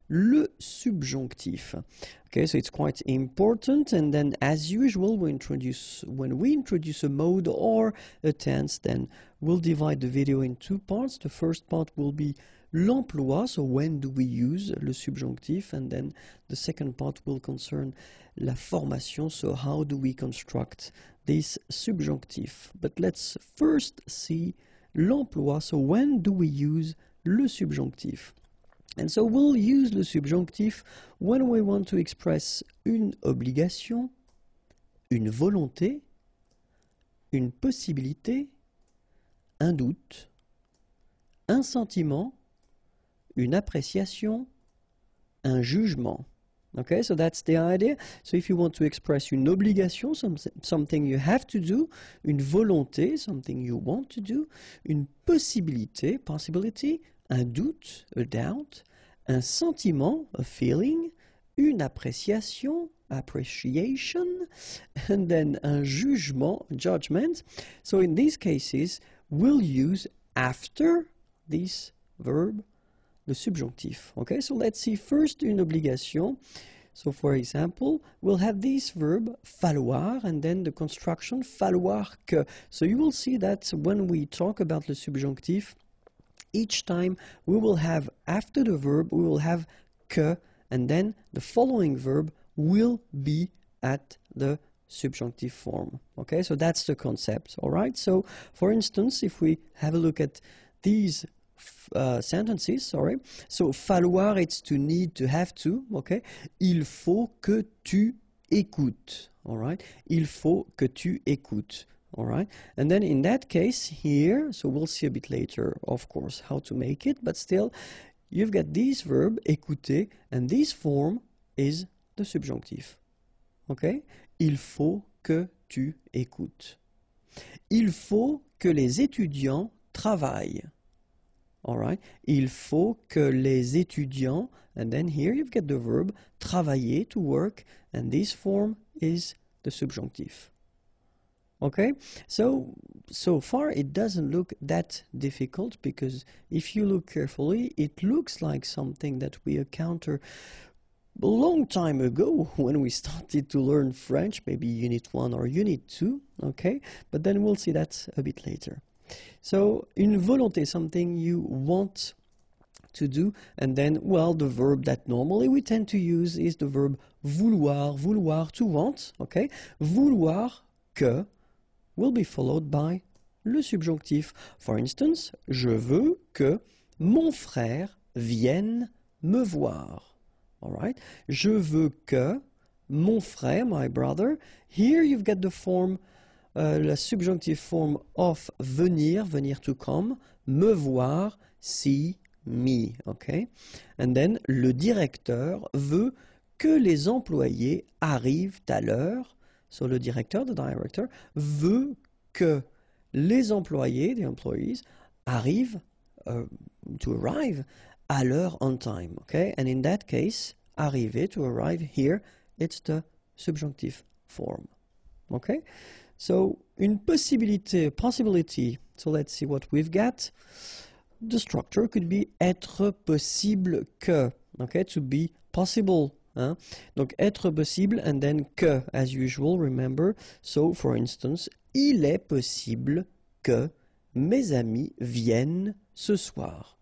le subjonctif. Okay, so it's quite important, and then as usual when we introduce a mode or a tense, then we'll divide the video in two parts. The first part will be l'emploi, so when do we use le subjonctif, and then the second part will concern la formation, so how do we construct this subjonctif. But let's first see l'emploi, so when do we use le subjonctif. And so we'll use le subjonctif when we want to express une obligation, une volonté, une possibilité, un doute, un sentiment, une appréciation, un jugement. Okay, so that's the idea. So if you want to express une obligation, something you have to do, une volonté, something you want to do, une possibilité, possibility, un doute, a doubt, un sentiment, a feeling, une appréciation, appreciation, and then un jugement, judgment. So in these cases, we'll use after this verb the subjonctif. Okay, so let's see first une obligation. So for example, we'll have this verb falloir and then the construction falloir que. So you will see that when we talk about the subjonctif, each time we will have, after the verb, we will have que, and then the following verb will be at the subjunctive form. Okay, so that's the concept. All right, so for instance, if we have a look at these sentences, so falloir, it's to need, to have to. Okay, il faut que tu écoutes. All right, il faut que tu écoutes. All right, and then in that case here, so we'll see a bit later, of course, how to make it, but still, you've got this verb, écouter, and this form is the subjunctif. Okay, il faut que tu écoutes. Il faut que les étudiants travaillent. All right, il faut que les étudiants, and then here you've got the verb travailler, to work, and this form is the subjunctif. Okay, so far it doesn't look that difficult, because if you look carefully, it looks like something that we encountered a long time ago when we started to learn French, maybe Unit 1 or Unit 2, okay, but then we'll see that a bit later. So, une volonté, something you want to do, and then, well, the verb that normally we tend to use is the verb vouloir, vouloir, to want, okay, vouloir que will be followed by le subjonctif. For instance, je veux que mon frère vienne me voir. All right, je veux que mon frère, my brother. Here you've got the form, la subjunctive form of venir, venir to come, me voir, see me. Okay, and then le directeur veut que les employés arrivent à l'heure. So le directeur, the director, veut que les employés, the employees, arrivent, to arrive, à l'heure, on time, okay? And in that case, arriver, to arrive, here, it's the subjunctive form, okay? So, une possibilité, possibility, so let's see what we've got. The structure could be être possible que, okay? To be possible. Hein? Donc, être possible, and then que, as usual, remember. So, for instance, il est possible que mes amis viennent ce soir.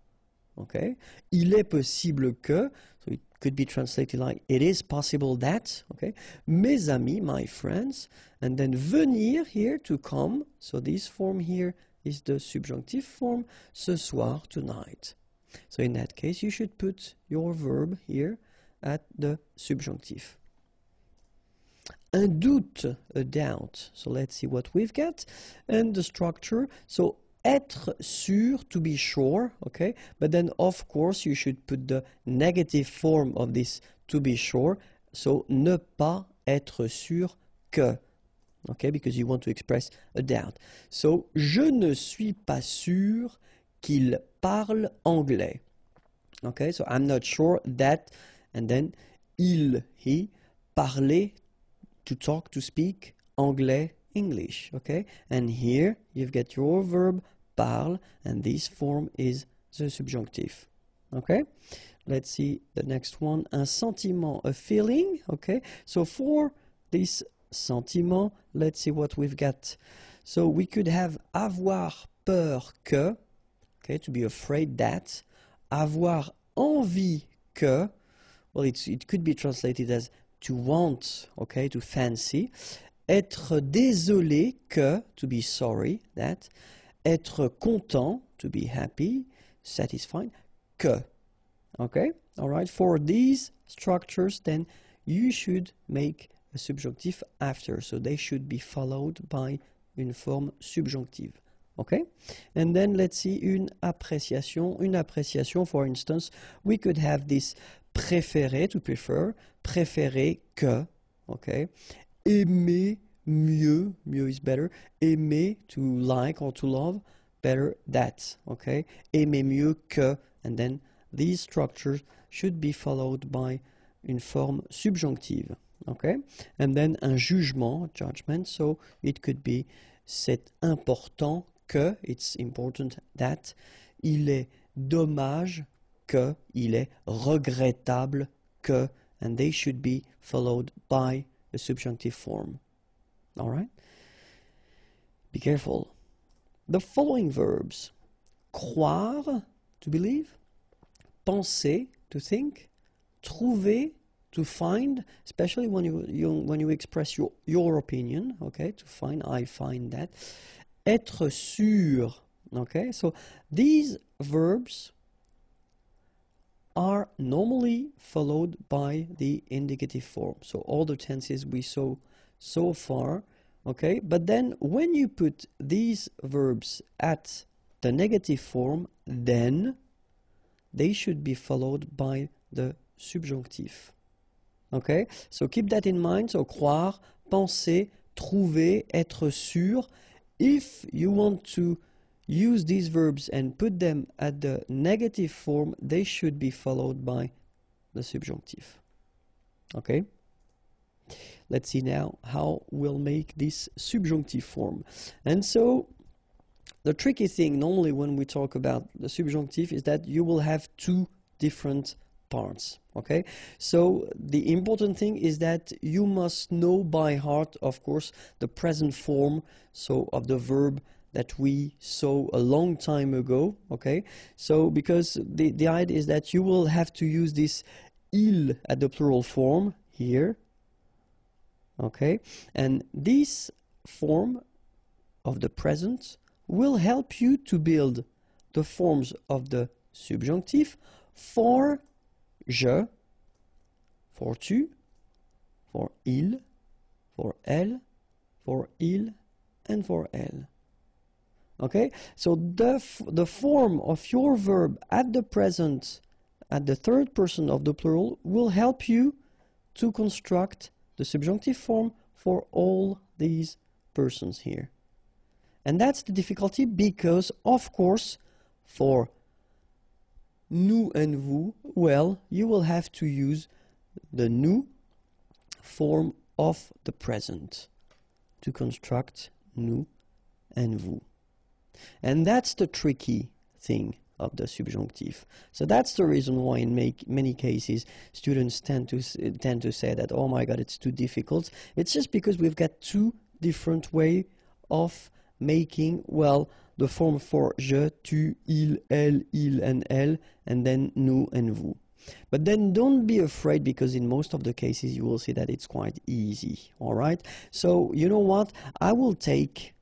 Okay? Il est possible que, so it could be translated like, it is possible that, okay? Mes amis, my friends, and then venir here, to come, so this form here is the subjunctive form, ce soir, tonight. So in that case, you should put your verb here at the subjunctif. Un doute, a doubt. So let's see what we've got. And the structure, so être sûr, to be sure, okay? But then, of course, you should put the negative form of this to be sure. So, ne pas être sûr que, okay? Because you want to express a doubt. So, je ne suis pas sûr qu'il parle anglais. Okay? So, I'm not sure that, and then, il, he, parler, to talk, to speak, anglais, English, okay? And here you've got your verb parle, and this form is the subjunctive, okay? let's see the next one. Un sentiment, a feeling. Okay, so for this sentiment, let's see what we've got. So we could have avoir peur que, okay, to be afraid that. Avoir envie que, well, it could be translated as to want, okay, to fancy. Être désolé que, to be sorry, that. Être content, to be happy, satisfied, que. Okay, all right. For these structures, then you should make a subjunctive after. So they should be followed by une forme subjonctive. Okay, and then let's see une appréciation. Une appréciation, for instance, we could have this préférer, to prefer, préférer que. Okay, aimer mieux, mieux is better. Aimer, to like or to love, better that. Okay, aimer mieux que, and then these structures should be followed by une forme subjonctive. Okay, and then un jugement, judgment, so it could be c'est important que, it's important that, il est dommage que, il est regrettable que, and they should be followed by a subjunctive form. All right? Be careful. The following verbs: croire, to believe; penser, to think; trouver, to find, especially when you express your opinion, okay, to find, I find that. Être sûr, okay, so these verbs are normally followed by the indicative form. So all the tenses we saw so far, okay, but then when you put these verbs at the negative form, then they should be followed by the subjunctive. Okay, so keep that in mind. So croire, penser, trouver, être sûr. If you want to use these verbs and put them at the negative form, they should be followed by the subjunctive. Okay, let's see now how we'll make this subjunctive form. And so the tricky thing normally when we talk about the subjunctive is that you will have two different parts. Okay, so the important thing is that you must know by heart, of course, the present form, so of the verb that we saw a long time ago. Okay, so because the idea is that you will have to use this il at the plural form here. Okay, and this form of the present will help you to build the forms of the subjunctive for je, for tu, for il, for elle, for il, and for elle. Okay, so the form of your verb at the present, at the third person of the plural, will help you to construct the subjunctive form for all these persons here. And that's the difficulty because, of course, for nous and vous, well, you will have to use the nous form of the present to construct nous and vous. And that's the tricky thing of the subjunctive. So that's the reason why in many cases students tend to say that, oh my god, it's too difficult. It's just because we've got two different ways of making, well, the form for je, tu, il, elle, and elle, and then nous and vous. But then don't be afraid because in most of the cases you will see that it's quite easy, all right? So you know what? I will take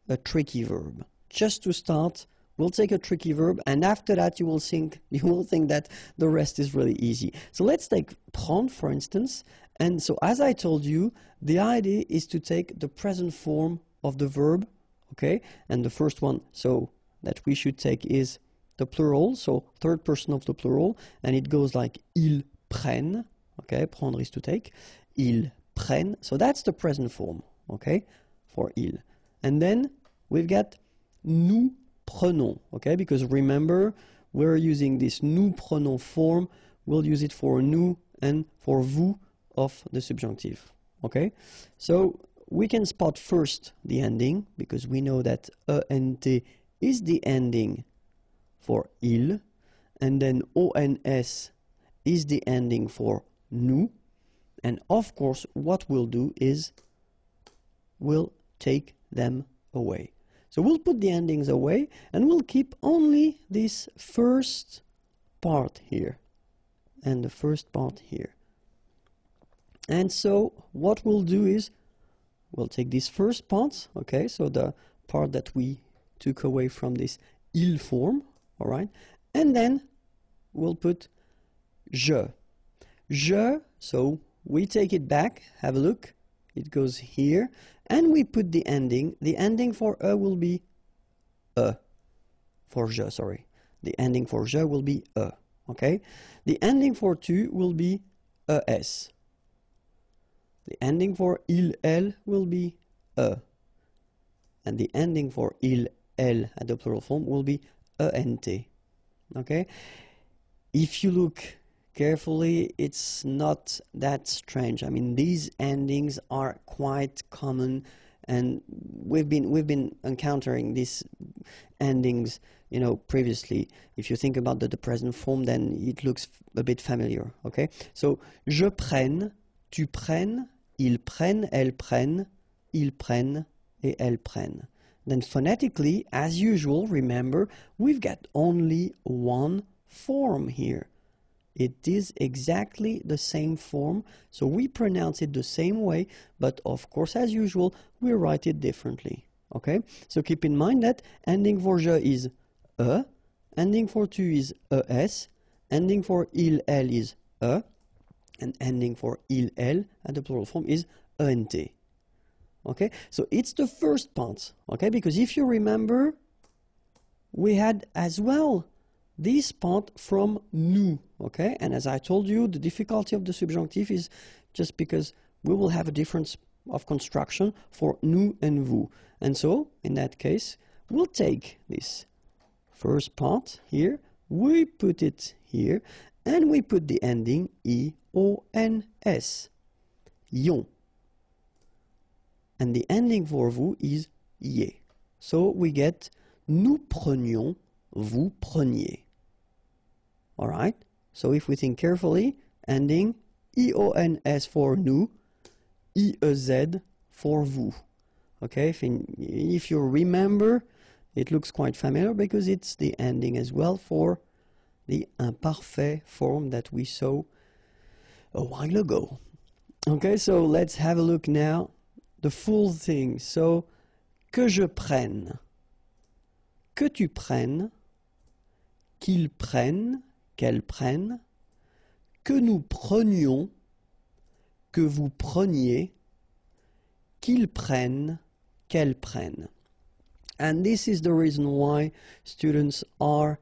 a tricky verb. Just to start, we'll take a tricky verb, and after that you will think that the rest is really easy. So let's take prendre, for instance. And so as I told you, the idea is to take the present form of the verb, okay? And the first one, so that we should take is the plural, so third person of the plural, and it goes like ils prennent, okay? Prendre is to take. Ils prennent, so that's the present form, okay? For ils. And then we've got nous prenons, okay? Because remember, we're using this nous prenons form. We'll use it for nous and for vous of the subjunctive, okay? So we can spot first the ending because we know that ENT is the ending for il, and then ONS is the ending for nous. And of course, what we'll do is we'll take them away. So we'll put the endings away and we'll keep only this first part here and the first part here. And so what we'll do is we'll take these first parts, okay, so the part that we took away from this il form, all right, and then we'll put je. Je, so we take it back, have a look, it goes here, and we put the ending. The ending for will be for je, sorry. The ending for je will be okay? The ending for tu will be es. The ending for il, elle will be and the ending for il, elle at the plural form will be ent, okay? If you look carefully, it's not that strange. I mean, these endings are quite common, and we've been encountering these endings, you know, previously. If you think about the present form, then it looks a bit familiar, okay? So, je prenne, tu prennes, ils prennent, elles prennent, ils prennent, et elles prennent. Then phonetically, as usual, remember, we've got only one form here. It is exactly the same form, so we pronounce it the same way, but of course, as usual, we write it differently, okay? So keep in mind that ending for je is ending for tu is es, ending for il, elle is and ending for il, elle at the plural form is ent, okay? So it's the first part, okay? Because if you remember, we had as well this part from nous, okay? And as I told you, the difficulty of the subjunctive is just because we will have a difference of construction for nous and vous. And so, in that case, we'll take this first part here, we put it here, and we put the ending I-O-N-S, ion. And the ending for vous is ie. So we get nous prenions, vous preniez. All right? So if we think carefully, ending I-O-N-S for nous, I-E-Z for vous. Okay? If you remember, it looks quite familiar because it's the ending as well for the imparfait form that we saw a while ago. Okay, so let's have a look now. The full thing. So, que je prenne, que tu prennes, qu'ils prennent, qu'elles prennent, que nous prenions, que vous preniez, qu'ils prennent, qu'elles prennent. And this is the reason why students are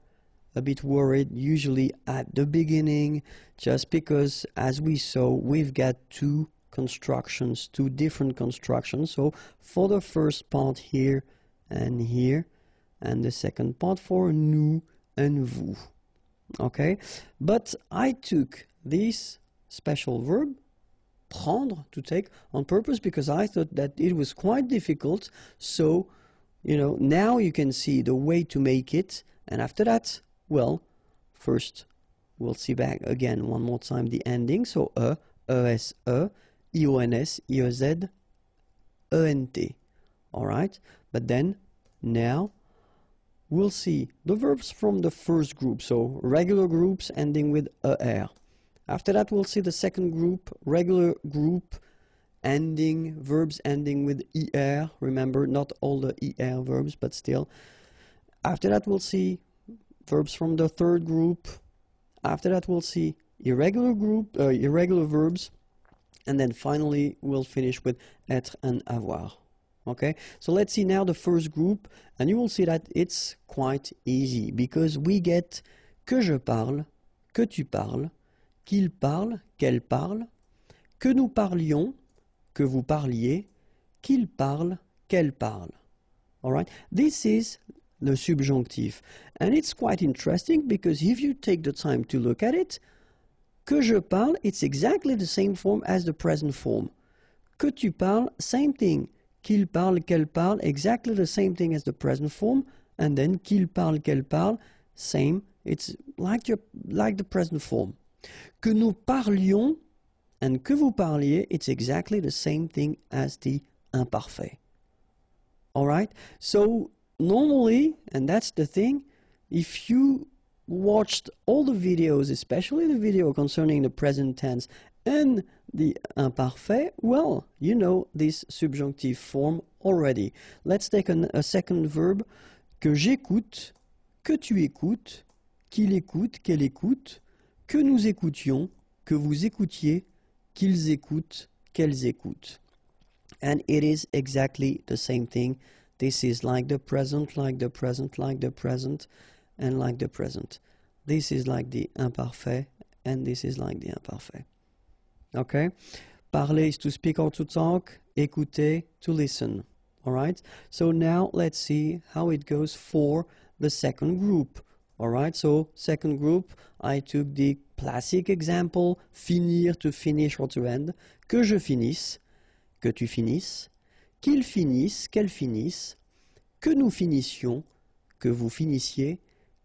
a bit worried usually at the beginning, just because, as we saw, we've got two constructions, two different constructions. So for the first part here, and the second part for nous and vous. Okay, but I took this special verb, prendre, to take, on purpose because I thought that it was quite difficult. So, you know, now you can see the way to make it, and after that, well, first we'll see back again one more time the ending. So es, ions, iez, ent. All right, but then now we'll see the verbs from the first group, so regular groups ending with er. After that, we'll see the second group, regular group ending, verbs ending with er. Remember, not all the er verbs, but still. After that, we'll see verbs from the third group. After that, we'll see irregular verbs. And then finally, we'll finish with être and avoir. Okay, so let's see now the first group, and you will see that it's quite easy because we get que je parle, que tu parles, qu'il parle, qu'elle parle, que nous parlions, que vous parliez, qu'il parle, qu'elle parle. All right, this is the subjunctive, and it's quite interesting because if you take the time to look at it, que je parle, it's exactly the same form as the present form. Que tu parles, same thing. Qu'il parle, qu'elle parle, exactly the same thing as the present form, and then qu'il parle, qu'elle parle, same. It's like the present form. Que nous parlions and que vous parliez, it's exactly the same thing as the imparfait. All right? So normally, and that's the thing, if you watched all the videos, especially the video concerning the present tense and the imparfait, well, you know this subjunctive form already. Let's take a second verb. Que j'écoute, que tu écoutes, qu'il écoute, qu'elle écoute, que nous écoutions, que vous écoutiez, qu'ils écoutent, qu'elles écoutent. And it is exactly the same thing. This is like the present, like the present, like the present, and like the present. This is like the imparfait, and this is like the imparfait. Okay? Parler is to speak or to talk. Écouter, to listen. All right? So now let's see how it goes for the second group. All right? So second group, I took the classic example, finir, to finish or to end. Que je finisse, que tu finisses, qu'il finisse, qu'elle finisse, que nous finissions, que vous finissiez,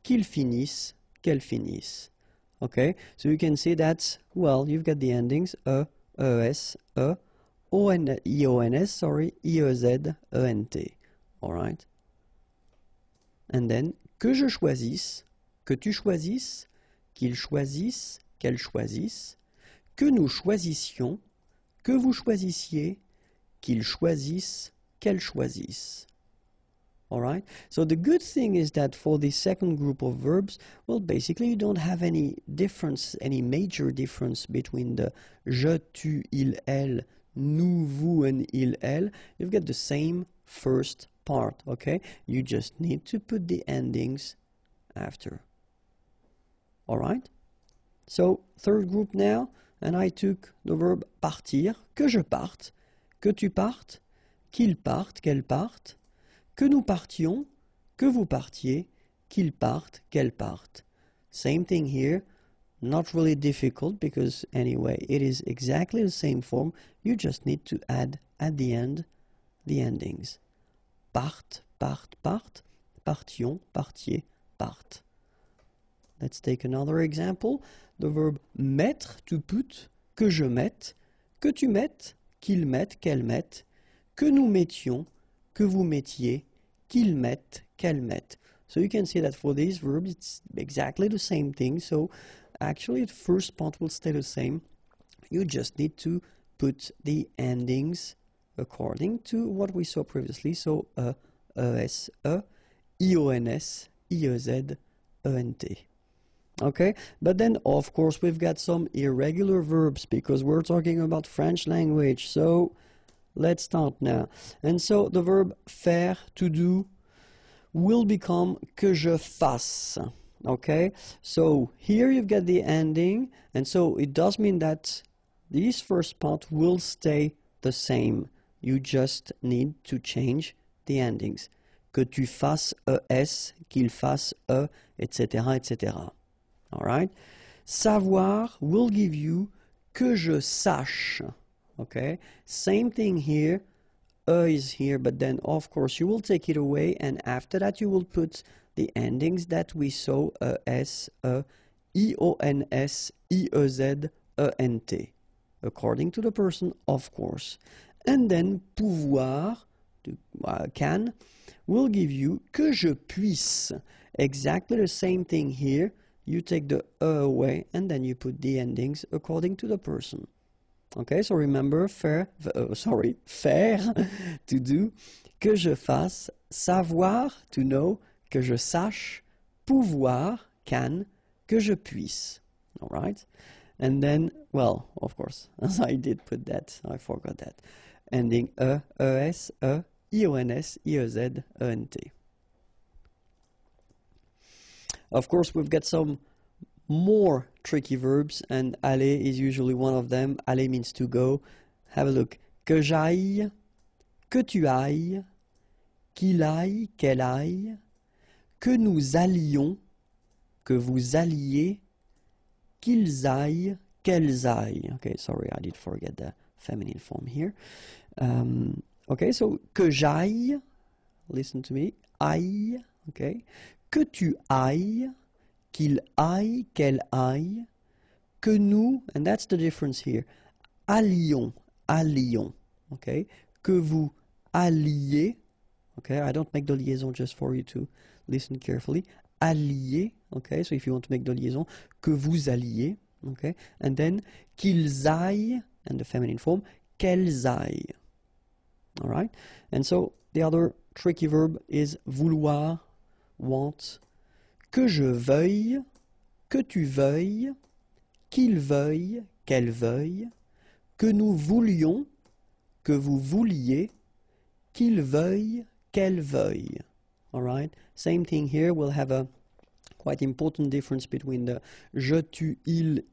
qu'il finisse, qu'elle finisse. Okay? So you can see that, well, you've got the endings ES, IONS, sorry, IEZ, ENT. All right? And then, que je choisisse, que tu choisisses, qu'il choisisse, qu'elle choisisse, que nous choisissions, que vous choisissiez, qu'il choisisse, qu'elle choisisse. All right? So the good thing is that for the second group of verbs, well, basically you don't have any difference, any major difference between the je, tu, il, elle, nous, vous, and il, elle. You've got the same first part, okay? You just need to put the endings after. All right? So, third group now, and I took the verb partir, que je parte, que tu partes, qu'il parte, qu'elle parte, que nous partions, que vous partiez, qu'il parte, qu'elle parte. Same thing here, not really difficult because anyway, it is exactly the same form. You just need to add at the end the endings. Parte, parte, parte, partions, partiez, parte. Let's take another example. The verb mettre, to put, que je mette, que tu mettes, qu'il mette, qu'elle mette, que nous mettions, que vous mettiez, qu'il mette, qu'elle mette. So you can see that for these verbs it's exactly the same thing. So actually the first part will stay the same. You just need to put the endings according to what we saw previously. So ES, IONS, IEZ, ENT. Okay, but then of course we've got some irregular verbs because we're talking about French language. So let's start now. And so the verb faire, to do, will become que je fasse. Okay, so here you've got the ending, and so it does mean that this first part will stay the same. You just need to change the endings. Que tu fasses ES, qu'il fasse E, etc., etc. All right? Savoir will give you que je sache. Okay? Same thing here. Is here, but then of course you will take it away, and after that you will put the endings that we saw, ES, IONS, IEZ, ENT, according to the person, of course. And then pouvoir, can, will give you que je puisse. Exactly the same thing here. You take the away, and then you put the endings according to the person. Okay, so remember, faire, to do, que je fasse, savoir, to know, que je sache, pouvoir, can, que je puisse. All right? And then, well, of course, as I did put that, I forgot that. Ending ES, IONS, IEZ, ENT. Of course, we've got some more tricky verbs, and aller is usually one of them. Aller means to go. Have a look. Que j'aille, que tu ailles, qu'il aille, qu'elle aille, que nous allions, que vous alliez, qu'ils aillent, qu'elles aillent. Okay, sorry, I did forget the feminine form here. Okay, so que j'aille, listen to me, aille, okay. Que que tu ailles, qu'il aille, qu'elle aille, que nous, and that's the difference here, allions, allions, okay? Que vous alliez, okay? I don't make the liaison just for you to listen carefully. Allier, okay? So if you want to make the liaison, que vous alliez, okay? And then qu'ils aillent, and the feminine form, qu'elles aillent. All right? And so the other tricky verb is vouloir, want. Que je veuille, que tu veuilles, qu'il veuille, qu'elle veuille, que nous voulions, que vous vouliez, qu'il veuille, qu'elle veuille. All right? Same thing here. We'll have a quite important difference between the je, tu, il,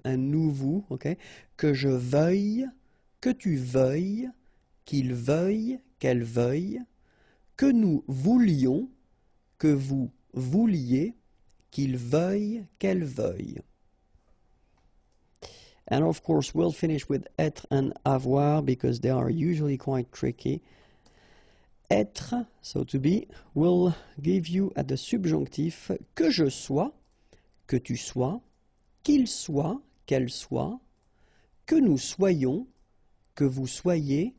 and nous, vous. Okay? Que je veuille, que tu veuilles, qu'il veuille, qu'elle veuille, que nous voulions, que vous vouliez, qu'il veuille, qu'elle veuille. And of course, we'll finish with être and avoir because they are usually quite tricky. Être, so to be, will give you at the subjonctif que je sois, que tu sois, qu'il soit, qu'elle soit, que nous soyons, que vous soyez,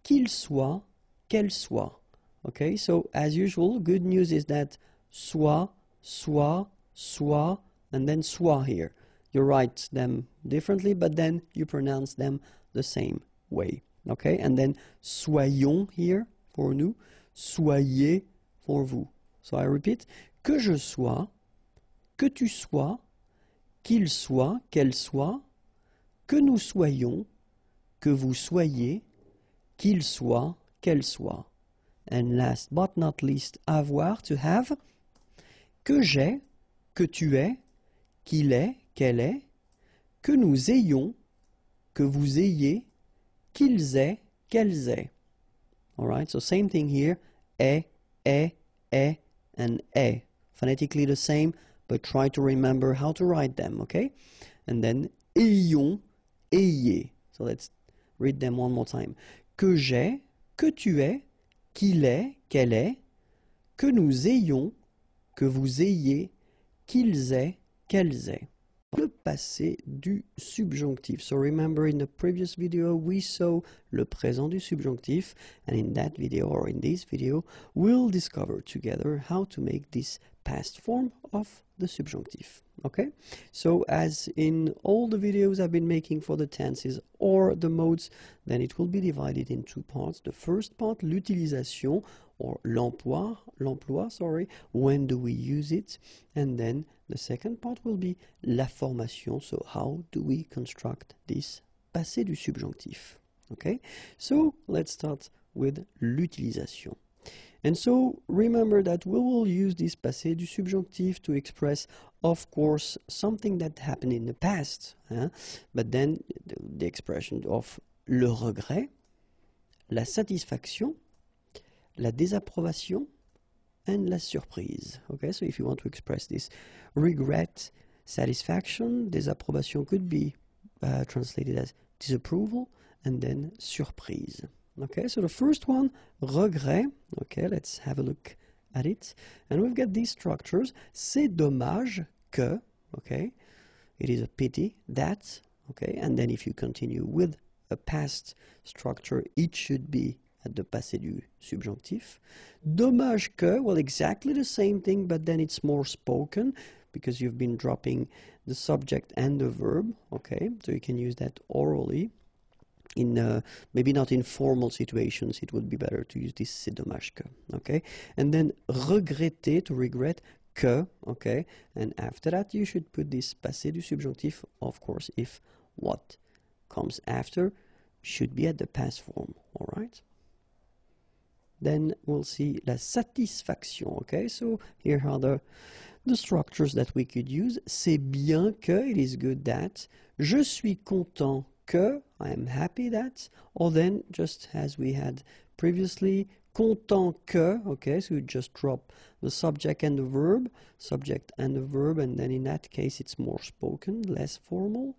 qu'il soit, qu'elle soit. Okay, so as usual, good news is that soit, and then soit here. You write them differently, but then you pronounce them the same way. Okay, and then soyons here for nous, soyez for vous. So I repeat, que je sois, que tu sois, qu'il soit, qu'elle soit, que nous soyons, que vous soyez, qu'il soit, qu'elle soit. And last but not least, avoir, to have, que j'ai, que tu es, qu'il est, qu'elle est, que nous ayons, que vous ayez, qu'ils aient, qu'elles aient. All right, so same thing here, est, and est. Phonetically the same, but try to remember how to write them, okay? And then ayons, ayez. So let's read them one more time. Que j'ai, que tu es, qu'il est, qu'elle est, que nous ayons, que vous ayez, qu'ils aient, qu'elles aient. Le passé du subjonctif. So remember in the previous video we saw le présent du subjonctif, and in that video or in this video we'll discover together how to make this past form of the subjonctif. Okay, so as in all the videos I've been making for the tenses or the modes, then it will be divided in two parts. The first part, l'utilisation or l'emploi, sorry, when do we use it, and then the second part will be la formation, so how do we construct this passé du subjonctif. Okay, so let's start with l'utilisation. And so remember that we will use this passé du subjonctif to express, of course, something that happened in the past, but then the expression of le regret, la satisfaction, la désapprobation, and la surprise. Okay, so if you want to express this regret, satisfaction, désapprobation could be translated as disapproval, and then surprise. Okay, so the first one, regret. Okay, let's have a look at it. And we've got these structures. C'est dommage que, okay, it is a pity that, okay, and then if you continue with a past structure, it should be at the passé du subjonctif. Dommage que, well, exactly the same thing, but then it's more spoken because you've been dropping the subject and the verb, okay, so you can use that orally. In maybe not in formal situations, it would be better to use this c'est dommage que, okay? And then regretter, to regret, que, okay? And after that, you should put this passé du subjonctif, of course, if what comes after should be at the past form, all right? Then we'll see la satisfaction, okay? So here are the structures that we could use. C'est bien que, it is good that. Je suis content que, I am happy that. Or then, just as we had previously, content que, okay, so you just drop the subject and the verb, and then in that case it's more spoken, less formal.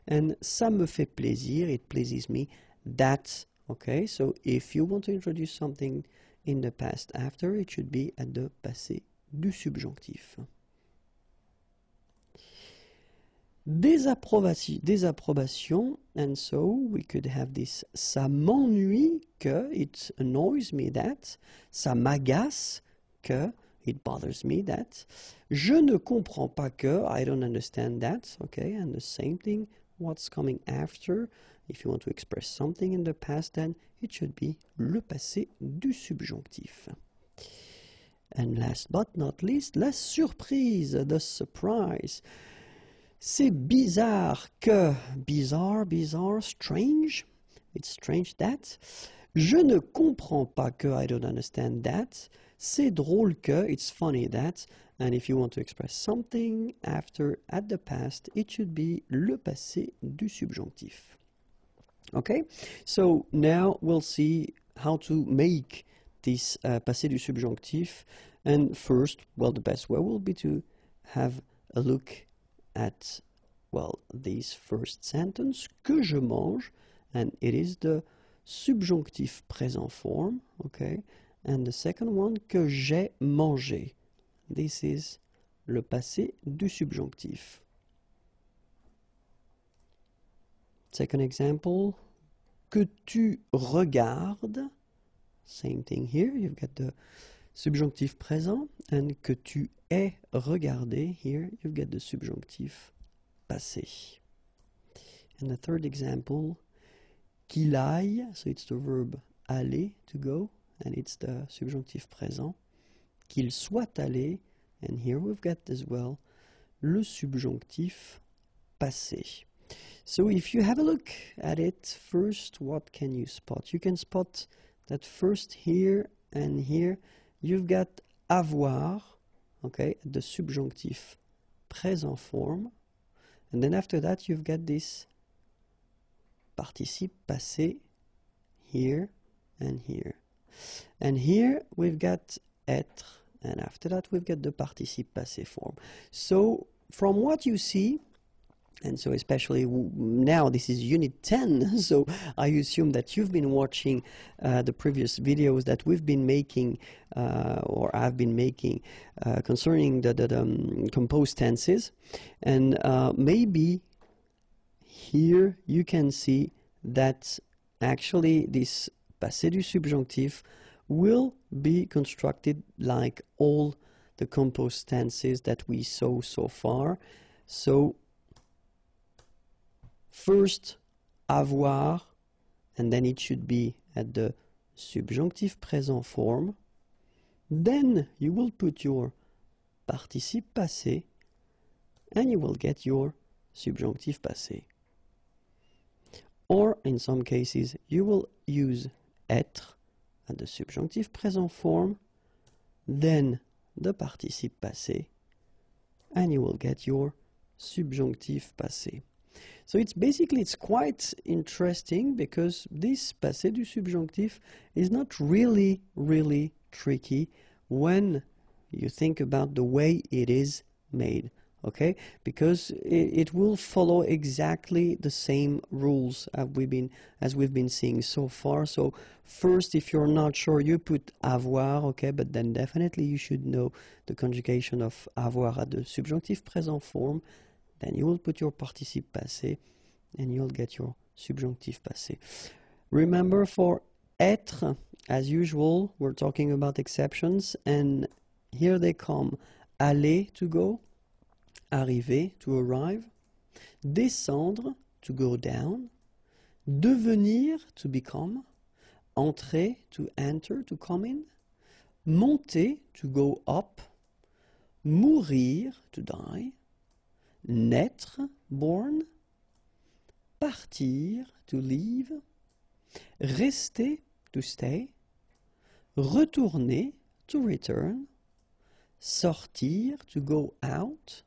And ça me fait plaisir, it pleases me, that, okay, so if you want to introduce something in the past after, it should be at the passé du subjonctif. Désapprobation, and so we could have this ça m'ennuie que, it annoys me that, ça m'agace que, it bothers me that, je ne comprends pas que, I don't understand that, okay, and the same thing, what's coming after, if you want to express something in the past, then it should be le passé du subjonctif. And last but not least, la surprise, the surprise. C'est bizarre que, bizarre, strange, it's strange that. Je ne comprends pas que, I don't understand that. C'est drôle que, it's funny that. And if you want to express something after, at the past, it should be le passé du subjonctif. Okay, so now we'll see how to make this passé du subjonctif. And first, well, the best way will be to have a look at, well, this first sentence, que je mange, and it is the subjonctif présent form, okay, and the second one, que j'ai mangé, this is le passé du subjonctif. Second example, que tu regardes, same thing here, you've got the subjonctif présent, and que tu aies regardé, here you've got the subjonctif passé. And the third example, qu'il aille, so it's the verb aller, to go, and it's the subjonctif présent. Qu'il soit allé, and here we've got as well le subjonctif passé. So if you have a look at it, first, what can you spot? You can spot that first here and here, you've got avoir, okay, the subjonctif présent form, and then after that you've got this participe passé here and here. And here we've got être, and after that we've got the participe passé form. So from what you see, and so especially now this is unit 10, so I assume that you've been watching the previous videos that we've been making or I've been making concerning the composed tenses, and maybe here you can see that actually this passé du subjonctif will be constructed like all the composed tenses that we saw so far. So first, avoir, and then it should be at the subjonctif présent form. Then you will put your participe passé, and you will get your subjonctif passé. Or, in some cases, you will use être at the subjonctif présent form, then the participe passé, and you will get your subjonctif passé. So it's quite interesting because this passé du subjonctif is not really tricky when you think about the way it is made, okay? Because it will follow exactly the same rules as we've been seeing so far. So first, if you're not sure, you put avoir, okay? But then definitely you should know the conjugation of avoir at the subjonctif présent form. Then you will put your participe passé, and you'll get your subjonctif passé. Remember, for être, as usual, we're talking about exceptions, and here they come. Aller, to go. Arriver, to arrive. Descendre, to go down. Devenir, to become. Entrer, to enter, to come in. Monter, to go up. Mourir, to die. Naître, born. Partir, to leave. Rester, to stay. Retourner, to return. Sortir, to go out.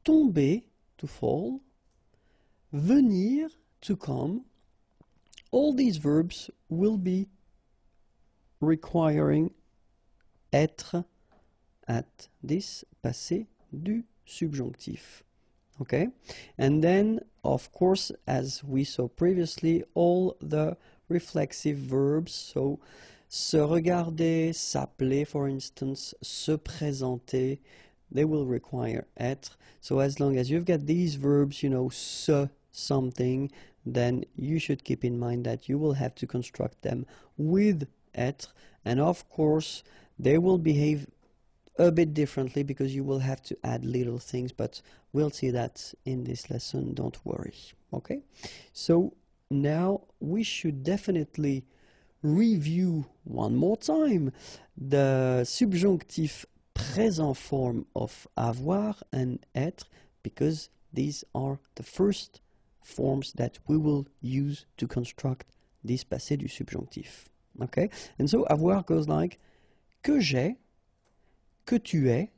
Tomber, to fall. Venir, to come. All these verbs will be requiring être at this passé du subjonctif. Okay, and then of course, as we saw previously, all the reflexive verbs, so Se regarder, s'appeler, for instance, se présenter, they will require être. So as long as you've got these verbs, you know, se, something, then you should keep in mind that you will have to construct them with être. And of course, they will behave a bit differently because you will have to add little things, but we'll see that in this lesson, don't worry. Okay? So now we should definitely review one more time the subjunctive present form of avoir and être, because these are the first forms that we will use to construct this passé du subjonctif. Okay? And so avoir goes like que j'ai, que tu es,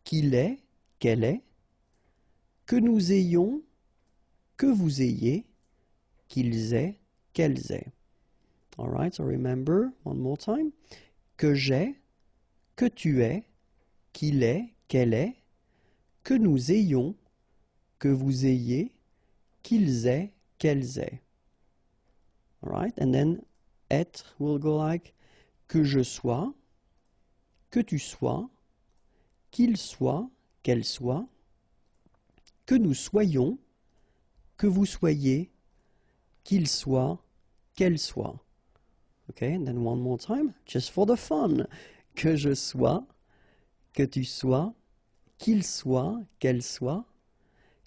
qu'il est, qu'elle est, que nous ayons, que vous ayez, qu'ils aient, qu'elles aient. All right, so remember one more time. Que j'ai, que tu es, qu'il est, qu'elle est, que nous ayons, que vous ayez, qu'ils aient, qu'elles aient. All right, and then être will go like que je sois, que tu sois, qu'il soit, qu'elle soit, que nous soyons, que vous soyez, qu'il soit, qu'elle soit. Okay, and then one more time, just for the fun. Que je sois, que tu sois, qu'il soit, qu'elle soit,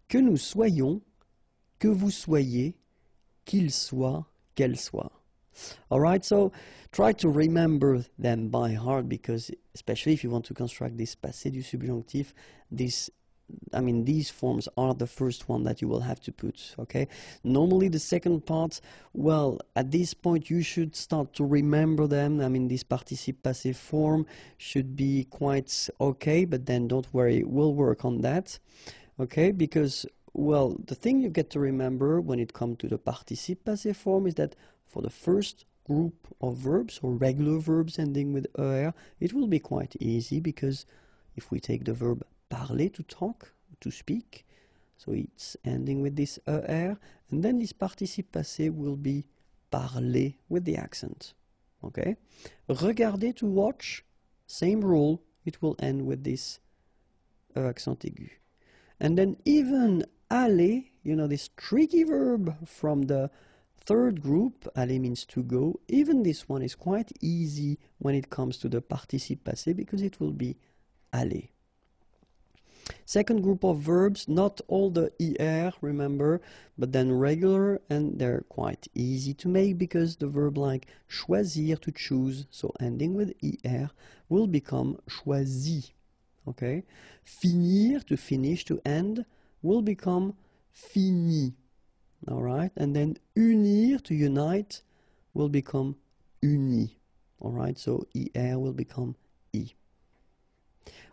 que nous soyons, que vous soyez, qu'il soit, qu'elle soit. All right, so try to remember them by heart, because especially if you want to construct this passé du subjonctif, these forms are the first one that you will have to put, okay? Normally the second part, well, at this point you should start to remember them. I mean, this participe passé form should be quite okay, but then don't worry, we'll work on that, okay? Because, well, the thing you get to remember when it comes to the participe passé form is that for the first group of verbs, or regular verbs ending with er, it will be quite easy, because if we take the verb parler, to talk, to speak, so it's ending with this er, and then this participe passé will be parler with the accent. Okay? Regarder, to watch, same rule, it will end with this accent aigu. And then even aller, you know, this tricky verb from the third group, aller means to go, even this one is quite easy when it comes to the participe passé, because it will be aller. Second group of verbs, not all the er, remember, but then regular, and they're quite easy to make, because the verb like choisir, to choose, so ending with er, will become choisi. Okay? Finir, to finish, to end, will become fini. All right? And then unir, to unite, will become uni. All right? So er will become i.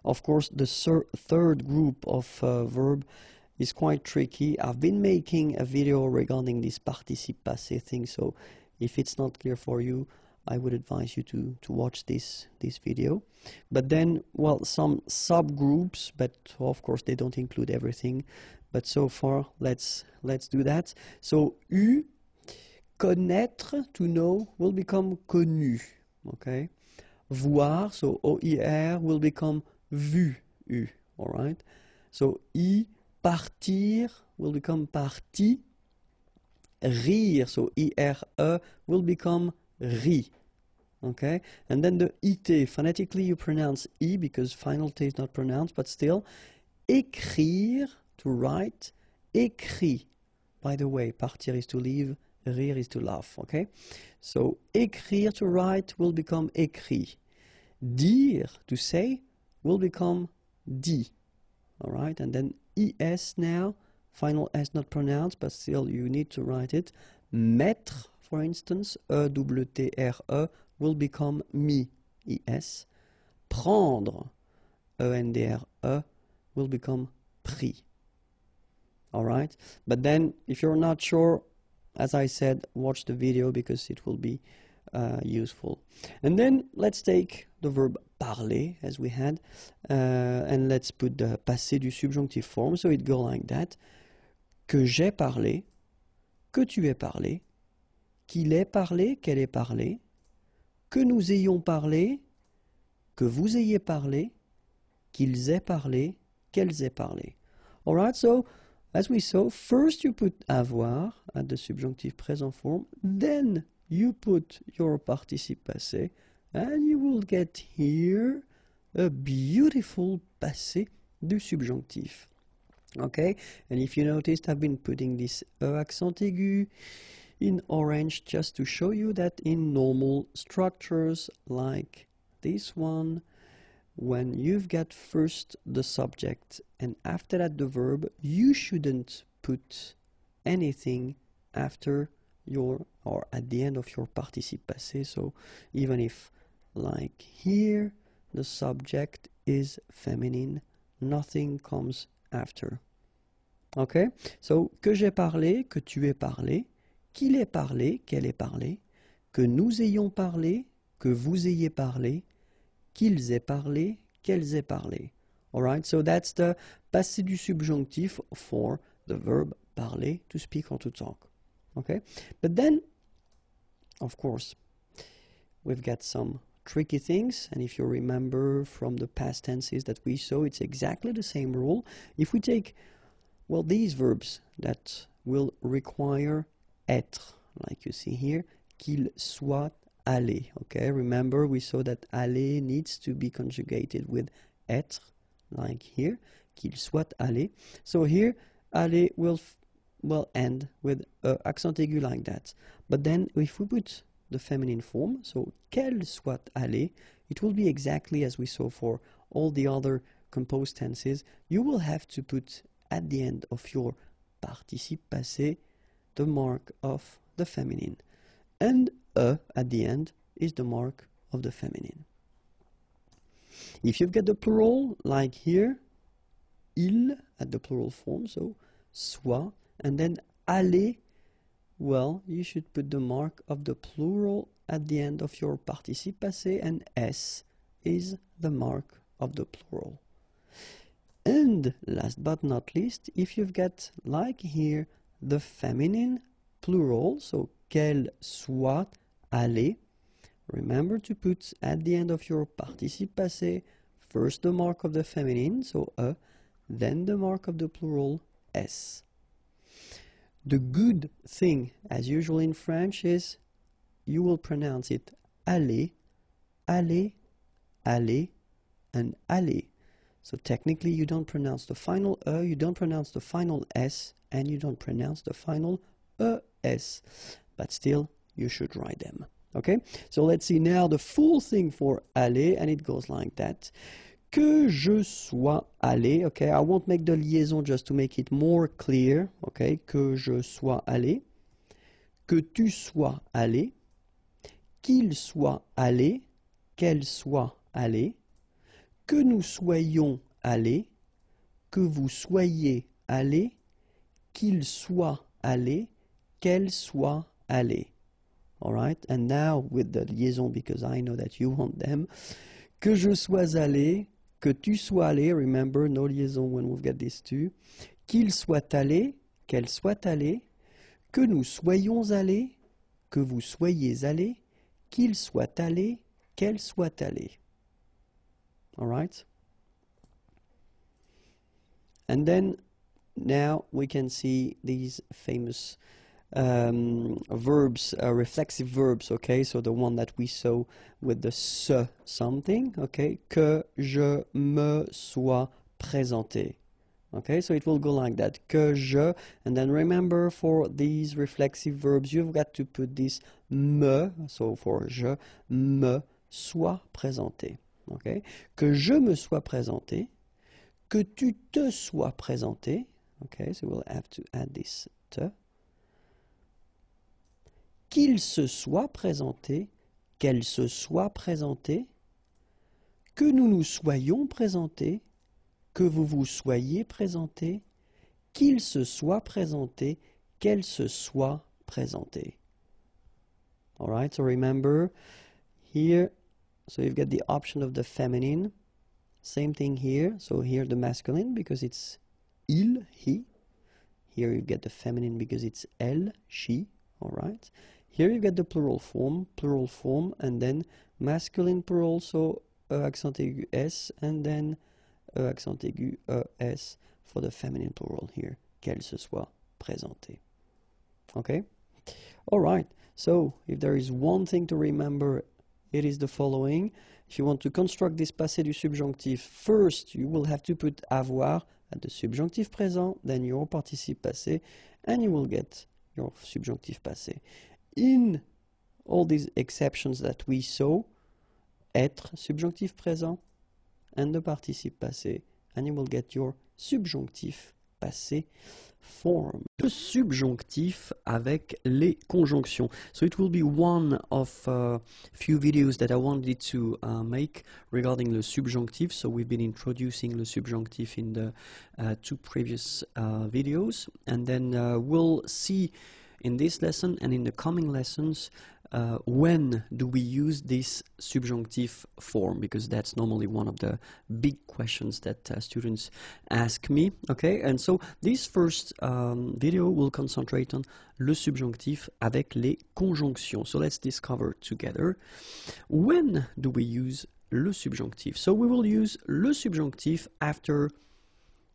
Of course, the third group of verb is quite tricky. I've been making a video regarding this participe passé thing, so if it's not clear for you, I would advise you to watch this video. But then, well, some subgroups, but of course they don't include everything. But so far, let's do that. So u, connaître, to know, will become connu. Okay. Voir, so oir, will become vu, u. All right. So i, partir, will become parti. Rire, so ire, will become ri. Okay. And then the it, phonetically you pronounce i because final t is not pronounced, but still. Écrire, to write, écrit. By the way, partir is to leave, rire is to laugh, okay? So, écrire, to write, will become écrit. Dire, to say, will become dit, all right? And then es now, final s not pronounced, but still you need to write it. Mettre, for instance, e-w-t-r-e, will become mi, es. Prendre, e-n-d-r-e, will become pris. All right, but then if you're not sure, as I said, watch the video because it will be useful. And then let's take the verb parler as we had, and let's put the passé du subjonctif form. So it goes like that: que j'ai parlé, que tu aies parlé, qu'il ait parlé, qu'elle ait parlé, que nous ayons parlé, que vous ayez parlé, qu'ils aient parlé, qu'elles aient parlé. Alright, so as we saw, first you put avoir at the subjunctive present form, then you put your participe passé, and you will get here a beautiful passé du subjonctif. Okay, and if you noticed, I've been putting this accent aigu in orange just to show you that in normal structures like this one, when you've got first the subject and after that the verb, you shouldn't put anything after your or at the end of your participe passé. So even if like here the subject is feminine, nothing comes after. Okay, so que j'ai parlé, que tu aies parlé, qu'il ait parlé, qu'elle ait parlé, que nous ayons parlé, que vous ayez parlé, qu'ils aient parlé, qu'elles aient parlé. Alright, so that's the passé du subjonctif for the verb parler, to speak or to talk. Okay, but then, of course, we've got some tricky things, and if you remember from the past tenses that we saw, it's exactly the same rule. If we take, well, these verbs that will require être, like you see here, qu'il soit allé. Okay, remember we saw that aller needs to be conjugated with être, like here, qu'il soit allé. So here, aller will end with accent aigu like that. But then if we put the feminine form, so qu'elle soit allée, it will be exactly as we saw for all the other composed tenses. You will have to put at the end of your participe passé the mark of the feminine. And at the end is the mark of the feminine. If you've got the plural, like here, il at the plural form, so soit, and then aller, well, you should put the mark of the plural at the end of your participe passé, and s is the mark of the plural. And last but not least, if you've got, like here, the feminine plural, so qu'elle soit allée, remember to put at the end of your participe passé first the mark of the feminine, so then the mark of the plural, s. The good thing, as usual in French, is you will pronounce it aller, aller, aller, and aller. So technically you don't pronounce the final you don't pronounce the final s, and you don't pronounce the final es, but still you should write them. Okay, so let's see now the full thing for aller, and it goes like that. Que je sois allé, okay, I won't make the liaison just to make it more clear, okay, que je sois allé, que tu sois allé, qu'il soit allé, qu'elle soit allée, que nous soyons allés, que vous soyez allés, qu'il soit allé, qu'elle soit allée. All right, and now with the liaison, because I know that you want them. Que je sois allé, que tu sois allé, remember, no liaison when we've got these two. Qu'il soit allé, qu'elle soit allée, que nous soyons allés, que vous soyez allés, qu'il soit allé, qu'elle soit allée. All right? And then now we can see these famous verbs, reflexive verbs, okay, so the one that we saw with the se something, okay, que je me sois présenté, okay, so it will go like that, que je, and then remember for these reflexive verbs you've got to put this me, so for je me sois présenté, okay, que je me sois présenté, que tu te sois présenté, okay, so we'll have to add this te, qu'il se soit présenté, qu'elle se soit présentée, que nous nous soyons présentés, que vous vous soyez présentés, qu'il se soit présenté, qu'elle se soit présentée. All right, so remember here, so you've got the option of the feminine, same thing here, so here the masculine because it's il, he, here you get the feminine because it's elle, she, all right. here you get the plural form, and then masculine plural, so accent aigu S, and then accent aigu ES for the feminine plural here, qu'elle se soit présentée. Okay? All right, so if there is one thing to remember, it is the following. If you want to construct this passé du subjonctif, first you will have to put avoir at the subjonctif présent, then your participe passé, and you will get your subjonctif passé. In all these exceptions that we saw, être, subjonctif présent, and the participe passé, and you will get your subjonctif passé form. Le subjonctif avec les conjonctions. So it will be one of few videos that I wanted to make regarding the subjonctif. So we've been introducing the subjonctif in the two previous videos, and then we'll see in this lesson and in the coming lessons when do we use this subjunctive form, because that's normally one of the big questions that students ask me. Okay, and so this first video will concentrate on le subjonctif avec les conjonctions. So let's discover together when do we use le subjonctif. So we will use le subjonctif after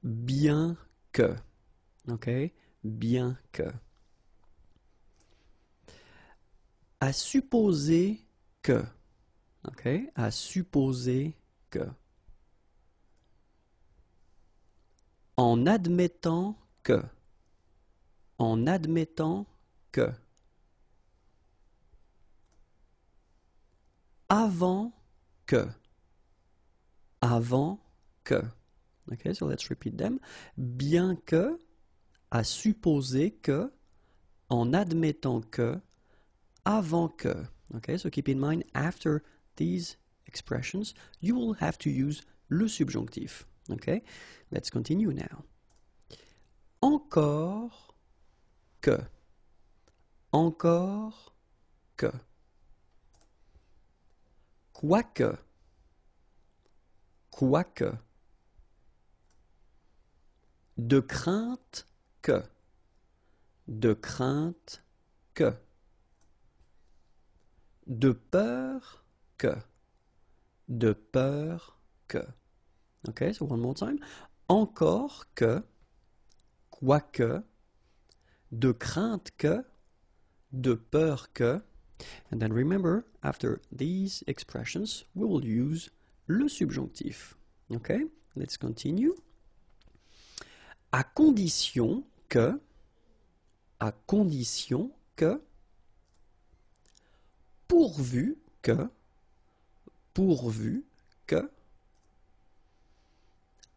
bien que. Okay, bien que. À supposer que. Okay, à supposer que. En admettant que. En admettant que. Avant que. Avant que. Okay, so let's repeat them. Bien que, à supposer que, en admettant que, avant que. Okay, so keep in mind, after these expressions, you will have to use le subjonctif. Okay, let's continue now. Encore que. Encore que. Quoique. Quoique. De crainte que. De crainte que. De peur que. De peur que. Okay, so one more time. Encore que. Quoique. De crainte que. De peur que. And then remember, after these expressions, we will use le subjonctif. Okay, let's continue. À condition que. À condition que. Pourvu que,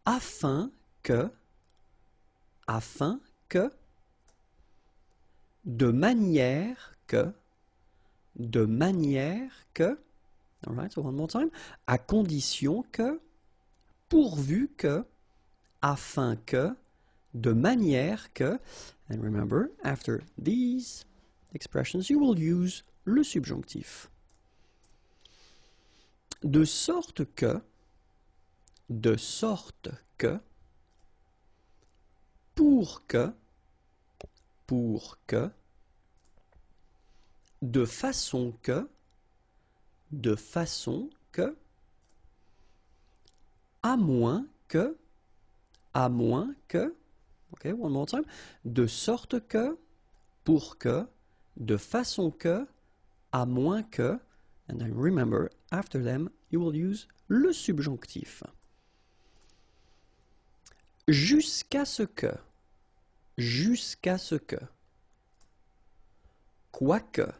afin que, de manière que, all right, so one more time, à condition que, pourvu que, afin que, de manière que, and remember, after these expressions, you will use le subjonctif. De sorte que, pour que, de façon que, à moins que, okay, one more time, de sorte que, pour que, de façon que, à moins que, and then remember, after them, you will use le subjonctif. Jusqu'à ce que, quoique,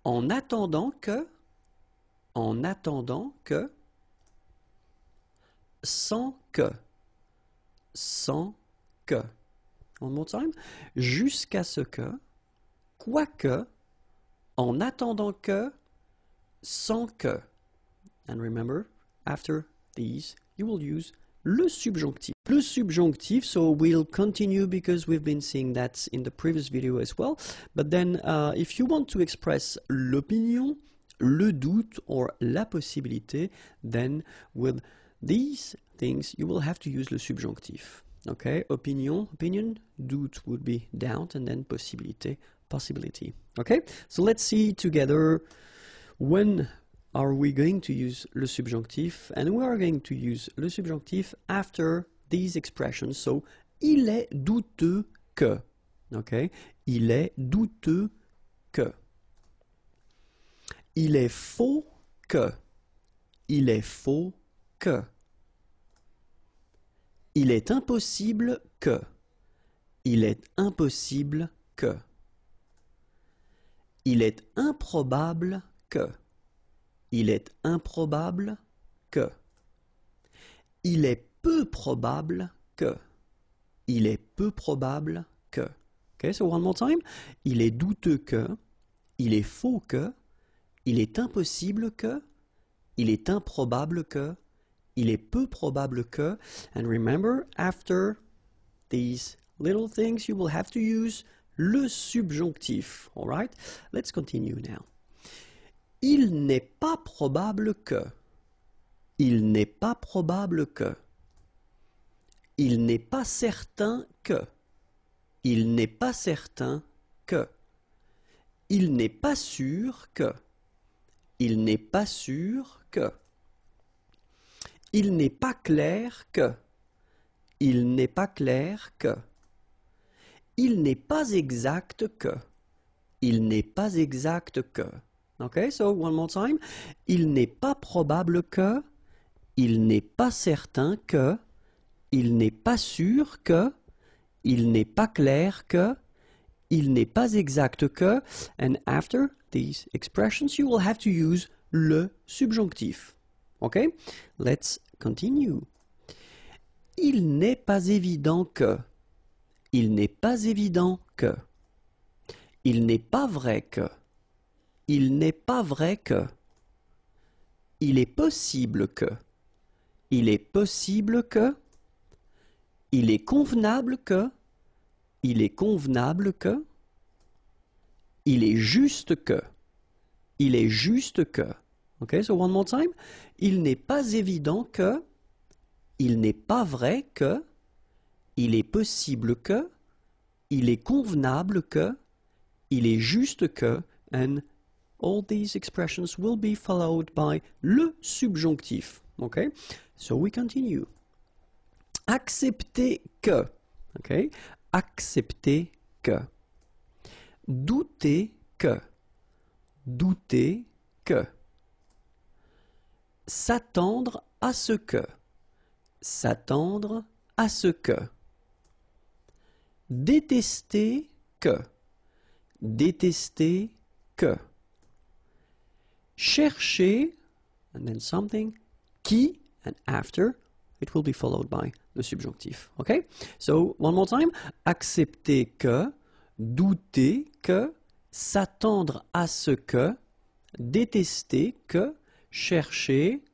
en attendant que, sans que, one more time, jusqu'à ce que, quoique, en attendant que, sans que. And remember, after these, you will use le subjonctif. Le subjonctif, so we'll continue because we've been seeing that in the previous video as well. But then, if you want to express l'opinion, le doute, or la possibilité, then with these things, you will have to use le subjonctif. Okay, opinion, doute would be doubt, and then possibilité, possibility. Okay, so let's see together when are we going to use le subjonctif, and we are going to use le subjonctif after these expressions. So, il est douteux que. Okay, il est douteux que. Il est faux que. Il est faux que. Il est impossible que. Il est impossible que. Il est improbable que. Il est improbable que. Il est peu probable que. Il est peu probable que. Okay, so one more time. Il est douteux que. Il est faux que. Il est impossible que. Il est improbable que. Il est peu probable que. And remember, after these little things, you will have to use le subjonctif. All right? Let's continue now. Il n'est pas probable que. Il n'est pas probable que. Il n'est pas certain que. Il n'est pas certain que. Il n'est pas sûr que. Il n'est pas sûr que. Il n'est pas clair que. Il n'est pas clair que. Il n'est pas exact que. Il n'est pas exact que. Okay, so one more time. Il n'est pas probable que. Il n'est pas certain que. Il n'est pas sûr que. Il n'est pas clair que. Il n'est pas exact que. And after these expressions, you will have to use le subjonctif. Okay, let's continue. Il n'est pas évident que. Il n'est pas évident que. Il n'est pas vrai que. Il n'est pas vrai que. Il est possible que. Il est possible que. Il est convenable que. Il est convenable que. Il est juste que. Il est juste que. Okay, so one more time. Il n'est pas évident que. Il n'est pas vrai que. Il est possible que. Il est convenable que. Il est juste que. And all these expressions will be followed by le subjonctif. Okay, so we continue. Accepter que. Okay, accepter que. Douter que. Douter que. S'attendre à ce que. S'attendre à ce que. Détester que. Détester que. Chercher, and then something, qui, and after, it will be followed by the subjonctif. Okay? So, one more time. Accepter que, douter que, s'attendre à ce que, détester que, chercher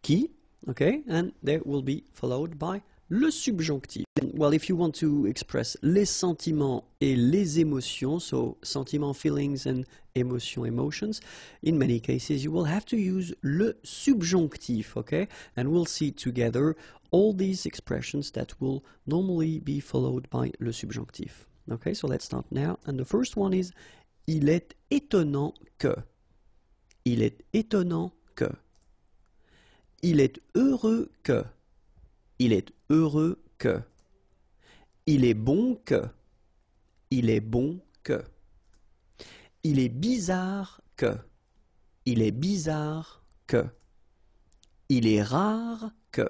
qui, okay? And that will be followed by le subjonctif. Well, if you want to express les sentiments et les émotions, so sentiments, feelings, and emotions, in many cases you will have to use le subjonctif, okay? And we'll see together all these expressions that will normally be followed by le subjonctif. Okay, so let's start now. And the first one is il est étonnant que. Il est étonnant que. Il est heureux que. Il est heureux que. Il est bon que. Il est bon que. Il est bizarre que. Il est bizarre que. Il est rare que.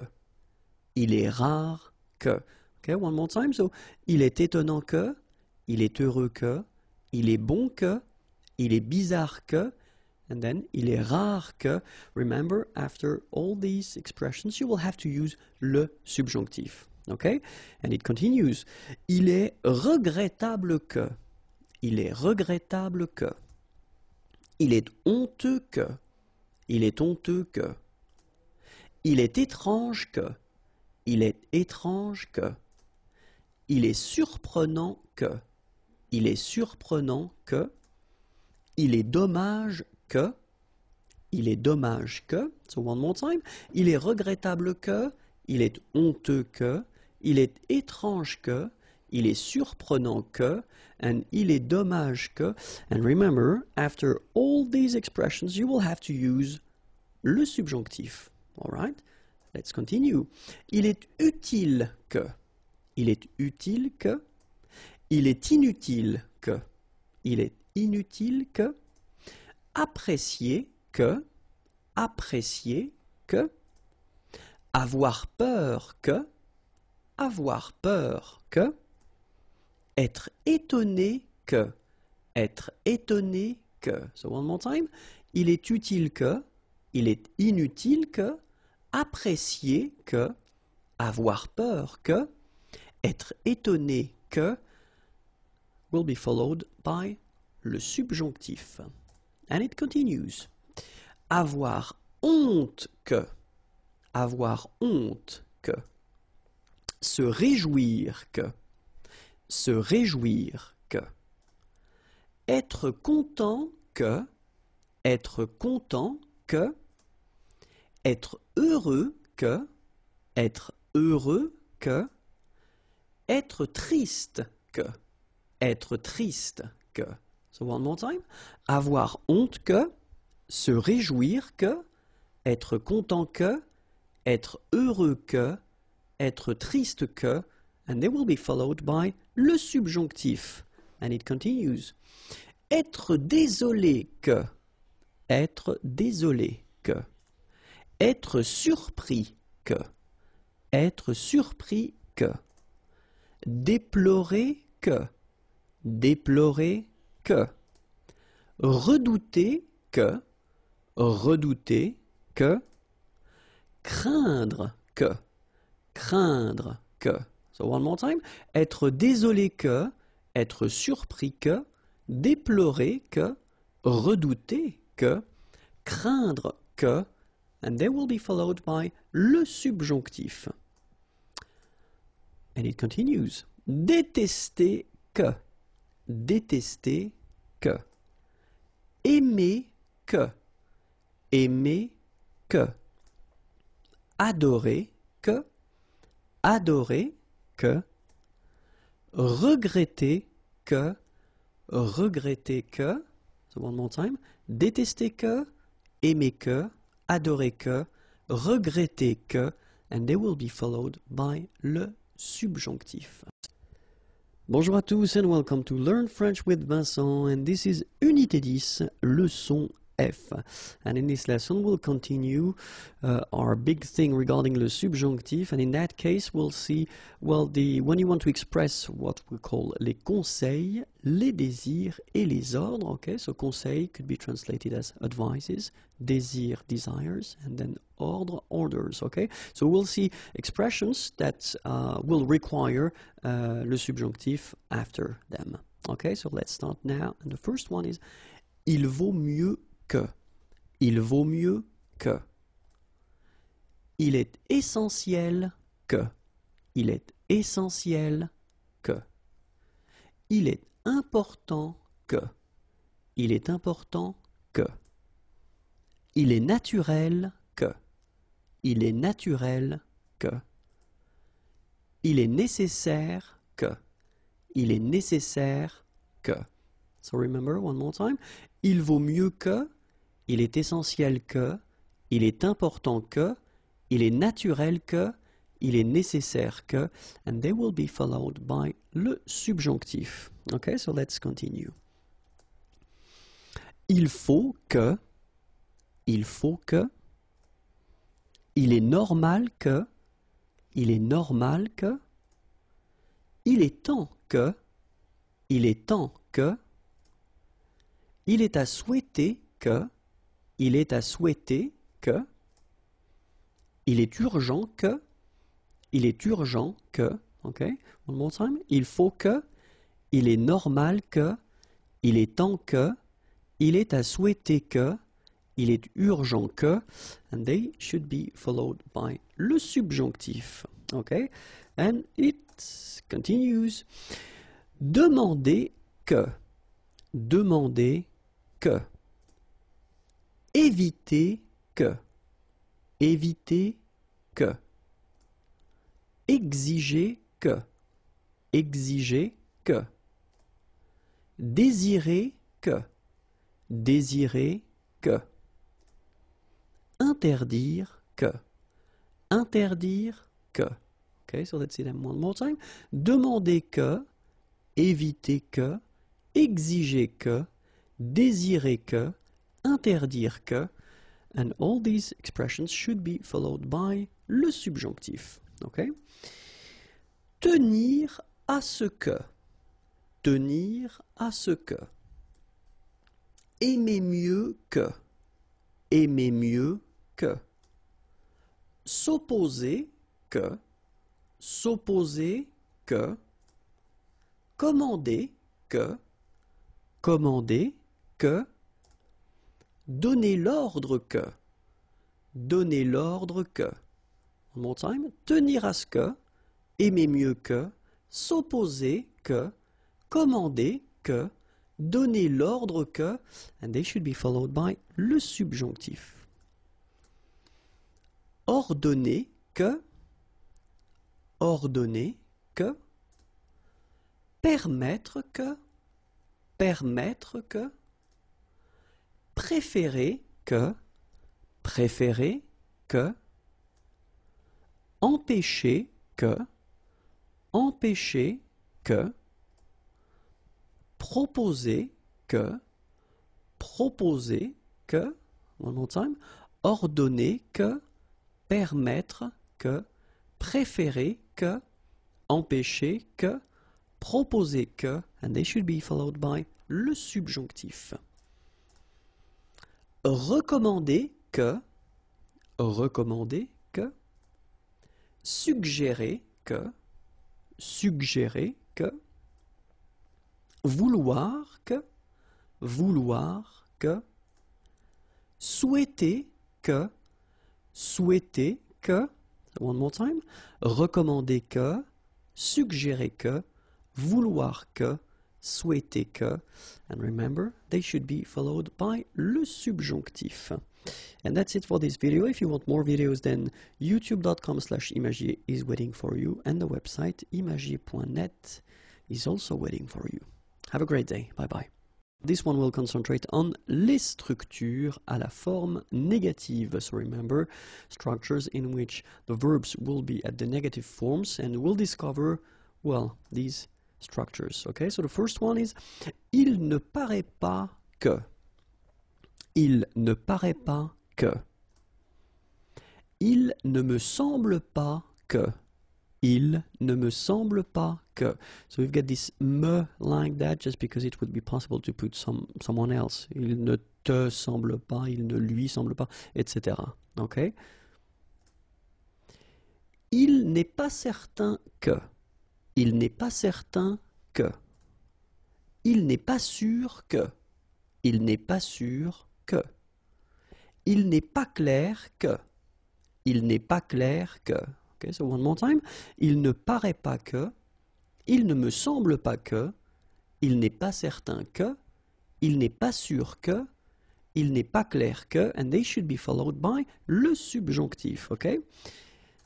Il est rare que. Okay, one more time. So, il est étonnant que. Il est heureux que. Il est bon que. Il est bizarre que. And then, il est rare que. Remember, after all these expressions, you will have to use le subjonctif. Okay? And it continues. Il est regrettable que. Il est regrettable que. Il est honteux que. Il est honteux que. Il est étrange que. Il est étrange que. Il est surprenant que. Il est surprenant que. Il est dommage que. Il est dommage que. So one more time. Il est regrettable que. Il est honteux que. il est étrange que, il est surprenant que, and il est dommage que. And remember, after all these expressions, you will have to use le subjonctif. All right? Let's continue. Il est utile que. Il est utile que. Il est inutile que. Il est inutile que. Apprécier que. Apprécier que. Avoir peur que. Avoir peur que. Être étonné que. Être étonné que. So one more time. Il est utile que. Il est inutile que. Apprécier que. Avoir peur que. Être étonné que. Will be followed by le subjonctif. And it continues. Avoir honte que. Avoir honte que. Se réjouir que. Se réjouir que. Être content que. Être content que. Être heureux que. Être heureux que. Être triste que. Être triste que. So one more time. Avoir honte que. Se réjouir que. Être content que. Être heureux que. Être triste que. And they will be followed by le subjonctif. And it continues. Être désolé que. Être désolé que. Être surpris que. Être surpris que. Déplorer que. Déplorer que. Redouter que. Redouter que. Craindre que. Craindre que. So one more time. Être désolé que. Être surpris que. Déplorer que. Redouter que. Craindre que. And they will be followed by le subjonctif. And it continues. Détester que. Détester que. Aimer que. Aimer que. Adorer que. Adorer que. Regretter que. Regretter que. So one more time. Détester que. Aimer que. Adorer que. Regretter que. And they will be followed by le subjonctif. Bonjour à tous and welcome to Learn French with Vincent, and this is Unité 10, leçon F. And in this lesson we'll continue our big thing regarding le subjonctif, and in that case we'll see, well, when you want to express what we call les conseils, les désirs et les ordres, okay? So conseil could be translated as advices, désir, desires, and then ordre, orders, okay? So we'll see expressions that will require le subjonctif after them. Okay, so let's start now. And the first one is il vaut mieux que. Il vaut mieux que. Il est essentiel que. Il est essentiel que. Il est important que. Il est important que. Il est naturel que. Il est naturel que. Il est nécessaire que. Il est nécessaire que. So remember one more time. Il vaut mieux que. Il est essentiel que. Il est important que. Il est naturel que. Il est nécessaire que. And they will be followed by le subjonctif. Okay, so let's continue. Il faut que. Il faut que. Il est normal que. Il est normal que. Il est temps que. Il est temps que. Il est à souhaiter que. Il est à souhaiter que. Il est urgent que. Il est urgent que. OK? One more time. Il faut que. Il est normal que. Il est temps que. Il est à souhaiter que. Il est urgent que. And they should be followed by le subjonctif. OK? And it continues. Demander que. Demander que. Éviter que. Éviter que. exiger que, exiger que, désirer que, désirer que, interdire que, interdire que. Okay, so let's see them one more time. Demander que, éviter que, exiger que, désirer que, interdire que, and all these expressions should be followed by le subjonctif. Okay? Tenir à ce que, tenir à ce que, aimer mieux que, aimer mieux que, s'opposer que, s'opposer que, commander que, commander que, donner l'ordre que, donner l'ordre que. One more time. Tenir à ce que, aimer mieux que, s'opposer que, commander que, donner l'ordre que, and they should be followed by le subjonctif. Ordonner que, ordonner que, permettre que, permettre que, préférer que, préférer que, empêcher que, empêcher que, proposer que, proposer que, one more time, ordonner que, permettre que, préférer que, empêcher que, proposer que, and they should be followed by le subjonctif. Recommander que, recommander que, suggérer que, suggérer que, vouloir que, vouloir que, souhaiter que, souhaiter que, one more time, recommander que, suggérer que, vouloir que, souhaiter que, and remember, they should be followed by le subjonctif. And that's it for this video. If you want more videos, then youtube.com/imagier is waiting for you, and the website imagier.net is also waiting for you. Have a great day. Bye-bye. This one will concentrate on les structures à la forme négative. So remember, structures in which the verbs will be at the negative forms, and we'll discover, well, these structures. Okay, so the first one is il ne paraît pas que. Il ne paraît pas que. Il ne me semble pas que. Il ne me semble pas que. So we've got this me like that just because it would be possible to put someone else. Il ne te semble pas, il ne lui semble pas, etc. Okay? Il n'est pas certain que. Il n'est pas certain que. Il n'est pas sûr que. Il n'est pas sûr que. Il n'est pas clair que. Il n'est pas clair que. Okay, so one more time. Il ne paraît pas que. Il ne me semble pas que. Il n'est pas certain que. Il n'est pas sûr que. Il n'est pas clair que. And they should be followed by le subjonctif. Okay?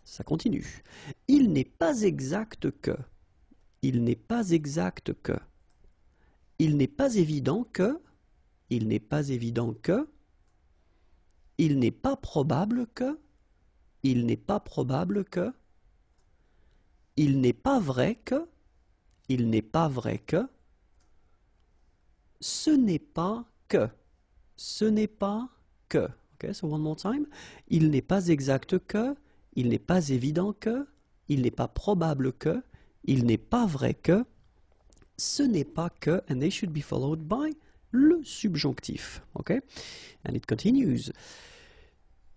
Ça continue. Il n'est pas exact que. Il n'est pas exact que. Il n'est pas évident que. Il n'est pas évident que. Il n'est pas probable que. Il n'est pas probable que. Il n'est pas vrai que. Il n'est pas vrai que. Ce n'est pas que. Ce n'est pas que. Okay, so one more time. Il n'est pas exact que. Il n'est pas évident que. Il n'est pas probable que. Il n'est pas vrai que. Ce n'est pas que. And they should be followed by le subjonctif. Okay? And it continues.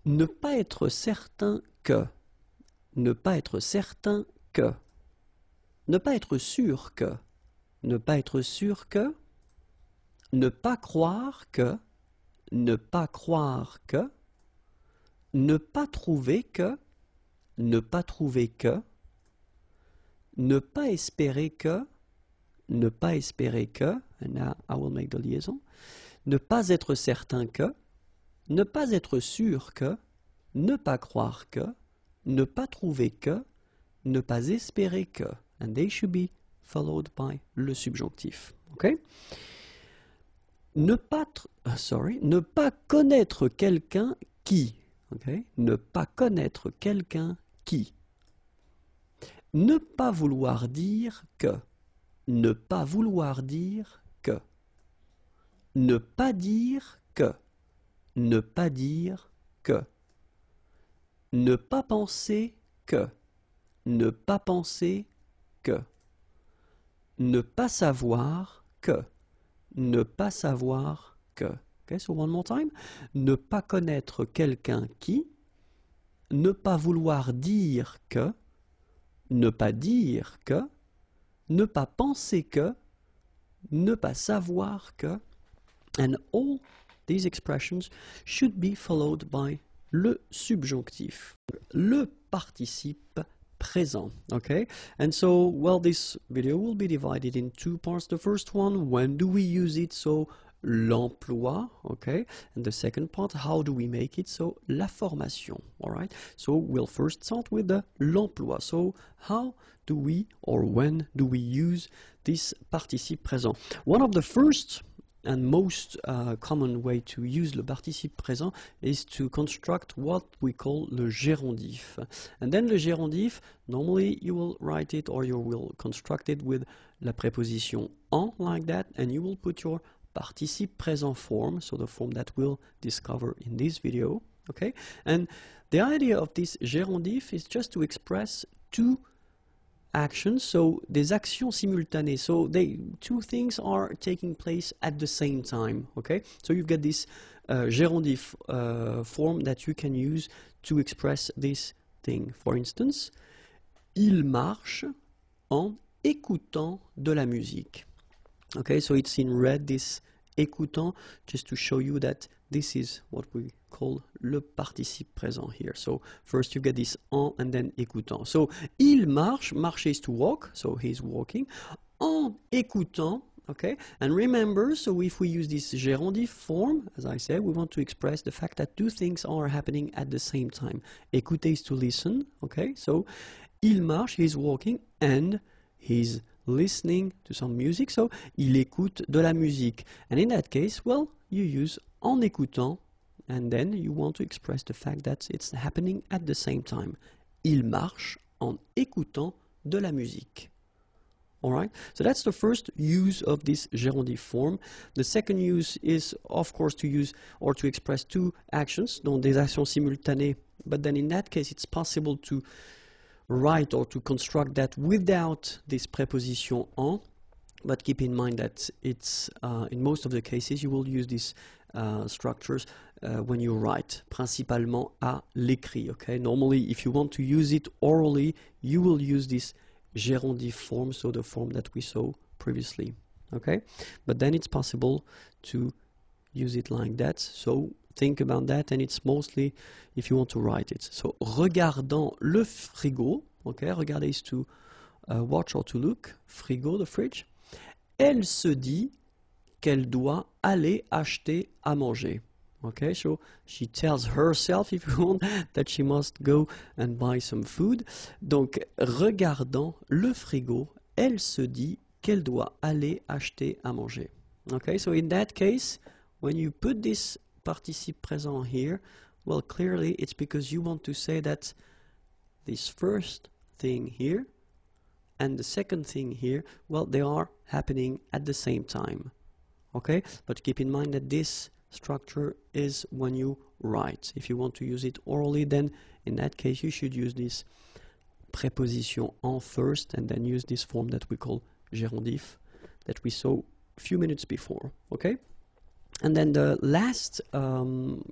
Ne pas être certain que. Ne pas être certain que. Ne pas être sûr que. Ne pas être sûr que. Ne pas croire que. Ne pas croire que. Ne pas trouver que. Ne pas trouver que. Ne pas espérer que. Ne pas espérer que. And now I will make the liaison. Ne pas être certain que. Ne pas être sûr que. Ne pas croire que. Ne pas trouver que. ne pas espérer que, and they should be followed by le subjonctif. Okay? Ne pas connaître quelqu'un qui. Okay? Ne pas connaître quelqu'un qui. Ne pas vouloir dire que. Ne pas vouloir dire que. Ne pas dire que. Ne pas dire que. Ne pas penser que. Ne pas penser que. Ne pas savoir que. Ne pas savoir que. Okay, so one more time. Ne pas connaître quelqu'un qui. Ne pas vouloir dire que. Ne pas dire que. Ne pas penser que. Ne pas savoir que. And all these expressions should be followed by le subjonctif, le participe présent. Okay, and so, well, this video will be divided in two parts. The first one, when do we use it? So, l'emploi, okay, and the second part, how do we make it? So, la formation. All right, so we'll first start with the l'emploi. So, how do we, or when do we use this participe présent? One of the first and most common way to use le participe présent is to construct what we call le gérondif. And then le gérondif, normally you will write it or you will construct it with la préposition en, like that, and you will put your participe présent form, so the form that we'll discover in this video. Okay, and the idea of this gérondif is just to express two actions, so des actions simultanées, so two things are taking place at the same time. Okay, so you've got this gérondif form that you can use to express this thing. For instance, il marche en écoutant de la musique. Okay, so it's in red, this écoutant, just to show you that this is what we call le participe présent here. So first you get this en and then écoutant. So il marche, marcher is to walk, so he's walking. En écoutant, okay, and remember, so if we use this gérondif form, as I said, we want to express the fact that two things are happening at the same time. Écouter is to listen, okay, so il marche, he's walking, and he's listening to some music, so il écoute de la musique. And in that case, well, you use en écoutant, and then you want to express the fact that it's happening at the same time. Il marche en écoutant de la musique. Alright, so that's the first use of this gérondif form. The second use is, of course, to use or to express two actions, donc des actions simultanées, but then in that case it's possible to write or to construct that without this preposition en, but keep in mind that it's in most of the cases you will use these structures when you write, principalement à l'écrit. Okay, normally if you want to use it orally, you will use this gérondif form, so the form that we saw previously. Okay, but then it's possible to use it like that. So think about that, and it's mostly if you want to write it. So, regardant le frigo, okay, regarder is to watch or to look, frigo, the fridge. Elle se dit qu'elle doit aller acheter à manger. Okay, so she tells herself, if you want, that she must go and buy some food. Donc, regardant le frigo, elle se dit qu'elle doit aller acheter à manger. Okay, so in that case, when you put this participe présent here, well, clearly it's because you want to say that this first thing here and the second thing here, well, they are happening at the same time. Okay, but keep in mind that this structure is when you write. If you want to use it orally, then in that case you should use this preposition en first and then use this form that we call gérondif that we saw a few minutes before. Okay. And then the last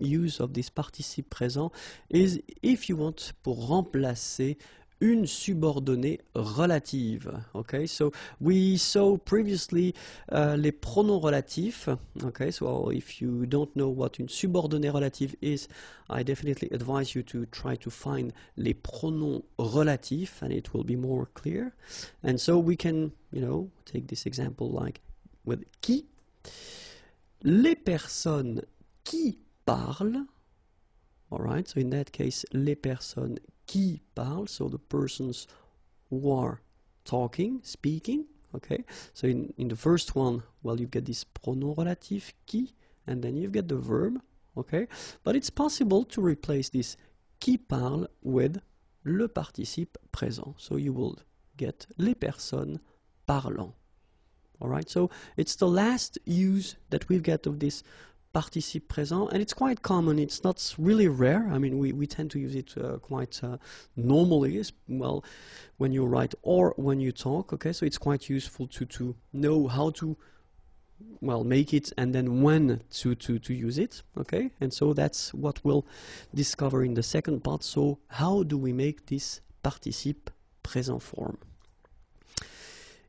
use of this participe présent is if you want pour remplacer une subordonnée relative. Okay, so we saw previously les pronoms relatifs. Okay, so if you don't know what une subordonnée relative is, I definitely advise you to try to find les pronoms relatifs, and it will be more clear. And so we can, you know, take this example like with qui. Les personnes qui parlent, all right, so in that case, les personnes qui parlent, so the persons who are talking, speaking. Okay, so in the first one, well, you get this pronom relatif qui, and then you get the verb. Okay, but it's possible to replace this qui parle with le participe présent. So you will get les personnes parlant. All right, so it's the last use that we've got of this participe présent, and it's quite common. It's not really rare. I mean, we tend to use it quite normally, well, when you write or when you talk. Okay, so it's quite useful to know how to, well, make it and then when to use it. Okay, and so that's what we'll discover in the second part. So how do we make this participe présent form?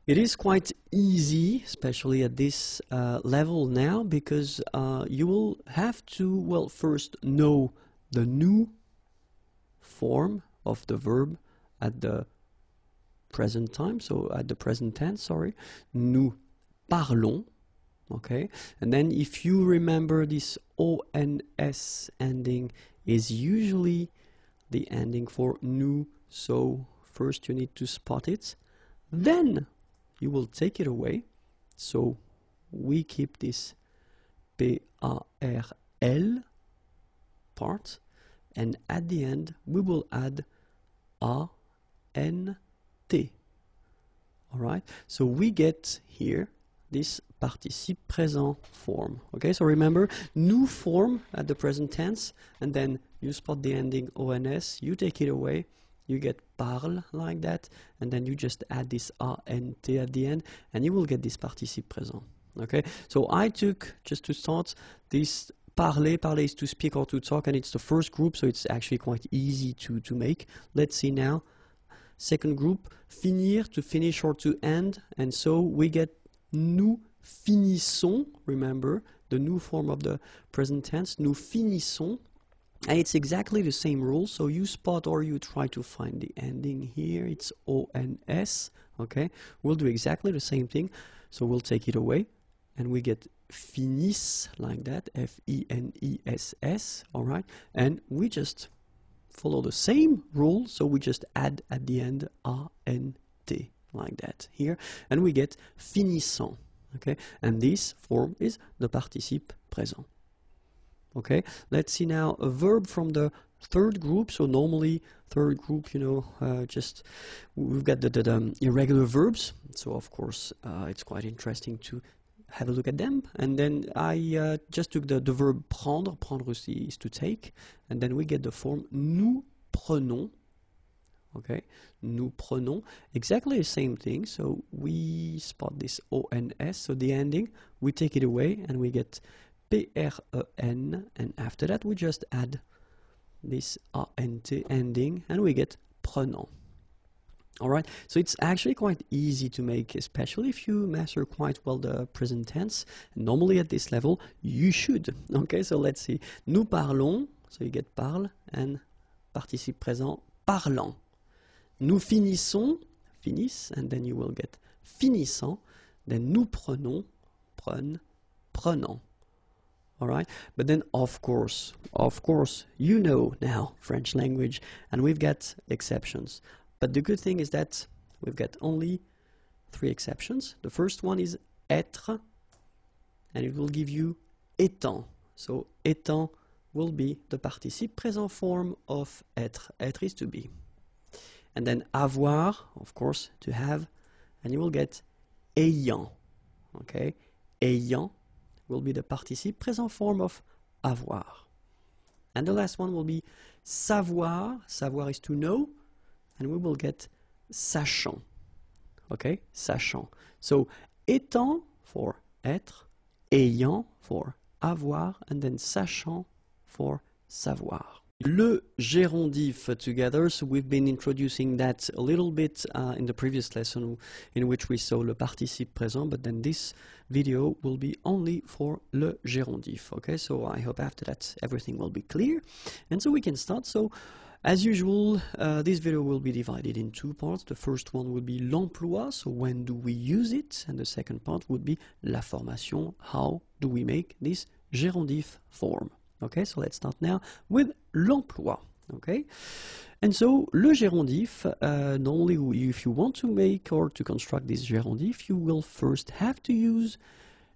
It is quite easy, especially at this level now, because you will have to, well, first know the new form of the verb at the present time, so at the present tense, sorry. Nous parlons, okay? And then if you remember, this ONS ending is usually the ending for nous, so first you need to spot it. Then you will take it away, so we keep this P-A-R-L part, and at the end we will add A-N-T. Alright, so we get here this participe présent form. Okay, so remember, nous form at the present tense, and then you spot the ending ONS, you take it away, you get parle like that, and then you just add this A-N-T at the end, and you will get this participe présent. Okay, so I took, just to start, this parler. Parler is to speak or to talk, and it's the first group, so it's actually quite easy to make. Let's see now. Second group, finir, to finish or to end, and so we get nous finissons, remember, the new form of the present tense, nous finissons. And it's exactly the same rule, so you spot or you try to find the ending here. It's ONS, okay? We'll do exactly the same thing, so we'll take it away, and we get finisse, like that, F-E-N-E-S-S, all right? And we just follow the same rule, so we just add at the end A-N-T, like that, here, and we get finissant, okay? And this form is the participe présent. Okay, let's see now a verb from the third group. So normally third group, you know, just we've got the irregular verbs. So of course it's quite interesting to have a look at them. And then I just took the verb prendre. Prendre is to take, and then we get the form nous prenons. Okay, nous prenons, exactly the same thing. So we spot this ONS, so the ending, we take it away, and we get P-R-E-N, and after that we just add this A-N-T ending, and we get prenant. Alright, so it's actually quite easy to make, especially if you master quite well the present tense. And normally at this level, you should. Okay, so let's see. Nous parlons, so you get parle, and participe présent, parlant. Nous finissons, finissent, and then you will get finissant. Then nous prenons, prennent, prenant. All right, but then of course, you know now French language, and we've got exceptions. But the good thing is that we've got only 3 exceptions. The first one is être, and it will give you étant. So étant will be the participe présent form of être. Être is to be. And then avoir, of course, to have, and you will get ayant. Okay, ayant will be the participe présent form of avoir. And the last one will be savoir. Savoir is to know, and we will get sachant. Okay, sachant. So étant for être, ayant for avoir, and then sachant for savoir. Le gérondif together, so we've been introducing that a little bit in the previous lesson in which we saw le participe présent, but then this video will be only for le gérondif. Okay, so I hope after that everything will be clear, and so we can start. So as usual, this video will be divided in 2 parts. The first one will be l'emploi, so when do we use it, and the second part would be la formation, how do we make this gérondif form. Okay, so let's start now with l'emploi. Okay, and so le gérondif, normally if you want to make or to construct this gérondif, you will first have to use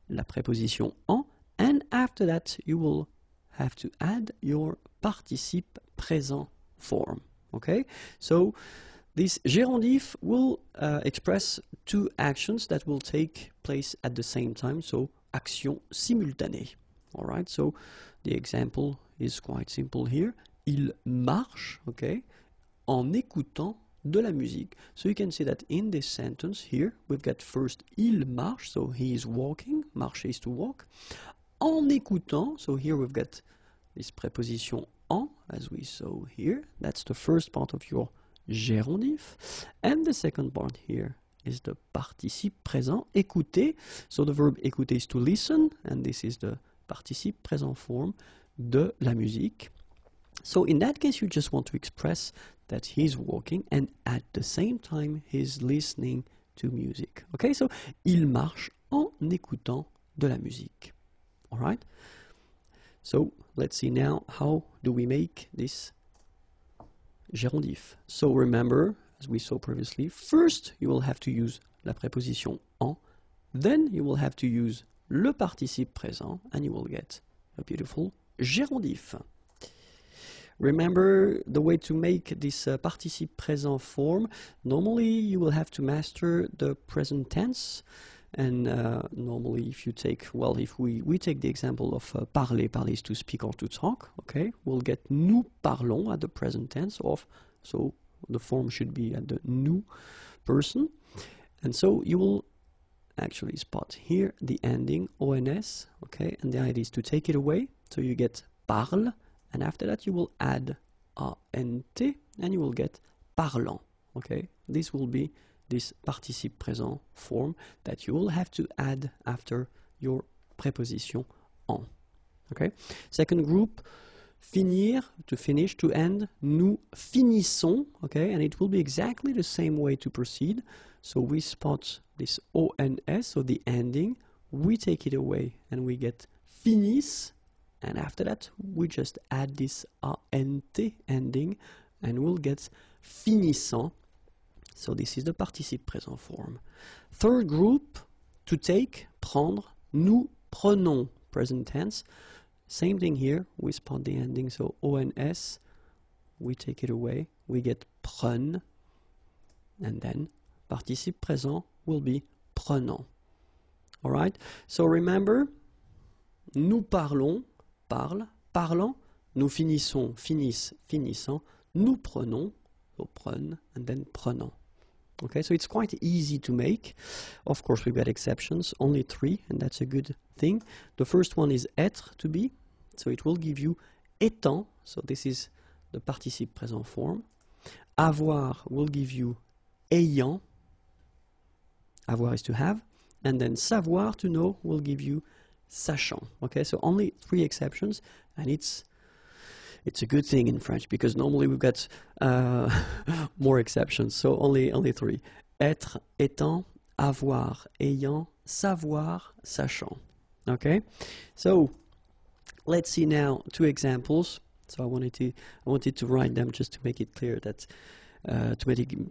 la préposition en, and after that you will have to add your participe présent form. Okay, so this gérondif will express two actions that will take place at the same time, so action simultanée. All right, so the example is quite simple here. Il marche, okay, en écoutant de la musique. So you can see that in this sentence here, we've got first il marche, so he is walking, marcher is to walk. En écoutant, so here we've got this preposition en, as we saw here. That's the first part of your gérondif. And the second part here is the participe présent, écouter. So the verb écouter is to listen, and this is the participe présent form de la musique. So in that case, you just want to express that he's walking and at the same time he's listening to music. Okay, so il marche en écoutant de la musique. All right? So let's see now how do we make this gérondif. So remember, as we saw previously, first you will have to use la préposition en, then you will have to use le participe présent, and you will get a beautiful gérondif. Remember the way to make this participe présent form. Normally you will have to master the present tense, and normally if you take, well, if we take the example of parler, parler is to speak or to talk, okay, we'll get nous parlons at the present tense of, so the form should be at the nous person, and so you will actually spot here the ending ons, okay, and the idea is to take it away, so you get parle, and after that you will add ant, and you will get parlant. Okay, this will be this participe présent form that you will have to add after your preposition en. Okay, second group, finir, to finish, to end, nous finissons. Okay, and it will be exactly the same way to proceed. So we spot this ons, so the ending, we take it away and we get finissent. And after that, we just add this ant ending, and we'll get finissant. So this is the participe présent form. Third group, to take, prendre, nous prenons, present tense. Same thing here, we spot the ending, so ons, we take it away, we get prennent, and then participe présent will be prenant. All right, so remember, nous parlons, parle, parlant, nous finissons, finissent, finissant, nous prenons, so prennent, and then prenant. Okay, so it's quite easy to make. Of course, we've got exceptions, only 3, and that's a good thing. The first one is être, to be, so it will give you étant, so this is the participe présent form. Avoir will give you ayant, avoir is to have, and then savoir, to know, will give you sachant. Okay, so only 3 exceptions, and it's a good thing in French, because normally we've got more exceptions, so only 3. Être, étant, avoir, ayant, savoir, sachant. Okay, so let's see now 2 examples. So I wanted to write them just to make it clear that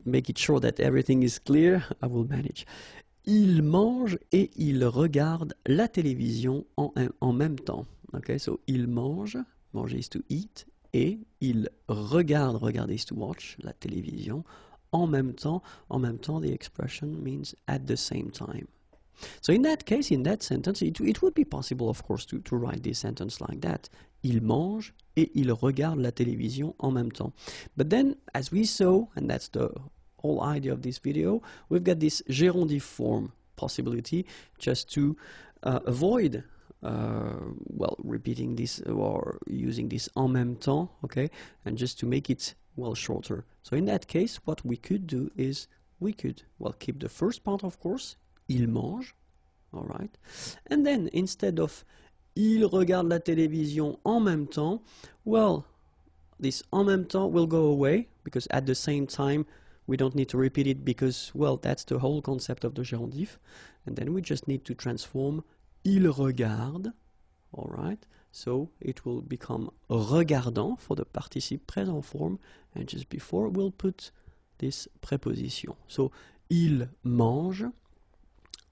make it sure that everything is clear. I will manage. Il mange et il regarde la télévision en même temps. Okay, so il mange, manger is to eat, et il regarde, regarder is to watch, la télévision, en même temps, the expression means at the same time. So in that case, in that sentence, it would be possible, of course, to write this sentence like that. Il mange et il regarde la télévision en même temps. But then, as we saw, and that's the whole idea of this video, we've got this gérondif form possibility just to avoid well, repeating this or using this en même temps, okay, and just to make it, well, shorter. So in that case, what we could do is we could, well, keep the first part, of course, il mange, all right, and then instead of il regarde la télévision en même temps, well, this en même temps will go away, because at the same time we don't need to repeat it, because, well, that's the whole concept of the gérondif, and then we just need to transform il regarde, all right, So it will become regardant for the participe présent form, and just before we'll put this preposition. So il mange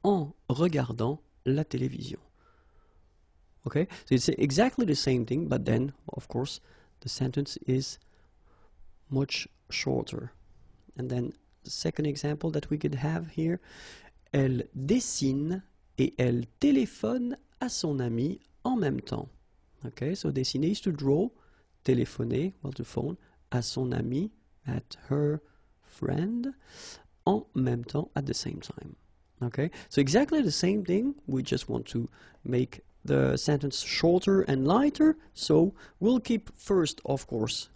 en regardant la télévision. Okay, so it's exactly the same thing, but then of course the sentence is much shorter. And then the second example that we could have here, elle dessine et elle téléphone à son ami en même temps. Okay, so dessiner is to draw, téléphoner, well, to phone, à son ami, at her friend, en même temps, at the same time. Okay, so exactly the same thing, we just want to make the sentence shorter and lighter, so we'll keep first, of course,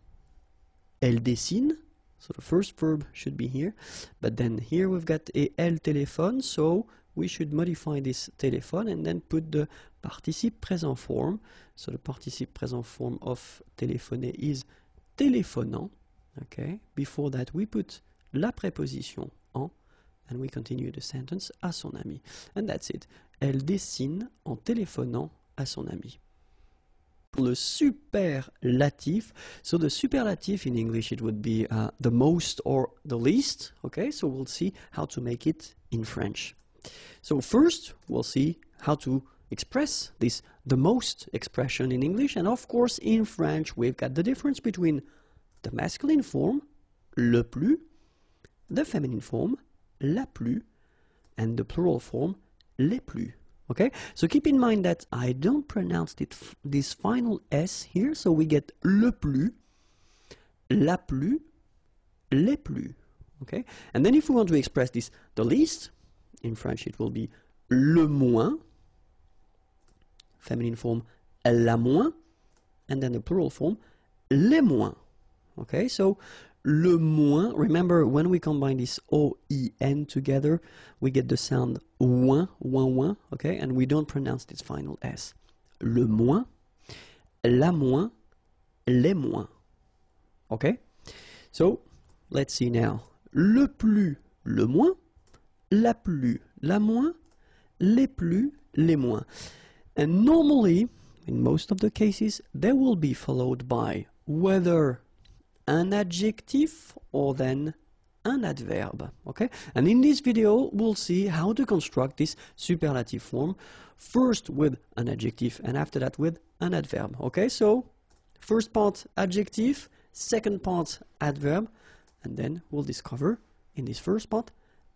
elle dessine, so the first verb should be here, but then here we've got a elle téléphone, so we should modify this téléphone and then put the participe présent form. So the participe présent form of téléphoner is téléphonant. Okay, before that we put la préposition en, and we continue the sentence à son ami. And that's it. Elle dessine en téléphonant à son ami. Le superlatif. So the superlatif in English, it would be the most or the least. Okay, so we'll see how to make it in French. So first, we'll see how to express this the most expression in English, and of course in French we've got the difference between the masculine form, le plus, the feminine form, la plus, and the plural form, les plus. Okay, so keep in mind that I don't pronounce this final S here, so we get le plus, la plus, les plus. Okay, and then if we want to express this the least, in French it will be le moins, feminine form, la moins, and then the plural form, les moins. Okay, so le moins, remember when we combine this O-I-N together, we get the sound ouin, ouin, ouin, okay, and we don't pronounce this final S. Le moins, la moins, les moins. Okay, so let's see now. Le plus, le moins, la plus, la moins, les plus, les moins. And normally, in most of the cases, they will be followed by whether an adjective or then an adverb. Okay, and in this video we'll see how to construct this superlative form, first with an adjective and after that with an adverb. Okay, so first part adjective, second part adverb, and then we'll discover in this first part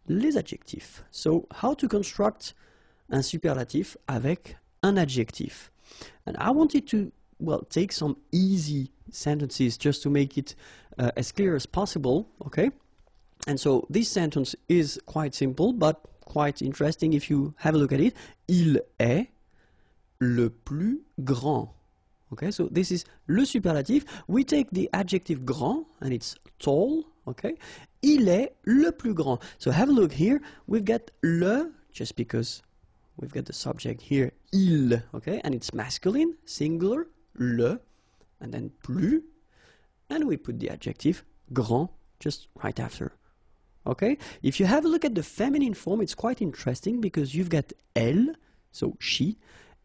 les adjectifs. So how to construct un superlatif avec un adjectif. And I wanted to, well, take some easy sentences just to make it as clear as possible, okay? And so this sentence is quite simple, but quite interesting if you have a look at it. Il est le plus grand. Okay, so this is le superlatif. We take the adjective grand, and it's tall, okay? Il est le plus grand. So have a look here. We've got le, just because we've got the subject here, il, okay? And it's masculine, singular, le, and then plus, and we put the adjective grand just right after. Okay, if you have a look at the feminine form, it's quite interesting because you've got elle, so she,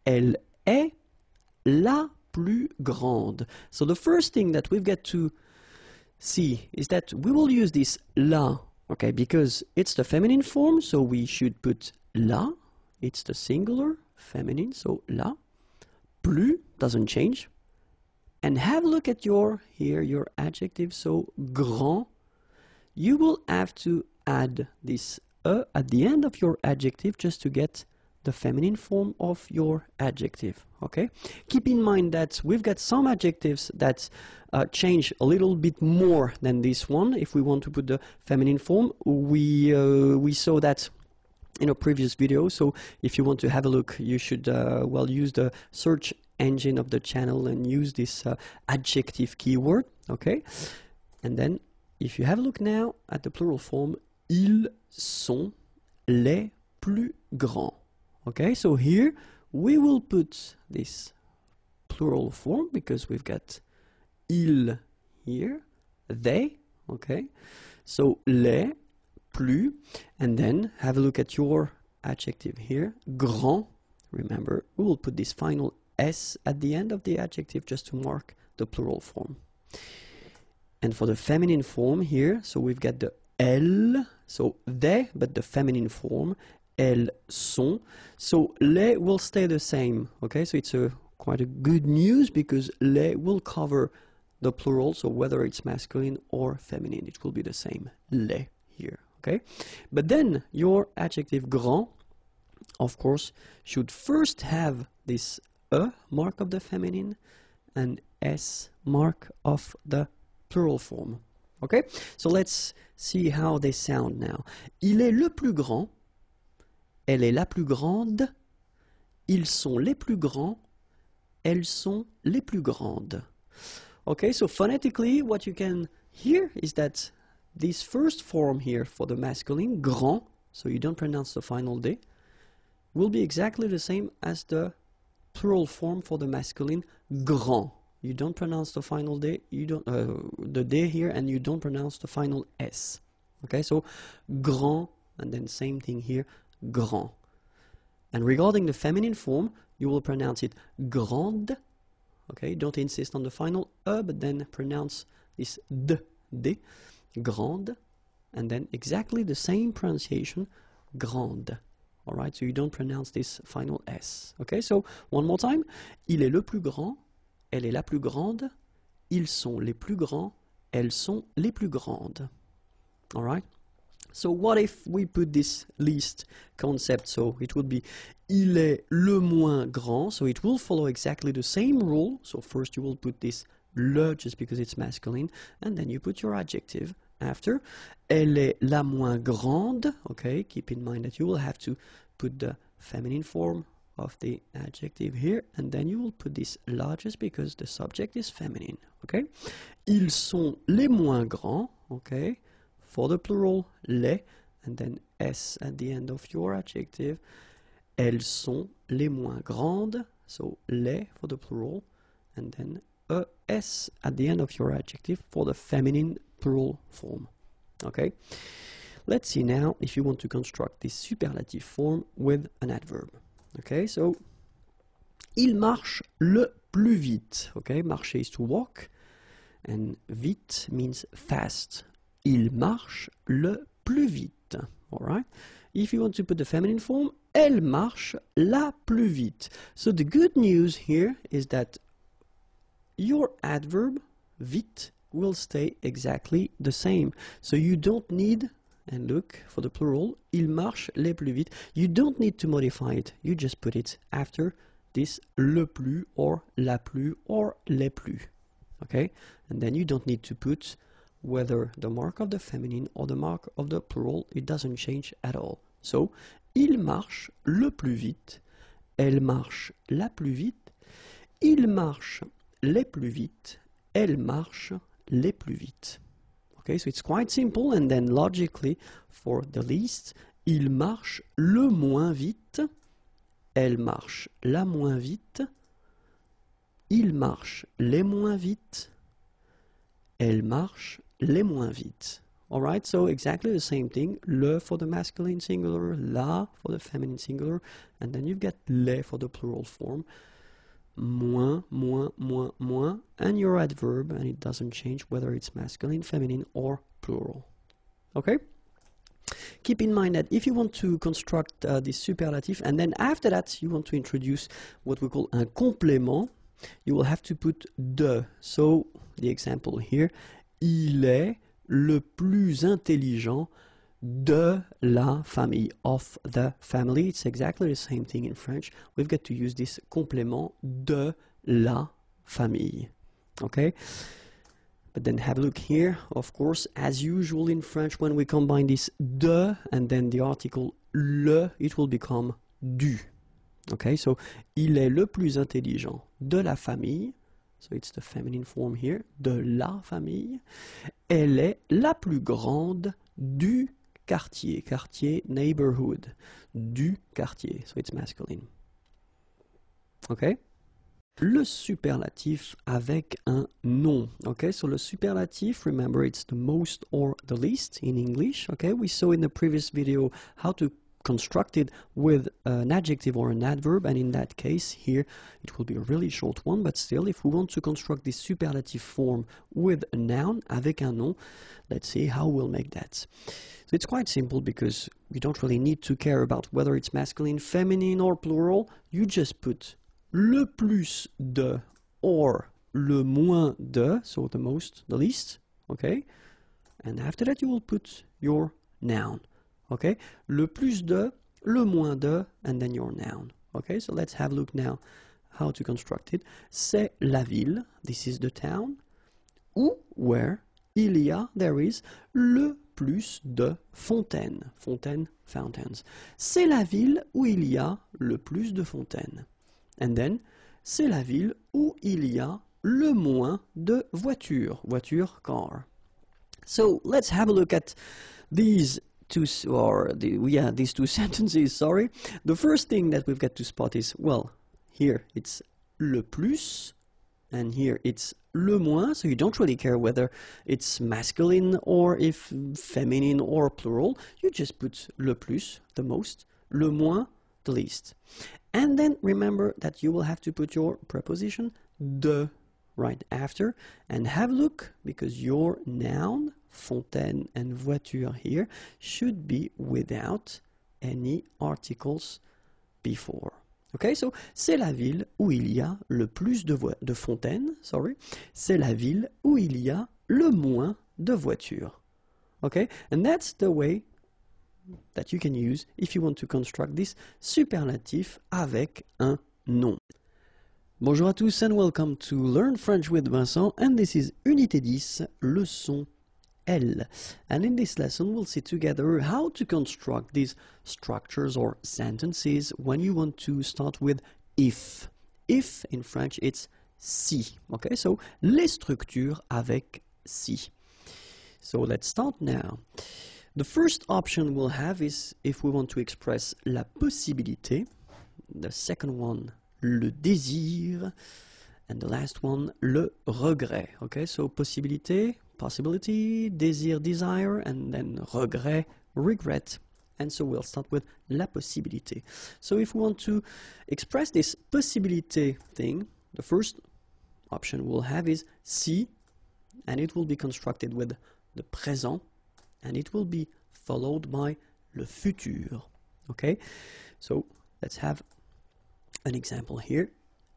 elle est la plus grande. So the first thing that we've got to see is that we will use this la, okay, because it's the feminine form, so we should put la, it's the singular, feminine, so la, plus doesn't change. And have a look at your adjective, so grand. You will have to add this at the end of your adjective just to get the feminine form of your adjective, okay? Keep in mind that we've got some adjectives that change a little bit more than this one. If we want to put the feminine form, we saw that in a previous video, so if you want to have a look, you should, well, use the search engine of the channel and use this adjective keyword, okay? And then if you have a look now at the plural form, ils sont les plus grands. Okay, so here we will put this plural form because we've got ils here, they, okay? So les, plus, and then have a look at your adjective here, grand. Remember, we will put this final S at the end of the adjective just to mark the plural form. And for the feminine form here, so we've got the elles, so they, but the feminine form, elles sont. So les will stay the same, okay? So it's quite a good news because les will cover the plural, so whether it's masculine or feminine, it will be the same, les here, okay? But then your adjective grand, of course, should first have this E mark of the feminine and S mark of the plural form. Okay? So let's see how they sound now. Il est le plus grand. Elle est la plus grande. Ils sont les plus grands. Elles sont les plus grandes. Okay, so phonetically, what you can hear is that this first form here for the masculine, grand, so you don't pronounce the final D, will be exactly the same as the plural form for the masculine, grand. You don't pronounce the final D, you don't the D here, and you don't pronounce the final S. Okay, so grand, and then same thing here, grand. And regarding the feminine form, you will pronounce it grande. Okay, don't insist on the final E, but then pronounce this D, grande, and then exactly the same pronunciation, grande. All right, so you don't pronounce this final S. Okay, so one more time. Il est le plus grand. Elle est la plus grande. Ils sont les plus grands. Elles sont les plus grandes. All right. So what if we put this least concept? So it would be il est le moins grand. So it will follow exactly the same rule. So first you will put this le just because it's masculine, and then you put your adjective after. Elle est la moins grande. Okay, keep in mind that you will have to put the feminine form of the adjective here, and then you will put this largest because the subject is feminine. Okay, ils sont les moins grands. Okay, for the plural, les, and then S at the end of your adjective. Elles sont les moins grandes. So les for the plural, and then S at the end of your adjective for the feminine plural form. Okay, let's see now if you want to construct this superlative form with an adverb. Okay, so il marche le plus vite. Okay, marcher is to walk, and vite means fast. Il marche le plus vite. All right. If you want to put the feminine form, elle marche la plus vite. So the good news here is that your adverb vite will stay exactly the same. So you don't need, and look for the plural, il marche les plus vite. You don't need to modify it. You just put it after this le plus or la plus or les plus. Okay? And then you don't need to put whether the mark of the feminine or the mark of the plural, it doesn't change at all. So, il marche le plus vite. Elle marche la plus vite. Il marche les plus vite. Elle marche les plus vite. Okay, so it's quite simple, and then logically, for the least, il marche le moins vite. Elle marche la moins vite. Il marche les moins vite. Elle marche les moins vite. All right, so exactly the same thing. Le for the masculine singular, la for the feminine singular, and then you've got les for the plural form. Moins, moins, moins, moins, and your adverb, and it doesn't change whether it's masculine, feminine, or plural. Okay? Keep in mind that if you want to construct this superlative, and then after that you want to introduce what we call un complément, you will have to put de. So, the example here, il est le plus intelligent de la famille, of the family. It's exactly the same thing in French. We've got to use this complément de la famille. Okay? But then have a look here. Of course, as usual in French, when we combine this de and then the article le, it will become du. Okay, so il est le plus intelligent de la famille. So it's the feminine form here, de la famille. Elle est la plus grande du quartier. Quartier, neighborhood. Du quartier. So it's masculine. Okay? Le superlatif avec un nom. Okay, so le superlatif, remember it's the most or the least in English. Okay, we saw in the previous video how to constructed with an adjective or an adverb, and in that case here it will be a really short one, but still if we want to construct this superlative form with a noun, avec un nom, let's see how we'll make that. So it's quite simple because you don't really need to care about whether it's masculine, feminine or plural. You just put le plus de or le moins de, so the most, the least, okay? And after that you will put your noun. Okay, le plus de, le moins de, and then your noun. Okay, so let's have a look now how to construct it. C'est la ville, this is the town, où, where, il y a, there is, le plus de fontaines. Fontaines, fountains. C'est la ville où il y a le plus de fontaines. And then, c'est la ville où il y a le moins de voitures. Voiture, car. So let's have a look at these these two sentences, sorry. The first thing that we've got to spot is, well, here it's le plus, and here it's le moins, so you don't really care whether it's masculine or if feminine or plural. You just put le plus, the most, le moins, the least. And then remember that you will have to put your preposition de right after, and have a look, because your noun, fontaine and voiture here, should be without any articles before. Okay, so c'est la ville où il y a le plus de fontaines, sorry. C'est la ville où il y a le moins de voitures. Okay, and that's the way that you can use if you want to construct this superlatif avec un nom. Bonjour à tous and welcome to Learn French with Vincent, and this is Unité 10, leçon L. And in this lesson we'll see together how to construct these structures or sentences when you want to start with if. If in French it's si. Okay, so les structures avec si. So let's start now. The first option we'll have is if we want to express la possibilité. The second one, le désir, and the last one, le regret. Okay, so possibilité, possibility, désir, desire, and then regret, regret. And so we'll start with la possibilité. So if we want to express this possibilité thing, the first option we'll have is si, and it will be constructed with the présent, and it will be followed by le futur. Okay, so let's have an example here.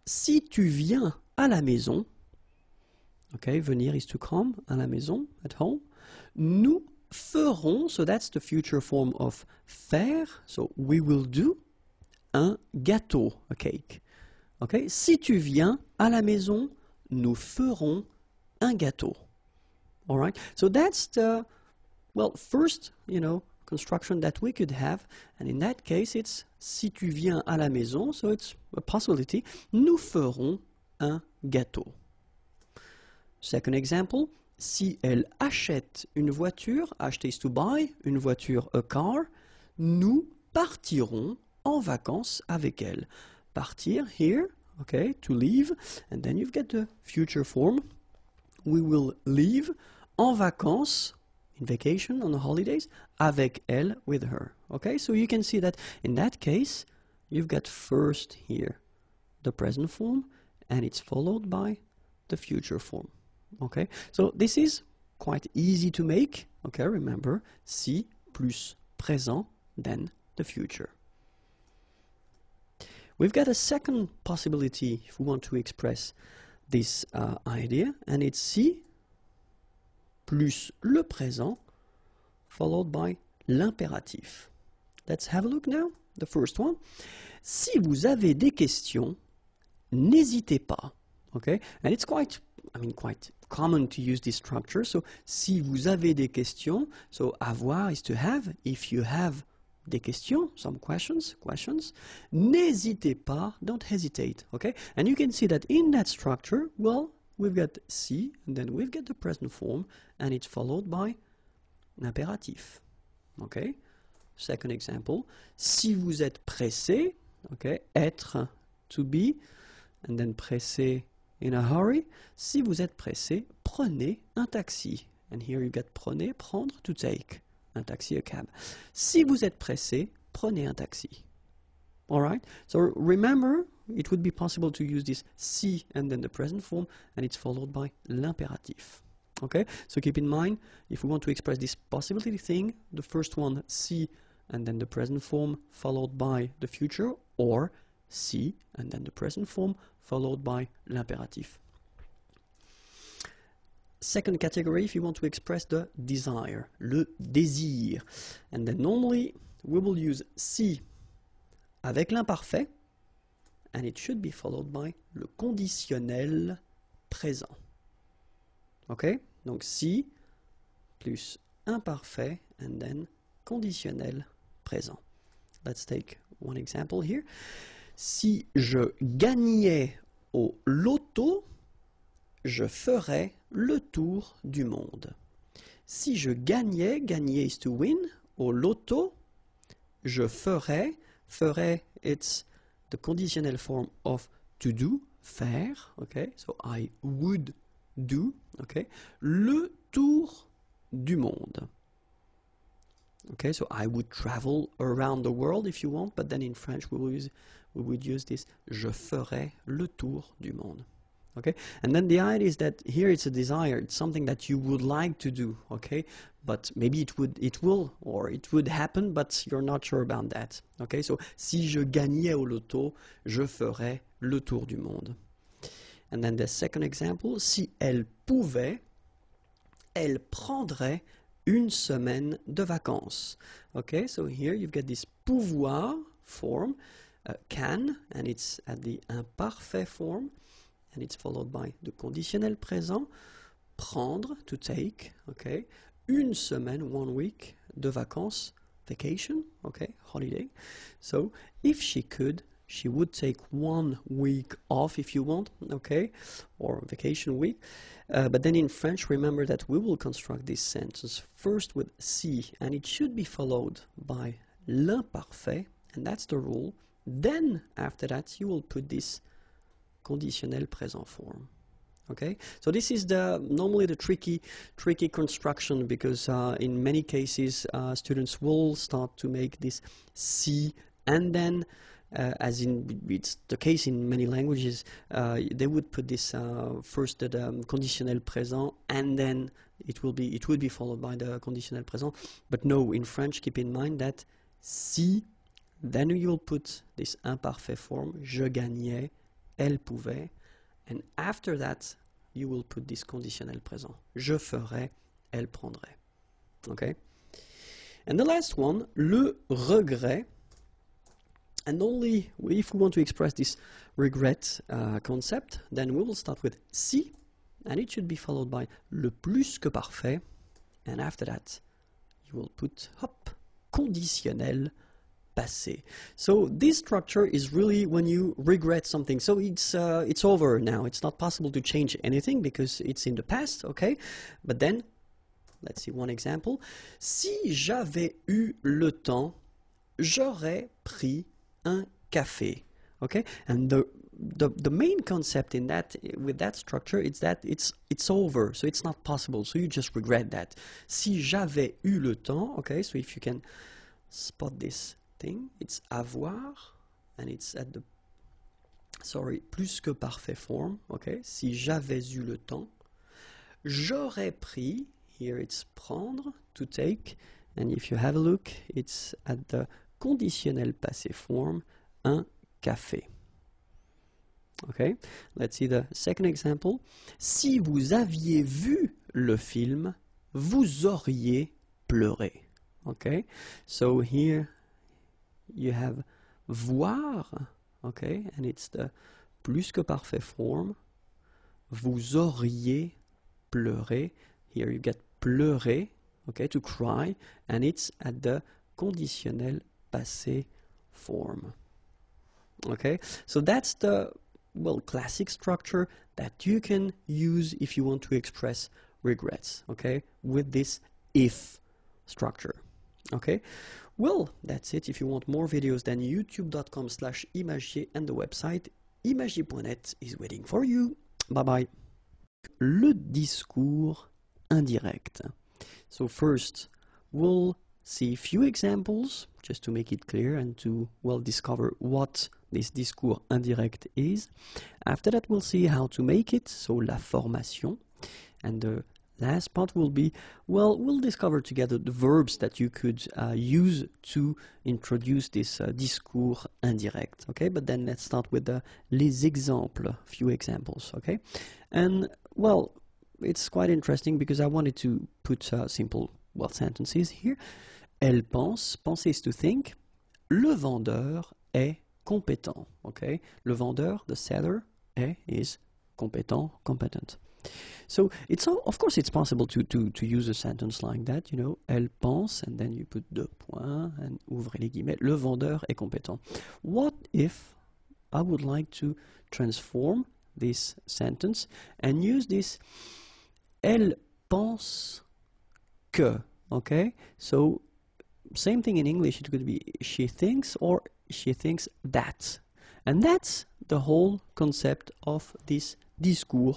Si tu viens à la maison, okay, venir is to come, à la maison, at home, nous ferons, so that's the future form of faire, so we will do, un gâteau, a cake. Okay, si tu viens à la maison, nous ferons un gâteau. All right, so that's the, well, first, construction that we could have, and in that case it's si tu viens à la maison, so it's a possibility, nous ferons un gâteau. Second example, si elle achète une voiture, acheter is to buy, une voiture, a car, nous partirons en vacances avec elle. Partir here, okay, to leave, and then you've got the future form, we will leave en vacances, in vacation, on the holidays, avec elle, with her. Okay, so you can see that in that case, you've got first here the present form, and it's followed by the future form. Okay, so this is quite easy to make. Okay, remember, si plus présent, then the future. We've got a second possibility if we want to express this idea, and it's si plus le présent, followed by l'impératif. Let's have a look now. The first one. Si vous avez des questions, n'hésitez pas. Okay, and it's quite common to use this structure. So, si vous avez des questions, so avoir is to have. If you have des questions, some questions, n'hésitez pas, don't hesitate. Okay, and you can see that in that structure, well, we've got si, and then we've got the present form, and it's followed by l'impératif. Okay. Second example. Si vous êtes pressé, okay, être, to be, and then pressé, in a hurry. Si vous êtes pressé, prenez un taxi. And here you get prenez, prendre, to take. Un taxi, a cab. Si vous êtes pressé, prenez un taxi. All right? So remember, it would be possible to use this si and then the present form, and it's followed by l'impératif. Okay? So keep in mind, if we want to express this possibility thing, the first one, si, and then the present form followed by the future, or si, and then the present form followed by l'impératif. Second category, if you want to express the desire, le désir. And then normally, we will use si avec l'imparfait, and it should be followed by le conditionnel présent. Ok? Donc si plus imparfait and then conditionnel présent. Let's take one example here. Si je gagnais au loto, je ferais le tour du monde. Si je gagnais, gagner is to win, au loto, je ferais, it's the conditional form of to do, faire, okay, so I would do, okay, le tour du monde. Okay, so I would travel around the world if you want, but then in French we would use this, je ferais le tour du monde. Okay, and then the idea is that here it's a desire, it's something that you would like to do, okay, but maybe it would happen, but you're not sure about that. Okay, so si je gagnais au loto, je ferais le tour du monde. And then the second example, si elle pouvait, elle prendrait une semaine de vacances. Okay, so here you've got this pouvoir form, can, and it's at the imparfait form, and it's followed by the conditionnel présent, prendre, to take, okay, une semaine, 1 week, de vacances, vacation, okay, holiday. So if she could, she would take 1 week off if you want, okay, or vacation week. But then in French, remember that we will construct this sentence first with si, and it should be followed by l'imparfait, and that's the rule. Then after that, you will put this conditionnel présent form. Okay, so this is normally the tricky construction, because in many cases students will start to make this si, and then as in it's the case in many languages, they would put this first the conditionnel présent, and then it would be followed by the conditionnel présent. But no, in French, keep in mind that si, then you'll put this imparfait form, je gagnais, elle pouvait, and after that you will put this conditionnel présent, je ferais, elle prendrait. Okay, and the last one, le regret. And only if we want to express this regret concept, then we will start with si, and it should be followed by le plus que parfait, and after that you will put hop, conditionnel passé. So this structure is really when you regret something. So it's over now. It's not possible to change anything because it's in the past, okay? But then, let's see one example. Si j'avais eu le temps, j'aurais pris un café. Okay? And the main concept in that, with that structure, is that it's over, so it's not possible. So you just regret that. Si j'avais eu le temps, okay? So if you can spot this thing, it's avoir, and it's at the plus que parfait form, okay? Si j'avais eu le temps, j'aurais pris, here it's prendre, to take, and if you have a look, it's at the conditionnel passé form, un café. Okay, let's see the second example. Si vous aviez vu le film, vous auriez pleuré. Okay, so here you have voir, okay, and it's the plus que parfait form. Vous auriez pleuré. Here you get pleurer, okay, to cry, and it's at the conditionnel passé form. Okay, so that's the classic structure that you can use if you want to express regrets, okay, with this if structure. Okay, well, that's it. If you want more videos, then youtube.com/imagier and the website imagier.net is waiting for you. Bye bye. Le discours indirect. So first, we'll see a few examples just to make it clear and to, well, discover what this discours indirect is. After that, we'll see how to make it, so la formation. And the last part will be, well, we'll discover together the verbs that you could use to introduce this discours indirect, okay? But then let's start with les exemples, few examples, okay? And, well, it's quite interesting because I wanted to put simple, well, sentences here. Elle pense, penser is to think. Le vendeur est compétent, okay? Le vendeur, the seller, is compétent, competent. So it's of course it's possible to use a sentence like that, you know, elle pense, and then you put deux points and ouvrez les guillemets, le vendeur est compétent. What if I would like to transform this sentence and use this elle pense que, okay? So same thing in English, it could be she thinks or she thinks that. And that's the whole concept of this discours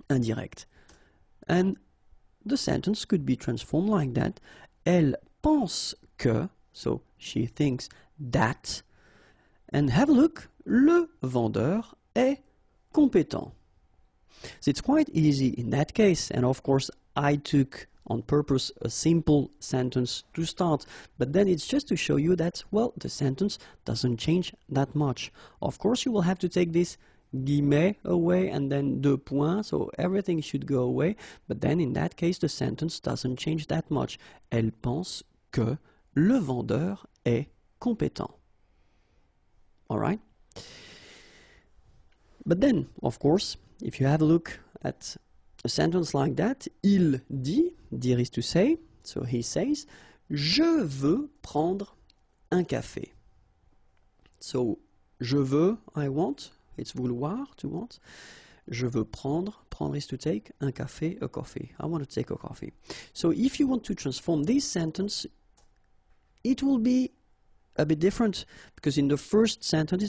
indirect. And the sentence could be transformed like that. Elle pense que, so she thinks that. And have a look, le vendeur est compétent. So it's quite easy in that case, and of course I took on purpose a simple sentence to start, but then it's just to show you that, well, the sentence doesn't change that much. Of course you will have to take this guillemets away and then deux points, so everything should go away, but then in that case the sentence doesn't change that much. Elle pense que le vendeur est compétent. Alright? But then, of course, if you have a look at a sentence like that, il dit, dire is to say, so he says, je veux prendre un café. So, je veux, I want, it's vouloir, to want. Je veux prendre, prendre is to take, un café, a coffee. I want to take a coffee. So if you want to transform this sentence, it will be a bit different, because in the first sentence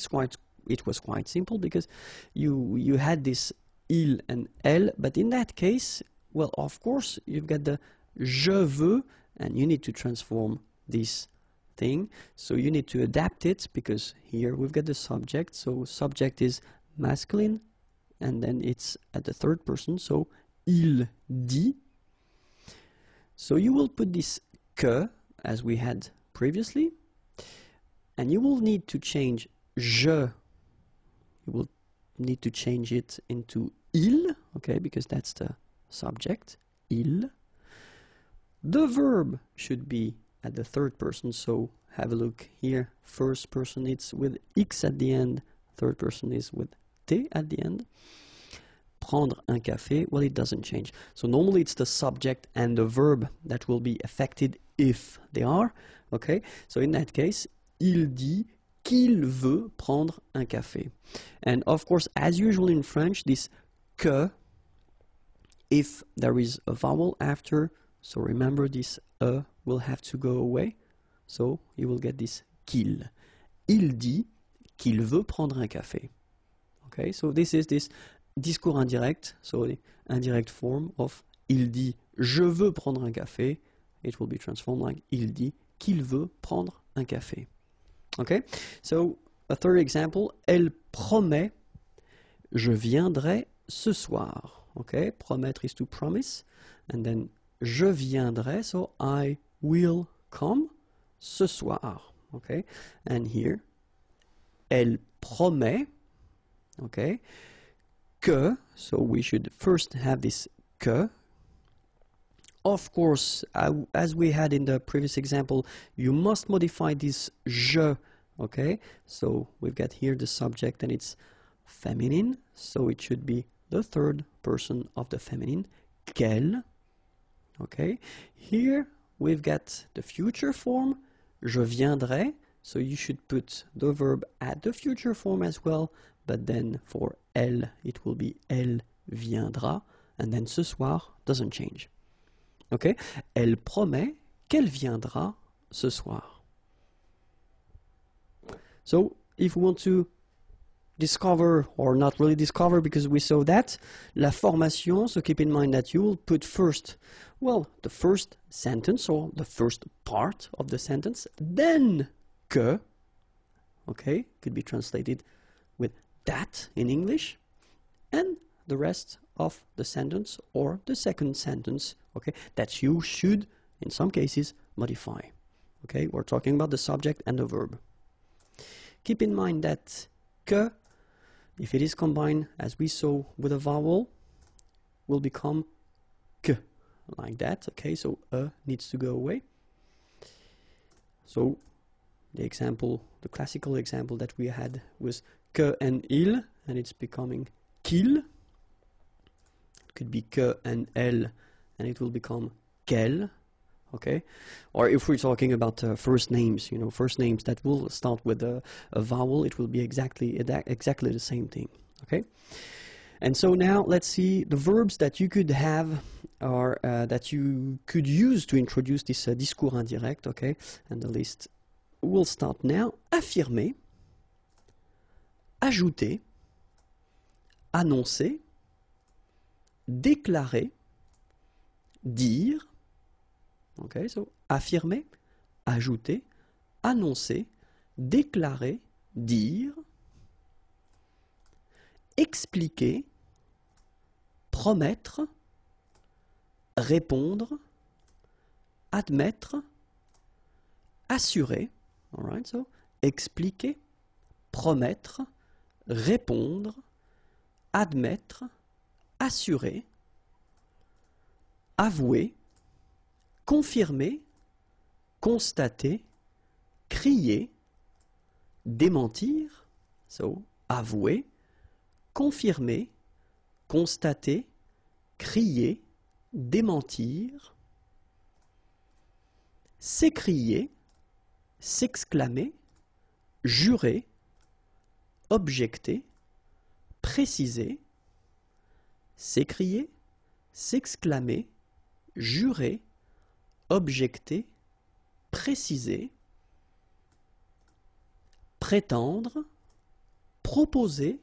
it was quite simple, because you had this il and elle, but in that case, well, of course, you've got the je veux, and you need to transform this thing, so you need to adapt it, because here we've got the subject, so subject is masculine, and then it's at the third person, so il dit. So you will put this que, as we had previously, and you will need to change je, you will need to change it into il, okay, because that's the subject, il. The verb should be at the third person, so have a look here. First person it's with x at the end, third person is with t at the end. Prendre un café, well, it doesn't change. So normally it's the subject and the verb that will be affected if they are, okay? So in that case, il dit qu'il veut prendre un café. And of course, as usual in French, this que, if there is a vowel after, so remember this will have to go away, so you will get this qu'il. Il dit qu'il veut prendre un café. Okay, so this is this discours indirect, so the indirect form of il dit je veux prendre un café. It will be transformed like il dit qu'il veut prendre un café. Okay, so a third example, elle promet je viendrai ce soir. Okay, promettre is to promise, and then je viendrai, so I will come ce soir. Okay, and here elle promet, okay, que, so we should first have this que. Of course, as we had in the previous example, you must modify this je, okay? So we've got here the subject and it's feminine, so it should be the third person of the feminine, qu'elle, okay? Here we've got the future form, je viendrai, so you should put the verb at the future form as well, but then for elle, it will be elle viendra, and then ce soir doesn't change. Okay? Elle promet qu'elle viendra ce soir. So, if we want to discover, or not really discover because we saw that, la formation, so keep in mind that you will put first, well, the first sentence or the first part of the sentence, then que, okay, could be translated with that in English, and the rest of the sentence or the second sentence, okay, that you should, in some cases, modify. Okay, we're talking about the subject and the verb. Keep in mind that que, if it is combined, as we saw, with a vowel, will become que, like that, okay, so needs to go away. So, the example, the classical example that we had was que and il, and it's becoming qu'il. It could be que and elle, and it will become qu'elle. Okay, or if we're talking about first names, you know, first names that will start with a vowel, it will be exactly the same thing. Okay, and so now let's see the verbs that you could have or that you could use to introduce this discours indirect. Okay, and the list will start now. Affirmer, ajouter, annoncer, déclarer, dire. Okay, so affirmer, ajouter, annoncer, déclarer, dire, expliquer, promettre, répondre, admettre, assurer. All right, so expliquer, promettre, répondre, admettre, assurer, avouer, confirmer, constater, crier, démentir, so avouer, confirmer, constater, crier, démentir, s'écrier, s'exclamer, jurer, objecter, préciser, s'écrier, s'exclamer, jurer, objecter, préciser, prétendre, proposer,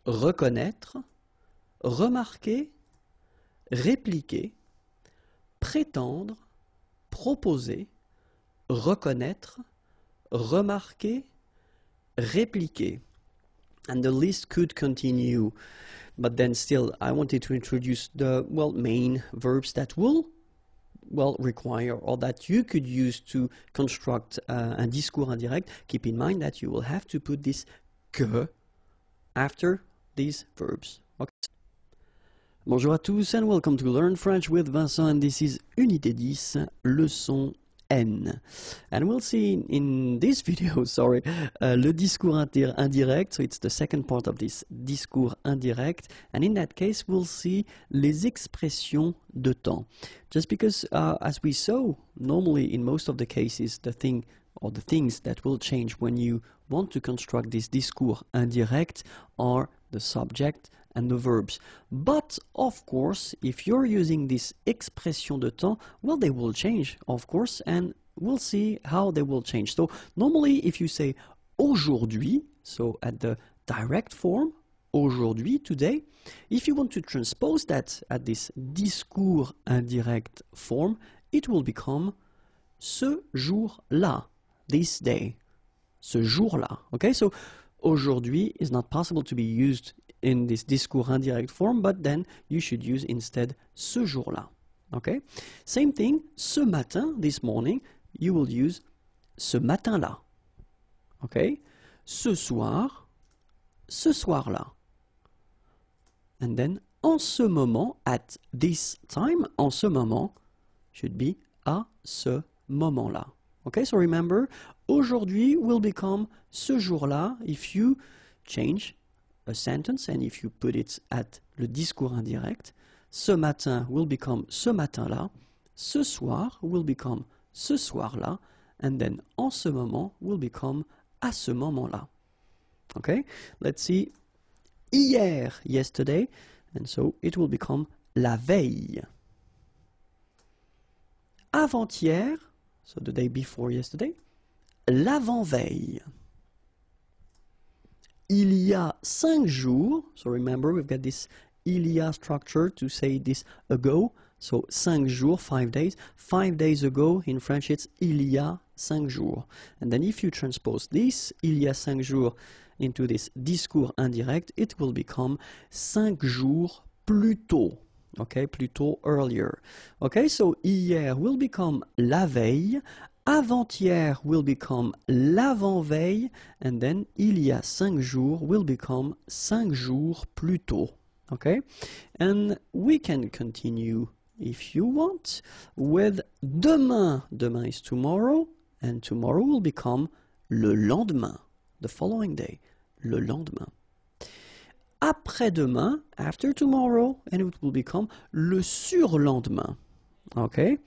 reconnaître, remarquer, répliquer, prétendre, proposer, reconnaître, remarquer, répliquer. And the list could continue, but then still I wanted to introduce the, well, main verbs that will, well, require or that you could use to construct un discours indirect. Keep in mind that you will have to put this que after these verbs. Okay. Bonjour à tous and welcome to Learn French with Vincent, and this is Unité 10, leçon N. And we'll see in this video, le discours indirect, so it's the second part of this discours indirect, and in that case we'll see les expressions de temps. Just because, as we saw, normally in most of the cases, the thing or the things that will change when you want to construct this discours indirect are the subject and the verbs. But, of course, if you're using this expression de temps, well, they will change, of course, and we'll see how they will change. So, normally, if you say aujourd'hui, so at the direct form, aujourd'hui, today, if you want to transpose that at this discours indirect form, it will become ce jour-là, this day, ce jour-là. Okay, so aujourd'hui is not possible to be used in this discours indirect form, but then you should use instead ce jour-là. Okay? Same thing, ce matin, this morning, you will use ce matin-là. Okay? Ce soir, ce soir-là. And then, en ce moment, at this time, en ce moment, should be à ce moment-là. Okay, so remember, aujourd'hui will become ce jour-là if you change a sentence and if you put it at le discours indirect. Ce matin will become ce matin-là. Ce soir will become ce soir-là. And then en ce moment will become à ce moment-là. Okay, let's see. Hier, yesterday. And so it will become la veille. Avant-hier, so the day before yesterday. L'avant-veille. il y a 5 jours. So remember, we've got this il y a structure to say this ago. So 5 jours, 5 days. 5 days ago, in French, it's il y a 5 jours. And then if you transpose this, il y a 5 jours, into this discours indirect, it will become 5 jours plus tôt. Okay, plus tôt, earlier. Okay, so hier will become la veille. Avant-hier will become l'avant-veille. And then il y a 5 jours will become 5 jours plus tôt. Okay, and we can continue if you want with demain. Demain is tomorrow, and tomorrow will become le lendemain, the following day, le lendemain. Après-demain, after tomorrow, and it will become le surlendemain. Okay,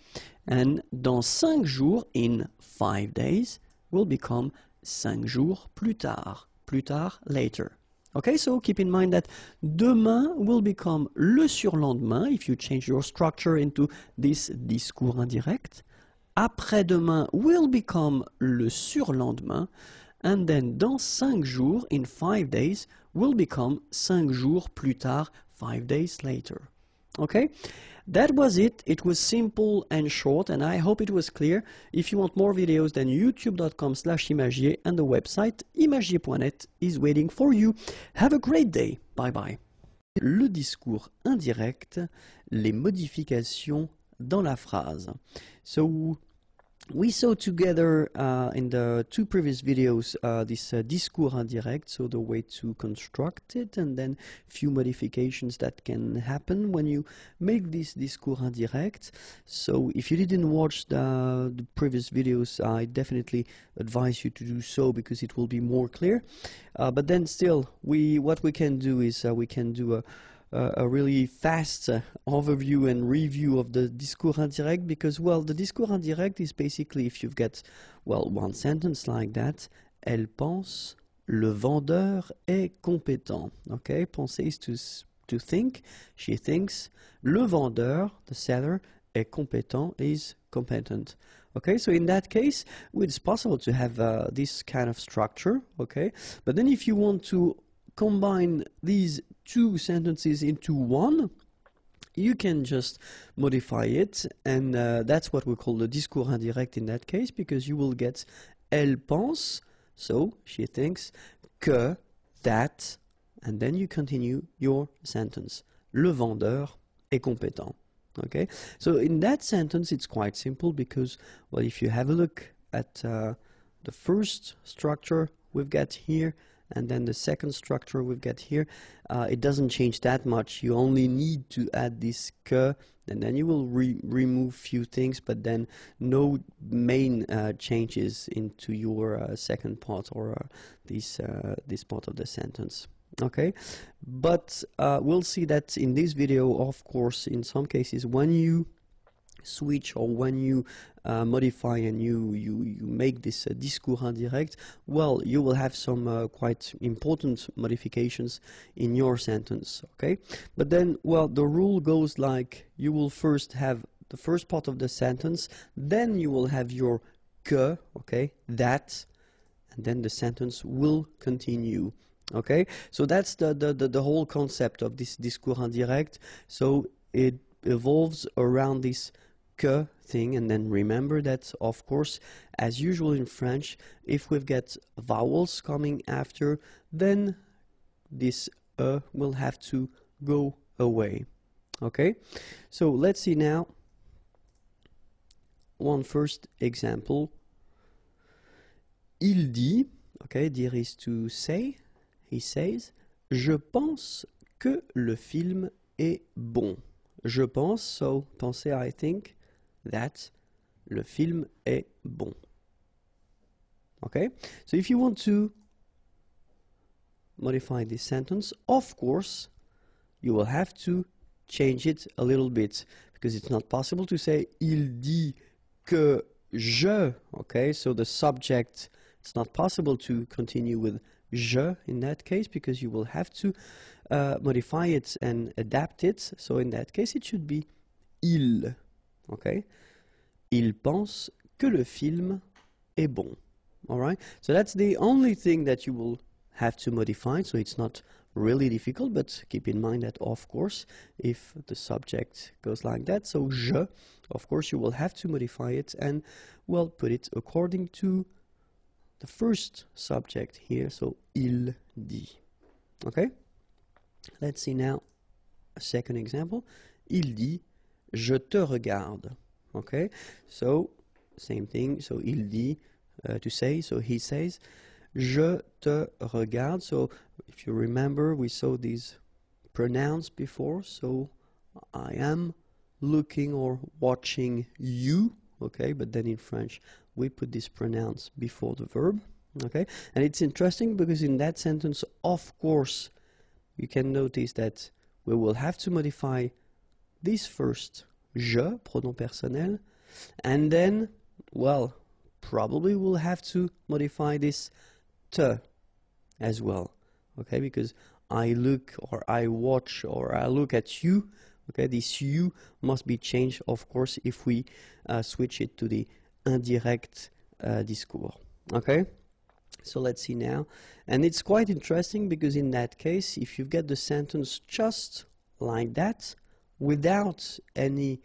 and dans 5 jours, in 5 days, will become 5 jours plus tard, later. Okay, so keep in mind that demain will become le surlendemain if you change your structure into this discours indirect. Après-demain will become le surlendemain. And then dans 5 jours, in 5 days, will become 5 jours plus tard, 5 days later. Okay? That was it. It was simple and short, and I hope it was clear. If you want more videos, then youtube.com/imagier and the website imagier.net is waiting for you. Have a great day. Bye bye. Le discours indirect, les modifications dans la phrase. So we saw together in the 2 previous videos this discours indirect, so the way to construct it, and then few modifications that can happen when you make this discours indirect. So if you didn't watch the previous videos, I definitely advise you to do so because it will be more clear. But then still, what we can do is we can do a really fast overview and review of the discours indirect, because, well, the discours indirect is basically, if you've got, well, one sentence like that, elle pense, le vendeur est compétent. Okay, penser is to think, she thinks, le vendeur, the seller, est compétent, is competent. Okay, so in that case, it's possible to have this kind of structure, okay, but then if you want to combine these 2 sentences into one, you can just modify it, and that's what we call the discours indirect in that case, because you will get elle pense, so she thinks, que, that, and then you continue your sentence. Le vendeur est compétent. Okay, so in that sentence it's quite simple because, well, if you have a look at the first structure we've got here, and then the second structure we've got here, it doesn't change that much. You only need to add this que, and then you will remove few things, but then no main changes into your second part or this part of the sentence. Okay, but we'll see that in this video, of course, in some cases when you switch or when you modify and you make this discours indirect, well, you will have some quite important modifications in your sentence. Okay, but then, well, the rule goes like you will first have the first part of the sentence, then you will have your que, okay, that, and then the sentence will continue. Okay, so that's the whole concept of this discours indirect. So it evolves around this que thing, and then remember that, of course, as usual in French, if we've got vowels coming after, then this will have to go away. Okay, so let's see now one first example. Il dit, okay, dire is to say, he says, je pense que le film est bon. Je pense, so penser, I think, that le film est bon. Okay, so if you want to modify this sentence, of course, you will have to change it a little bit, because it's not possible to say il dit que je. Okay, so the subject, it's not possible to continue with je in that case, because you will have to modify it and adapt it. So in that case, it should be il. Okay, il pense que le film est bon. All right, so that's the only thing that you will have to modify it, so it's not really difficult, but keep in mind that, of course, if the subject goes like that, so je, of course, you will have to modify it and, well, put it according to the first subject here, so il dit. Okay? Let's see now a second example. Il dit, je te regarde. Okay? So, same thing, so il dit, to say, so he says, je te regarde. So if you remember, we saw these pronouns before. So I am looking or watching you. Okay, but then in French we put these pronouns before the verb. Okay, and it's interesting because in that sentence, of course, you can notice that we will have to modify this first je, pronom personnel, and then, well, probably we'll have to modify this te as well, okay, because I look or I watch or I look at you, okay, this you must be changed, of course, if we switch it to the indirect discours, okay. So let's see now, and it's quite interesting because in that case, if you get the sentence just like that, without any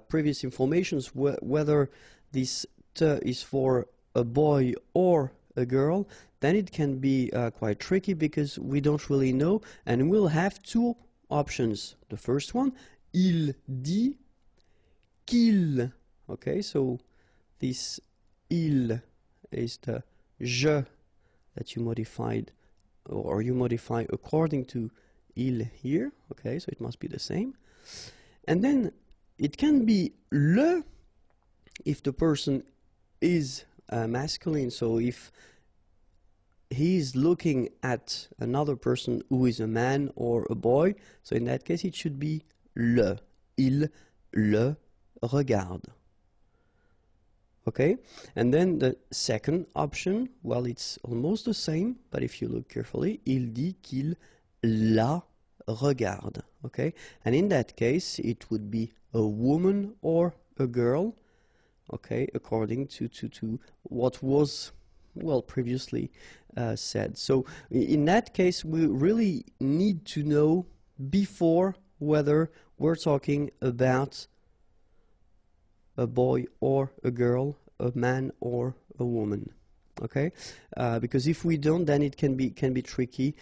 previous informations, whether this te is for a boy or a girl, then it can be quite tricky because we don't really know, and we'll have two options. The first one, il dit qu'il. Okay, so this il is the je that you modified, or you modify according to il here. Okay, so it must be the same. And then it can be le if the person is masculine, so if he is looking at another person who is a man or a boy, so in that case it should be le. Il le regarde. Okay, and then the second option, well, it's almost the same, but if you look carefully, il dit qu'il la regarde. Okay, and in that case it would be a woman or a girl, okay, according to what was, well, previously said. So in that case we really need to know before whether we're talking about a boy or a girl, a man or a woman. Okay, because if we don't, then it can be tricky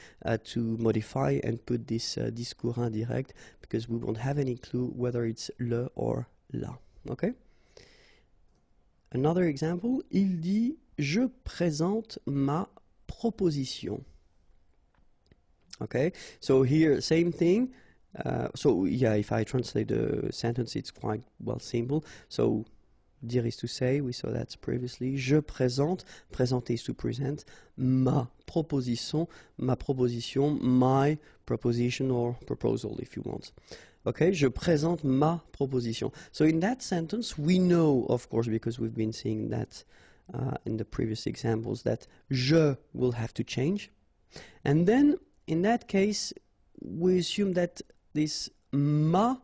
to modify and put this discours indirect, because we won't have any clue whether it's le or la. Okay. Another example, il dit je présente ma proposition. Okay, so here same thing. So yeah, if I translate the sentence, it's quite, well, simple. So dire is to say, we saw that previously. Je présente, présenter is to present. Ma proposition, my proposition or proposal if you want. Okay, je présente ma proposition. So in that sentence, we know, of course, because we've been seeing that in the previous examples, that je will have to change. And then in that case, we assume that this ma,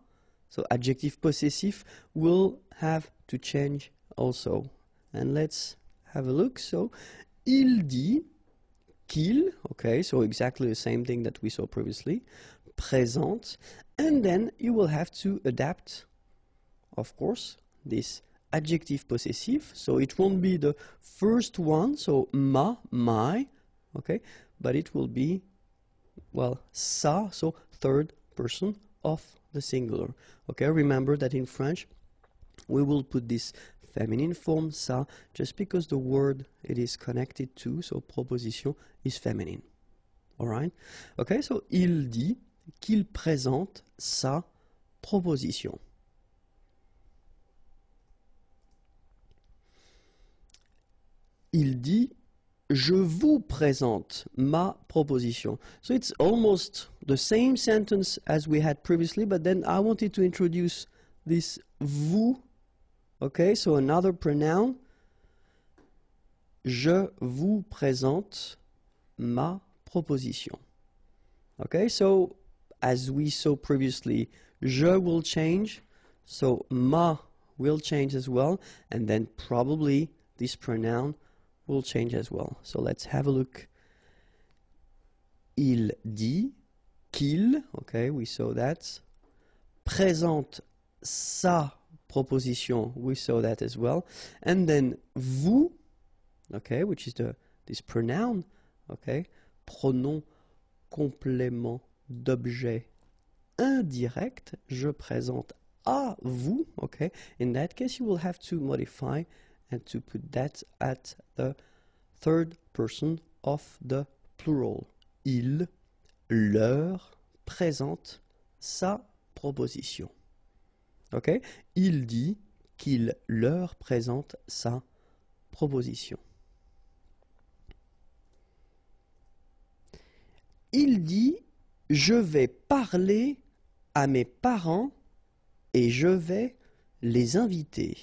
so adjective possessive, will have to change also. And let's have a look. So, il dit qu'il, okay, so exactly the same thing that we saw previously, présente, and then you will have to adapt, of course, this adjective possessive, so it won't be the first one, so ma, my, okay, but it will be, well, sa, so third person of the singular. Okay, remember that in French we will put this feminine form sa just because the word it is connected to, so proposition, is feminine. Alright? Okay, so il dit qu'il présente sa proposition. Il dit je vous présente ma proposition. So it's almost the same sentence as we had previously, but then I wanted to introduce this vous. Okay, so another pronoun. Je vous présente ma proposition. Okay, so as we saw previously, je will change, so ma will change as well, and then probably this pronoun will change as well. So let's have a look il dit qu'il, okay, we saw that, présente sa proposition, we saw that as well, and then vous, okay, which is this pronoun, okay, pronom complément d'objet indirect, je présente à vous, okay. In that case, you will have to modify and to put that at the third person of the plural. Il leur présente sa proposition. Okay? Il dit qu'il leur présente sa proposition. Il dit je vais parler à mes parents et je vais les inviter.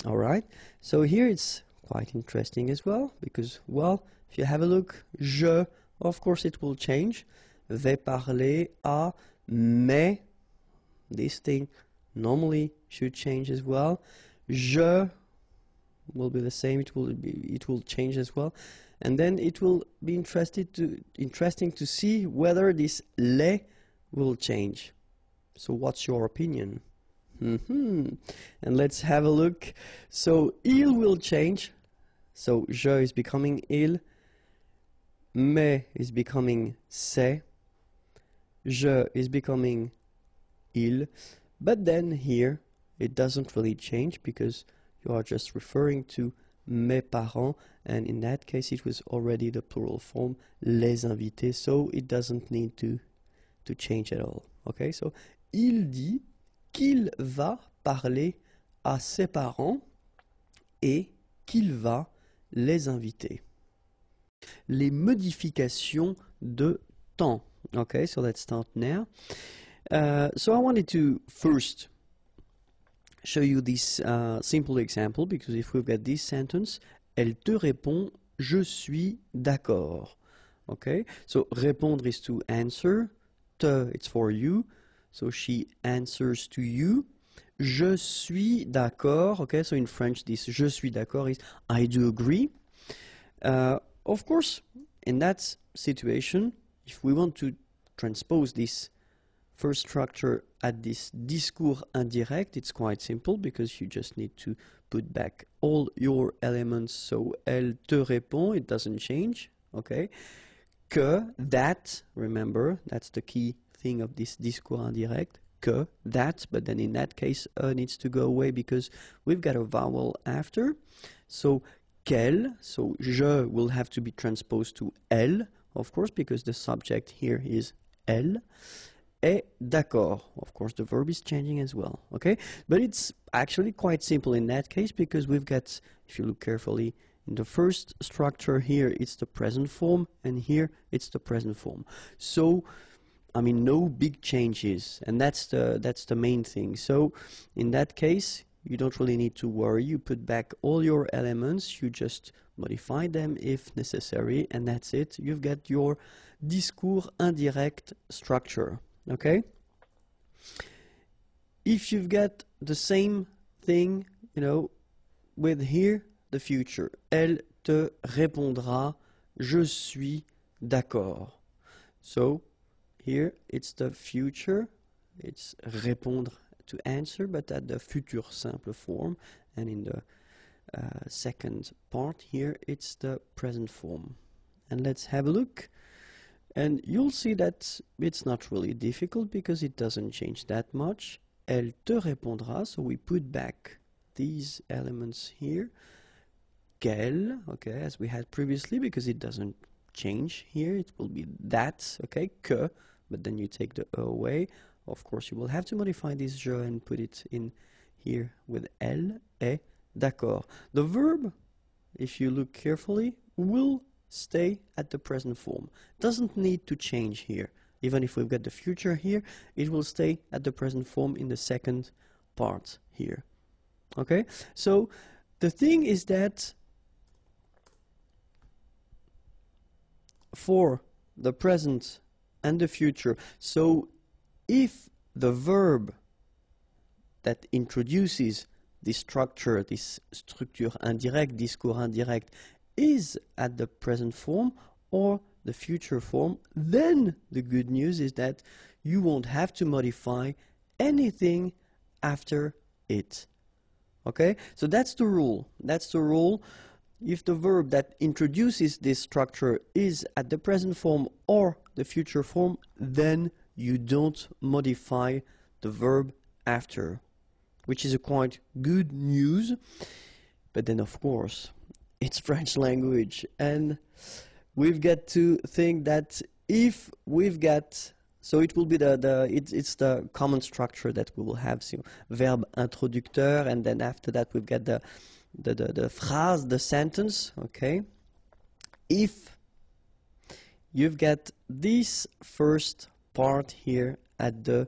All right, so here it's quite interesting as well, because, well, if you have a look, je, of course it will change. Vais parler à mes, this thing normally should change as well. Je will be the same, it will change as well. And then it will be interesting to see whether this les will change. So what's your opinion? And let's have a look. So il will change. So je is becoming il. Mais is becoming c'est. Je is becoming il. But then here it doesn't really change because you are just referring to mes parents, and in that case it was already the plural form, les invités, so it doesn't need to change at all. Okay, so il dit qu'il va parler à ses parents et qu'il va les inviter. Les modifications de temps. Okay, so let's start now. So I wanted to first show you this simple example, because if we've got this sentence, elle te répond, je suis d'accord. Okay, so répondre is to answer, te it's for you, so she answers to you. Je suis d'accord. Okay, so in French this je suis d'accord is I do agree. Of course, in that situation, if we want to transpose this first structure at this discours indirect, it's quite simple, because you just need to put back all your elements. So elle te répond, it doesn't change. Okay, que, that, remember, that's the key thing of this discours indirect, que, that, but then in that case needs to go away because we've got a vowel after. So qu'elle, so je will have to be transposed to elle, of course, because the subject here is elle. Et d'accord, of course the verb is changing as well, okay? But it's actually quite simple in that case, because we've got, if you look carefully, in the first structure here it's the present form, and here it's the present form. So, I mean, no big changes, and that's the main thing. So, in that case, you don't really need to worry. You put back all your elements, you just modify them if necessary, and that's it. You've got your discours indirect structure. Okay? If you've got the same thing, you know, with here, the future. Elle te répondra, je suis d'accord. So, here it's the future, it's répondre to answer, but at the futur simple form. And in the second part here, it's the present form. And let's have a look. And you'll see that it's not really difficult because it doesn't change that much. Elle te répondra, so we put back these elements here. Qu'elle, okay, as we had previously, because it doesn't change here. It will be that, okay, que, but then you take the e away. Of course, you will have to modify this je and put it in here with elle, et, d'accord. The verb, if you look carefully, will stay at the present form. Doesn't need to change here. Even if we've got the future here, it will stay at the present form in the second part here. Okay? So, the thing is that for the present and the future, so if the verb that introduces this structure, this structure indirect, discours indirect, is at the present form, or the future form, then the good news is that you won't have to modify anything after it. Okay, so that's the rule. That's the rule. If the verb that introduces this structure is at the present form or the future form, then you don't modify the verb after, which is a quite good news. But then, of course, it's French language, and we've got to think that if we've got, so it will be it's the common structure that we will have, so verb introducteur, and then after that we've got the phrase, the sentence. Okay, if you've got this first part here at the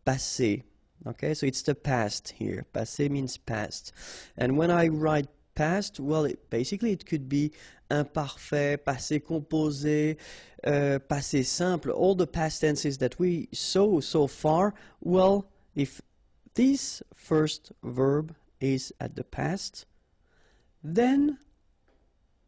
passé, okay, so it's the past here. Passé means past, and when I write past, well, basically it could be imparfait, passé composé, passé simple, all the past tenses that we saw so far. Well, if this first verb is at the past, then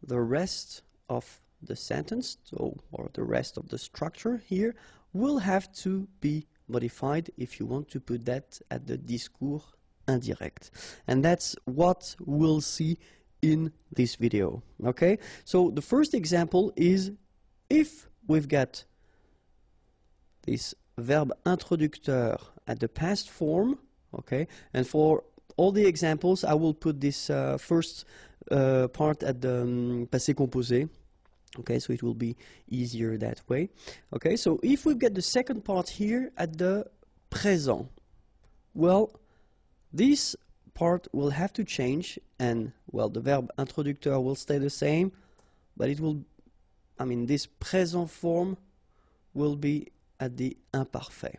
the rest of the sentence, so, or the rest of the structure here, will have to be modified if you want to put that at the discours indirect. And that's what we'll see in this video. Okay, so the first example is if we've got this verb introducteur at the past form. Okay, and for all the examples I will put this first part at the passé composé. Okay, so it will be easier that way. Okay, so if we get the second part here at the présent, well, this part will have to change, and well, the verb introducteur will stay the same, but it will, I mean, this présent form will be at the imparfait.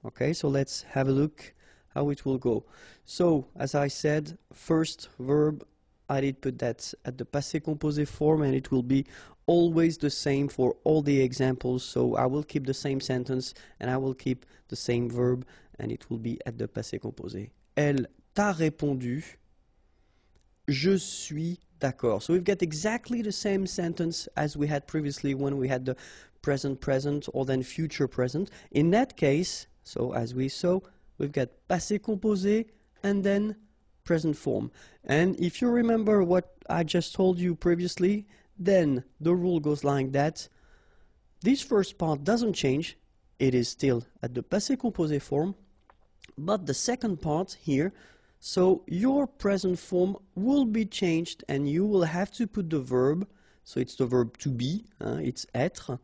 Okay, so let's have a look how it will go. So, as I said, first verb, I did put that at the passé composé form, and it will be always the same for all the examples. So I will keep the same sentence and I will keep the same verb, and it will be at the passé composé. Elle t'a répondu, je suis d'accord. So we've got exactly the same sentence as we had previously when we had the present present or then future present. In that case, so as we saw, we've got passé composé and then present form. And if you remember what I just told you previously, then the rule goes like that. This first part doesn't change. It is still at the passé composé form. But the second part here, so your present form will be changed and you will have to put the verb, so it's the verb to be, it's être.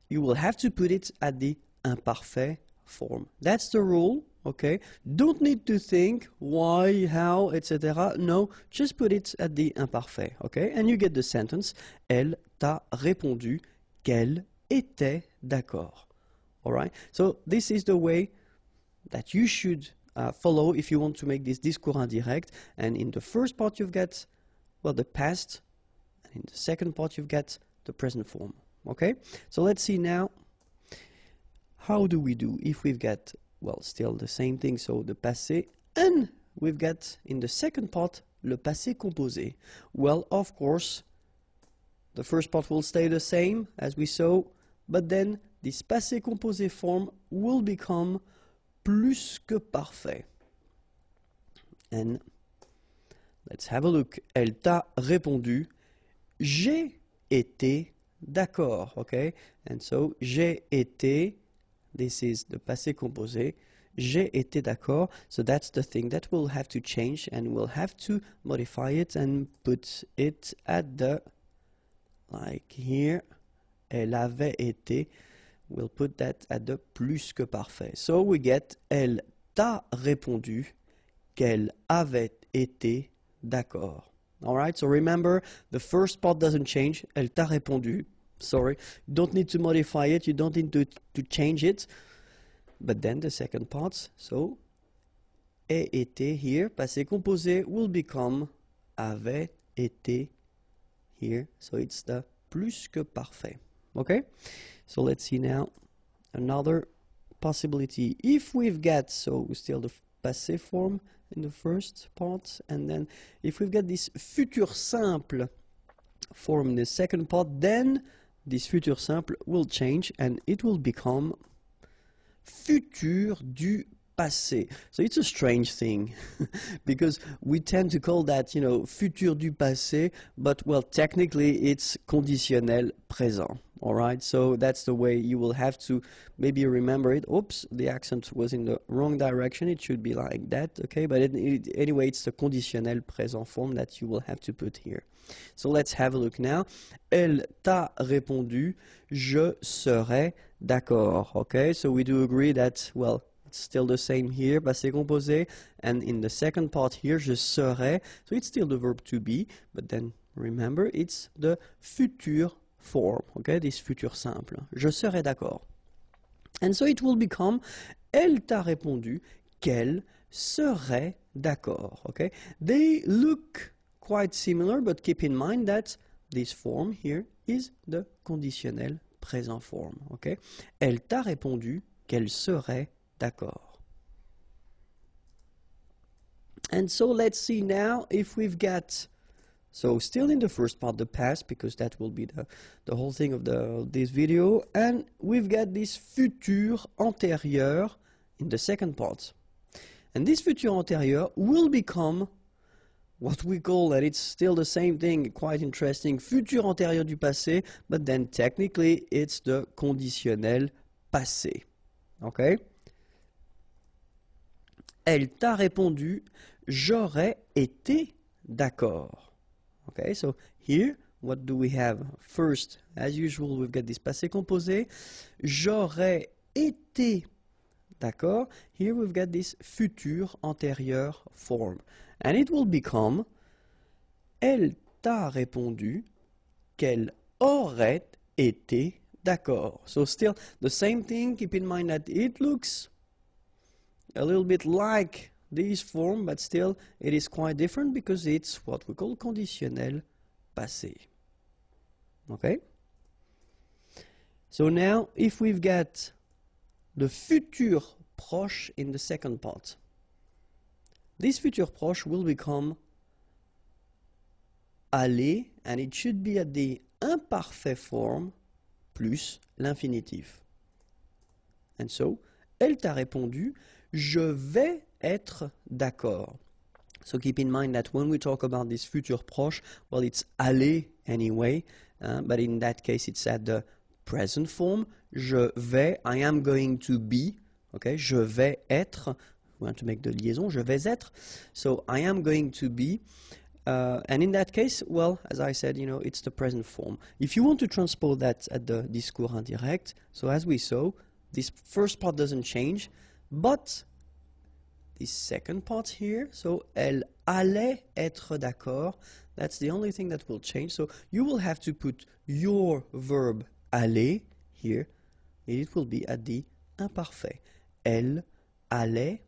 You will have to put it at the imparfait form. That's the rule. Okay, don't need to think why, how, etc. No, just put it at the imparfait. Okay, and you get the sentence. Elle t'a répondu qu'elle était d'accord. All right. So this is the way that you should follow if you want to make this discours indirect. And in the first part you've got, well, the past, and in the second part you've got the present form. Okay. So let's see now. How do we do if we've got, well, still the same thing, so the passé, and we've got in the second part le passé composé. Well, of course, the first part will stay the same as we saw, but then this passé composé form will become plus que parfait. And let's have a look. Elle t'a répondu, j'ai été d'accord, okay? And so j'ai été, this is the passé composé. J'ai été d'accord. So that's the thing that we'll have to change, and we'll have to modify it and put it at the, like here, elle avait été. We'll put that at the plus que parfait. So we get elle t'a répondu qu'elle avait été d'accord. All right, so remember, the first part doesn't change. Elle t'a répondu. Sorry, you don't need to modify it, you don't need to change it. But then the second part, so ait été here, passé composé, will become avait été here. So it's the plus que parfait. Okay? So let's see now another possibility. If we've got, so still the passé form in the first part, and then if we've got this futur simple form in the second part, then this futur simple will change and it will become futur du passé. So it's a strange thing because we tend to call that, you know, futur du passé, but well, technically it's conditionnel présent. All right, so that's the way you will have to maybe remember it. Oops, the accent was in the wrong direction. It should be like that, okay? But anyway, it's the conditionnel présent form that you will have to put here. So let's have a look now. Elle t'a répondu, je serai d'accord. Okay, so we do agree that, well, it's still the same here, passé composé. And in the second part here, je serai. So it's still the verb to be, but then remember, it's the futur form, okay, this futur simple. Je serai d'accord. And so it will become, elle t'a répondu qu'elle serait d'accord, okay? They look quite similar, but keep in mind that this form here is the conditionnel présent form, okay? Elle t'a répondu qu'elle serait d'accord. And so let's see now if we've got, so still in the first part, the past, because that will be the whole thing of this video, and we've got this futur antérieur in the second part. And this futur antérieur will become what we call, and it's still the same thing, quite interesting, futur antérieur du passé, but then technically it's the conditionnel passé. Okay? Elle t'a répondu, j'aurais été d'accord. Okay, so here, what do we have? First, as usual, we've got this passé composé. J'aurais été d'accord. Here we've got this futur antérieur form. And it will become, elle t'a répondu qu'elle aurait été d'accord. So still the same thing. Keep in mind that it looks a little bit like this form, but still it is quite different because it's what we call conditionnel passé. Okay? So now if we've got the futur proche in the second part, this futur proche will become aller, and it should be at the imparfait form plus l'infinitif. And so, elle t'a répondu, je vais être d'accord. So keep in mind that when we talk about this futur proche, well, it's aller anyway, but in that case it's at the present form. Je vais, I am going to be, okay, je vais être, we want to make the liaison, je vais être, so I am going to be, and in that case, well, as I said, you know, it's the present form. If you want to transpose that at the discours indirect, so as we saw, this first part doesn't change, but this second part here, so elle allait être d'accord, that's the only thing that will change. So you will have to put your verb aller here, and it will be at the imparfait. Elle allait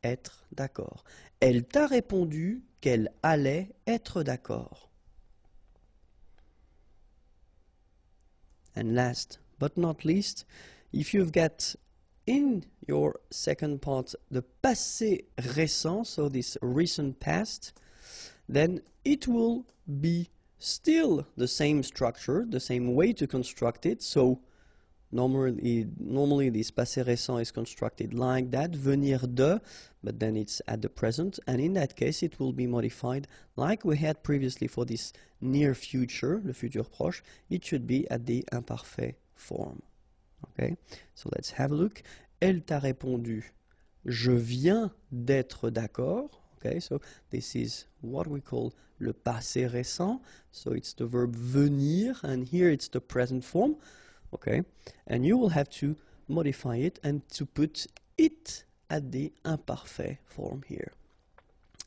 être d'accord. Elle t'a répondu qu'elle allait être d'accord. And last but not least, if you've got in your second part the passé récent, so this recent past, then it will be still the same structure, the same way to construct it. So normally this passé récent is constructed like that, venir de, but then it's at the present, and in that case it will be modified like we had previously for this near future, le futur proche. It should be at the imparfait form. Okay, so let's have a look. Elle t'a répondu, je viens d'être d'accord. Okay, so this is what we call le passé récent. So it's the verb venir, and here it's the present form. Okay, and you will have to modify it and to put it at the imparfait form here.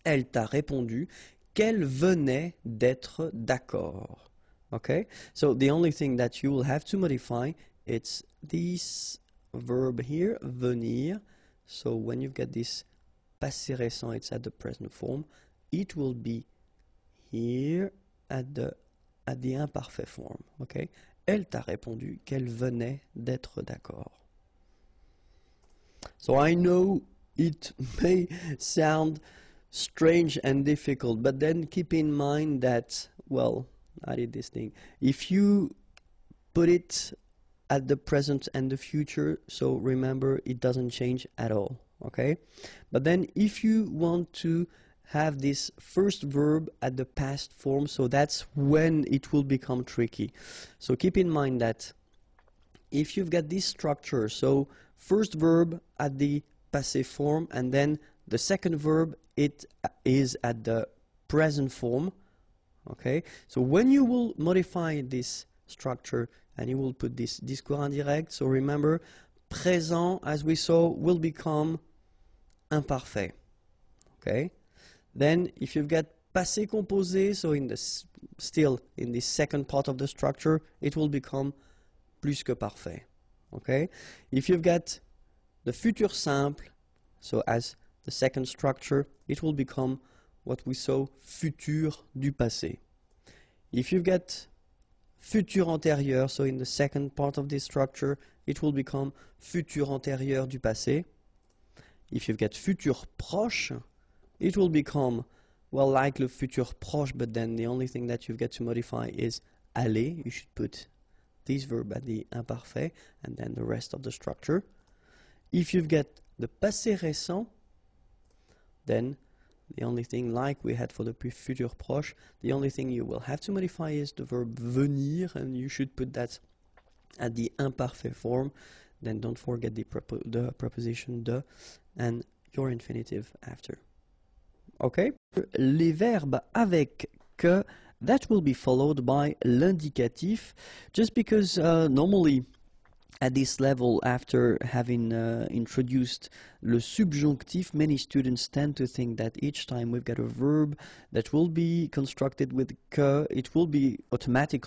Elle t'a répondu qu'elle venait d'être d'accord. Okay, so the only thing that you will have to modify, it's this verb here, venir. So when you've got this passé récent, it's at the present form. It will be here at the imparfait form. Okay, elle t'a répondu qu'elle venait d'être d'accord. So I know it may sound strange and difficult, but then keep in mind that, well, I did this thing. If you put it at the present and the future, so remember it doesn't change at all, okay? But then if you want to have this first verb at the past form, so that's when it will become tricky. So keep in mind that if you've got this structure, so first verb at the passé form, and then the second verb, it is at the present form, okay? So when you will modify this structure and you will put this discours indirect, so remember, présent, as we saw, will become imparfait, okay? Then if you've got passé composé, so in this, still in this second part of the structure, it will become plus que parfait, okay? If you've got the futur simple, so as the second structure, it will become what we saw, futur du passé. If you've got futur antérieur, so in the second part of this structure, it will become futur antérieur du passé. If you've got futur proche, it will become, well, like le futur proche, but then the only thing that you've got to modify is aller. You should put this verb at the imparfait, and then the rest of the structure. If you've got the passé récent, then the only thing, like we had for the futur proche, the only thing you will have to modify is the verb venir, and you should put that at the imparfait form. Then don't forget the preposition de and your infinitive after. Okay? Les verbes avec que, that will be followed by l'indicatif, just because normally at this level, after having introduced le subjonctif, many students tend to think that each time we've got a verb that will be constructed with que, it will be automatically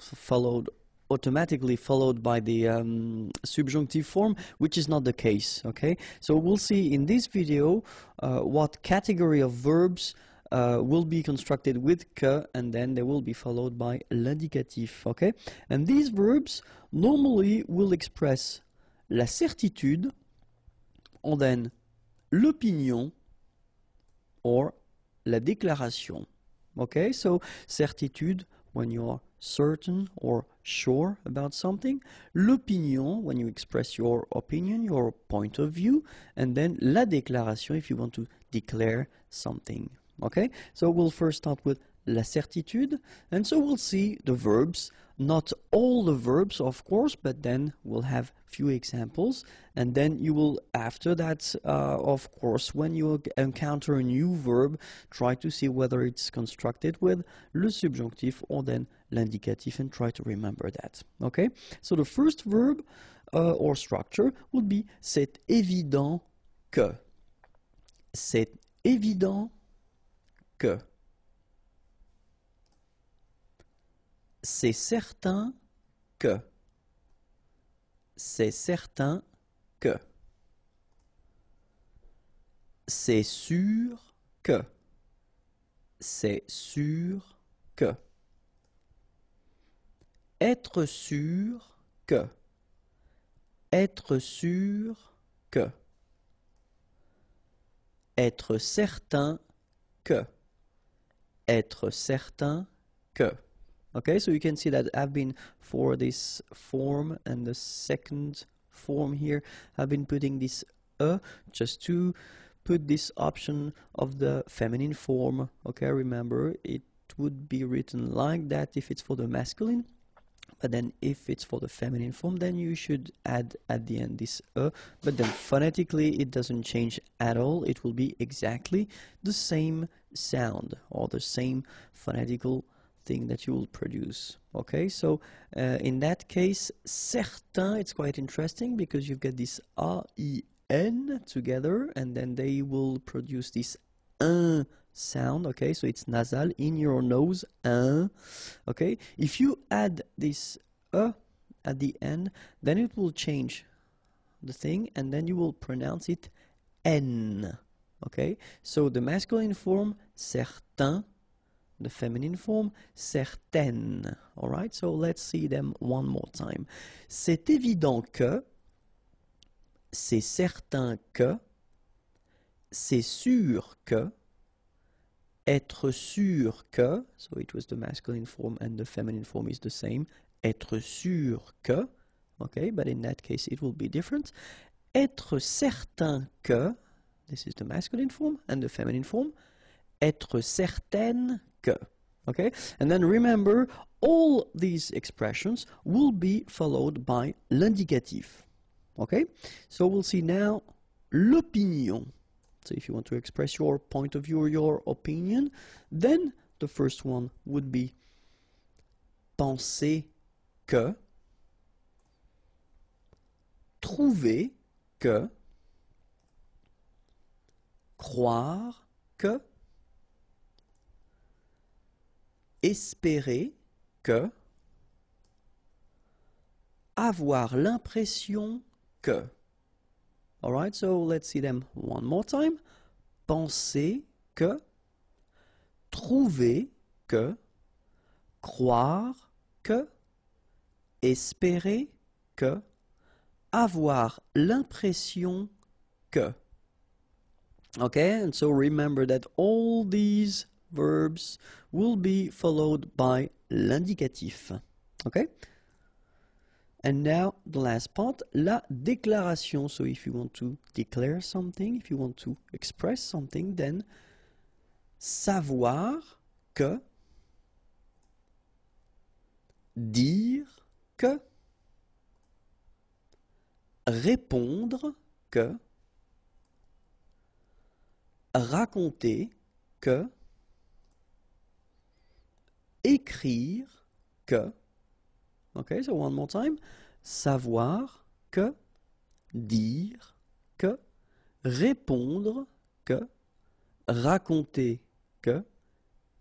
followed by the subjunctive form, which is not the case, okay? So we'll see in this video what category of verbs will be constructed with que, and then they will be followed by l'indicatif, okay? And these verbs normally will express la certitude, and then l'opinion, or la déclaration, okay? So certitude, when you are certain or sure about something, l'opinion, when you express your opinion, your point of view, and then la déclaration, if you want to declare something. Okay, so we'll first start with la certitude, and so we'll see the verbs, not all the verbs of course, but then we'll have few examples, and then you will, after that, of course, when you encounter a new verb, try to see whether it's constructed with le subjonctif or then l'indicatif, and try to remember that. Okay, so the first verb or structure would be c'est évident que. C'est évident que. C'est certain que. C'est certain que. C'est sûr que. C'est sûr que. Être sûr que. Être sûr que. Être certain que. Être certain que. Okay, so you can see that I've been, for this form and the second form here, I've been putting this just to put this option of the feminine form. Okay, remember, it would be written like that if it's for the masculine, but then if it's for the feminine form, then you should add at the end this but then phonetically it doesn't change at all. It will be exactly the same sound or the same phonetical thing that you will produce. Okay, so in that case, certain, it's quite interesting because you've got this A-I-N together, and then they will produce this un sound. Okay, so it's nasal in your nose, un. Okay, if you add this at the end, then it will change the thing, and then you will pronounce it n. Okay, so the masculine form, certain, the feminine form, certaine. All right, so let's see them one more time. C'est évident que, c'est certain que, c'est sûr que, être sûr que, so it was the masculine form and the feminine form is the same, être sûr que, okay, but in that case it will be different. Être certain que, this is the masculine form, and the feminine form, être certaine que, okay? And then remember, all these expressions will be followed by l'indicatif, okay? So we'll see now l'opinion. So if you want to express your point of view or your opinion, then the first one would be penser que, trouver que, croire que, espérer que, avoir l'impression que. Alright, so let's see them one more time. Penser que, trouver que, croire que, espérer que, avoir l'impression que. Okay, and so remember that all these verbs will be followed by l'indicatif. Okay? And now the last part, la déclaration. So if you want to declare something, if you want to express something, then savoir que, dire que, répondre que, raconter que, écrire que. Okay, so one more time. Savoir que, dire que, répondre que, raconter que,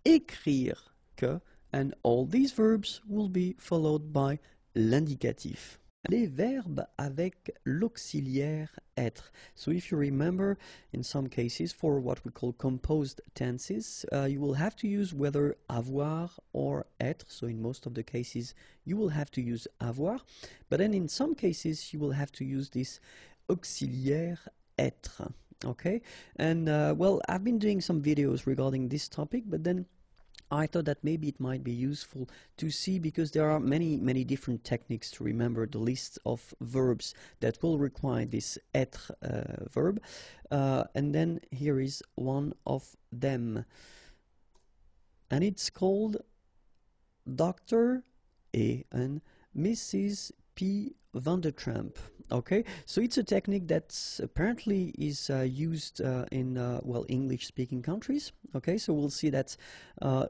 écrire que, and all these verbs will be followed by l'indicatif. Les verbes avec l'auxiliaire être. So if you remember, in some cases, for what we call composed tenses, you will have to use whether avoir or être. So in most of the cases, you will have to use avoir. But then in some cases, you will have to use this auxiliaire être. Okay? And, well, I've been doing some videos regarding this topic, but then I thought that maybe it might be useful to see, because there are many different techniques to remember the list of verbs that will require this être verb. And then here is one of them. And it's called Dr. A and Mrs. P. Van der Tramp. Okay, so it's a technique that apparently is used in well, English-speaking countries. Okay, so we'll see that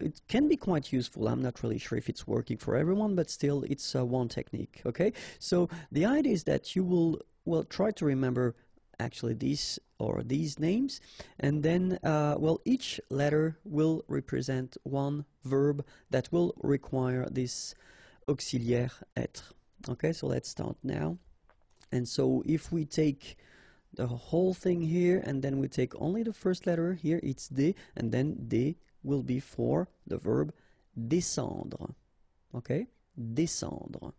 it can be quite useful. I'm not really sure if it's working for everyone, but still, it's one technique. Okay, so the idea is that you will, well, try to remember actually these or these names, and then well, each letter will represent one verb that will require this auxiliaire être. Okay, so let's start now. And so if we take the whole thing here, and then we take only the first letter here, it's D, and then D will be for the verb descendre. Okay, descendre.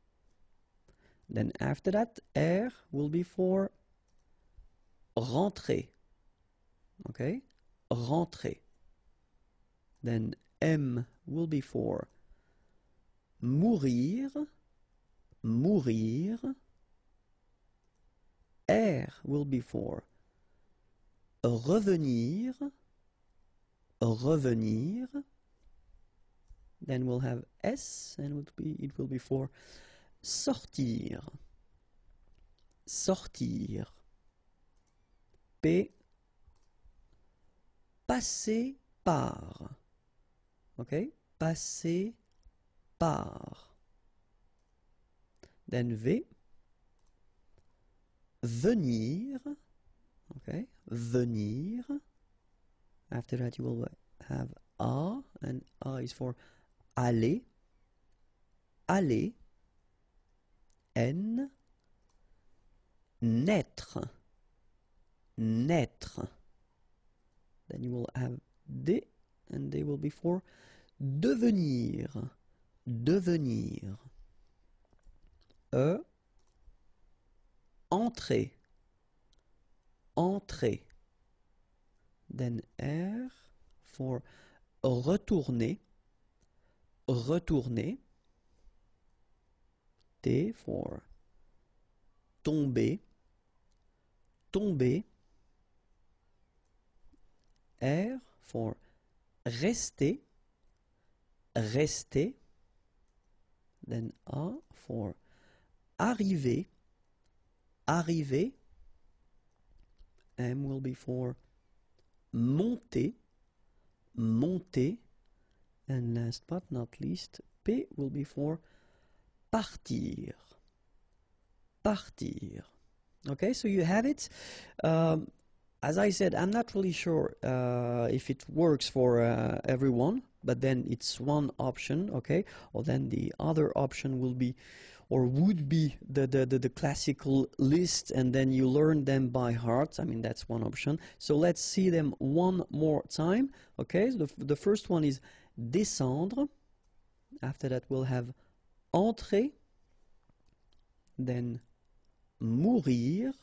Then after that, R will be for rentrer. Okay, rentrer. Then M will be for mourir. Mourir. R will be for revenir. Revenir. Then we'll have S, and it will be for sortir. Sortir. P. Passer par. Okay? Passer par. Then V. Venir. Okay? Venir. After that, you will have A, and A is for aller. Aller. N. Naître. Naître. Then you will have D, and they will be for devenir. Devenir. E. Entrer. Entrer. Then R for retourner. Retourner. T for tomber, tomber. R for rester, rester. Then A for arriver, arriver. M will be for monter, monter. And last but not least, P will be for partir, partir. Okay, so you have it. As I said, I'm not really sure if it works for everyone, but then it's one option, okay? Or then the other option will be, or would be, the classical list, and then you learn them by heart. I mean, that's one option. So let's see them one more time, okay? So the first one is descendre. After that, we'll have entrer, then mourir,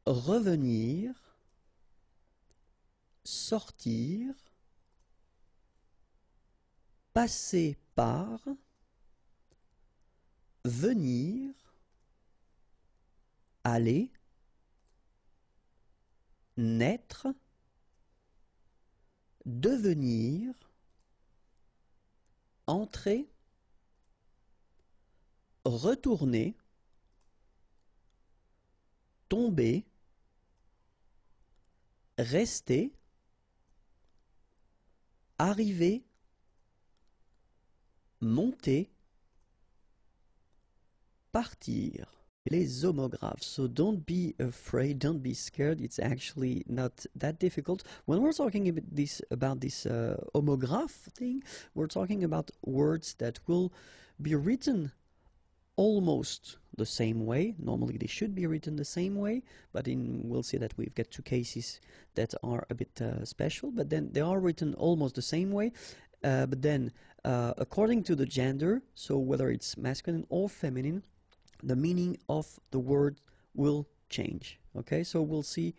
revenir, sortir, passer par, venir, aller, naître, devenir, entrer, retourner, tomber, rester, arriver, monter, partir. Les homographes. So don't be afraid, don't be scared. It's actually not that difficult. When we're talking about this homograph thing, we're talking about words that will be written almost the same way. Normally they should be written the same way, but we'll see that we've got two cases that are a bit special, but then they are written almost the same way. But then according to the gender, so whether it's masculine or feminine, the meaning of the word will change. Okay, so we'll see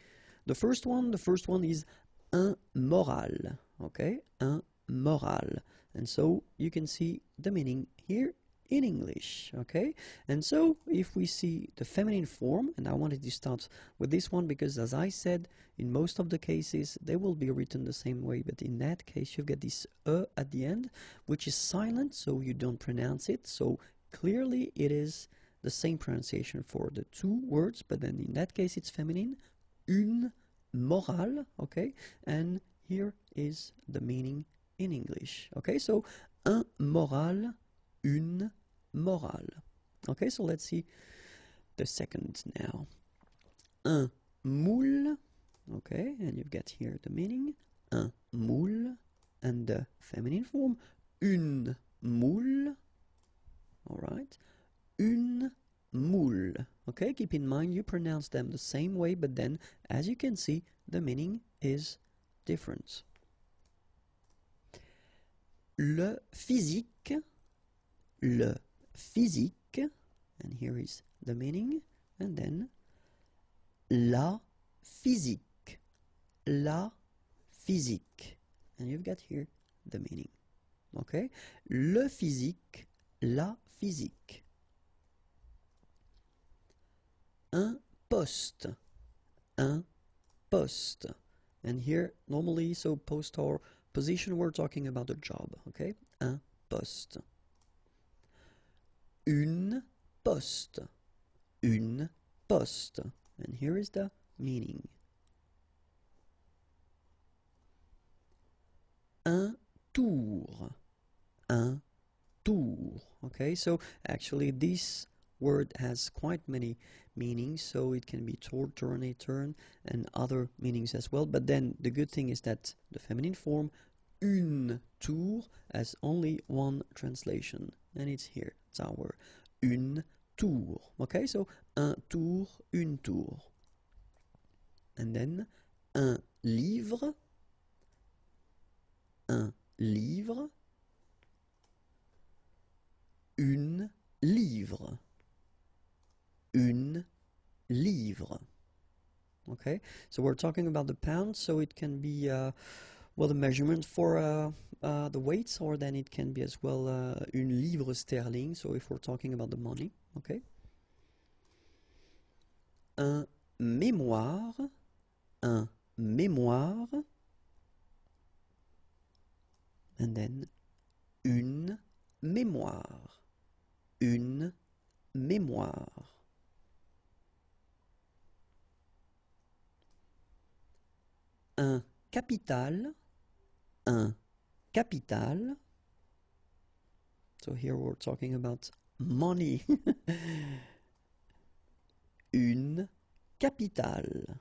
the first one. The first one is un moral. Okay, un moral. And so you can see the meaning here in English. Okay, and so if we see the feminine form, and I wanted to start with this one because, as I said, in most of the cases they will be written the same way, but in that case you've got this at the end, which is silent, so you don't pronounce it. So clearly it is the same pronunciation for the two words, but then in that case it's feminine, une morale, okay? And here is the meaning in English, okay? So, un moral, une morale. Okay, so let's see the second now. Un moule, okay, and you've got here the meaning, un moule, and the feminine form, une moule, all right? Une moule. Okay, keep in mind you pronounce them the same way, but then as you can see the meaning is different. Le physique, and here is the meaning, and then la physique, and you've got here the meaning. Okay, le physique, la physique. Un poste, and here normally, so post or position, we're talking about a job, okay? Un poste. Une poste, and here is the meaning. Un tour, okay? So actually this word has quite many meanings, so it can be turn, a turn, and other meanings as well. But then the good thing is that the feminine form, une tour, has only one translation, and it's here. It's our une tour. Okay, so un tour, une tour. And then un livre, une livre. Okay, so we're talking about the pound, so it can be well, the measurement for the weights, or then it can be as well une livre sterling, so if we're talking about the money, okay? Un mémoire, un mémoire, and then une mémoire, une mémoire. Un capital, un capital. So here we're talking about money. Une capitale.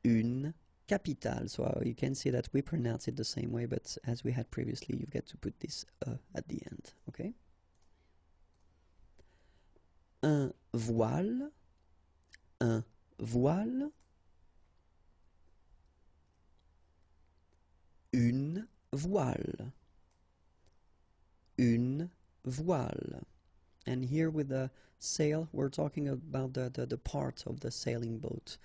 Une capitale. So you can see that we pronounce it the same way, but as we had previously, you've got to put this at the end, okay? Un voile, un voile. Une voile, une voile. And here with the sail, we're talking about the part of the sailing boat.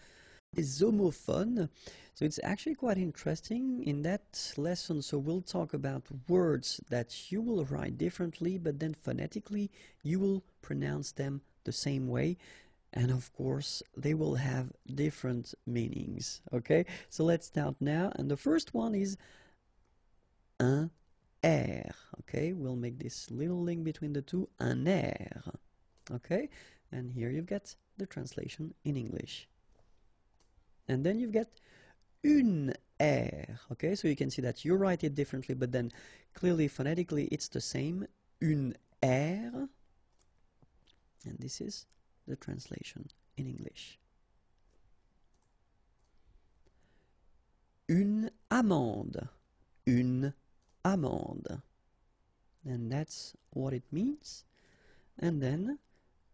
Is homophone, so it's actually quite interesting in that lesson. So we'll talk about words that you will write differently, but then phonetically you will pronounce them the same way. And of course, they will have different meanings, okay? So let's start now. And the first one is un air, okay? We'll make this little link between the two, un air, okay? And here you've got the translation in English. And then you've got une air, okay? So you can see that you write it differently, but then clearly phonetically it's the same, une air. And this is the translation in English. Une amende, une amende. And that's what it means. And then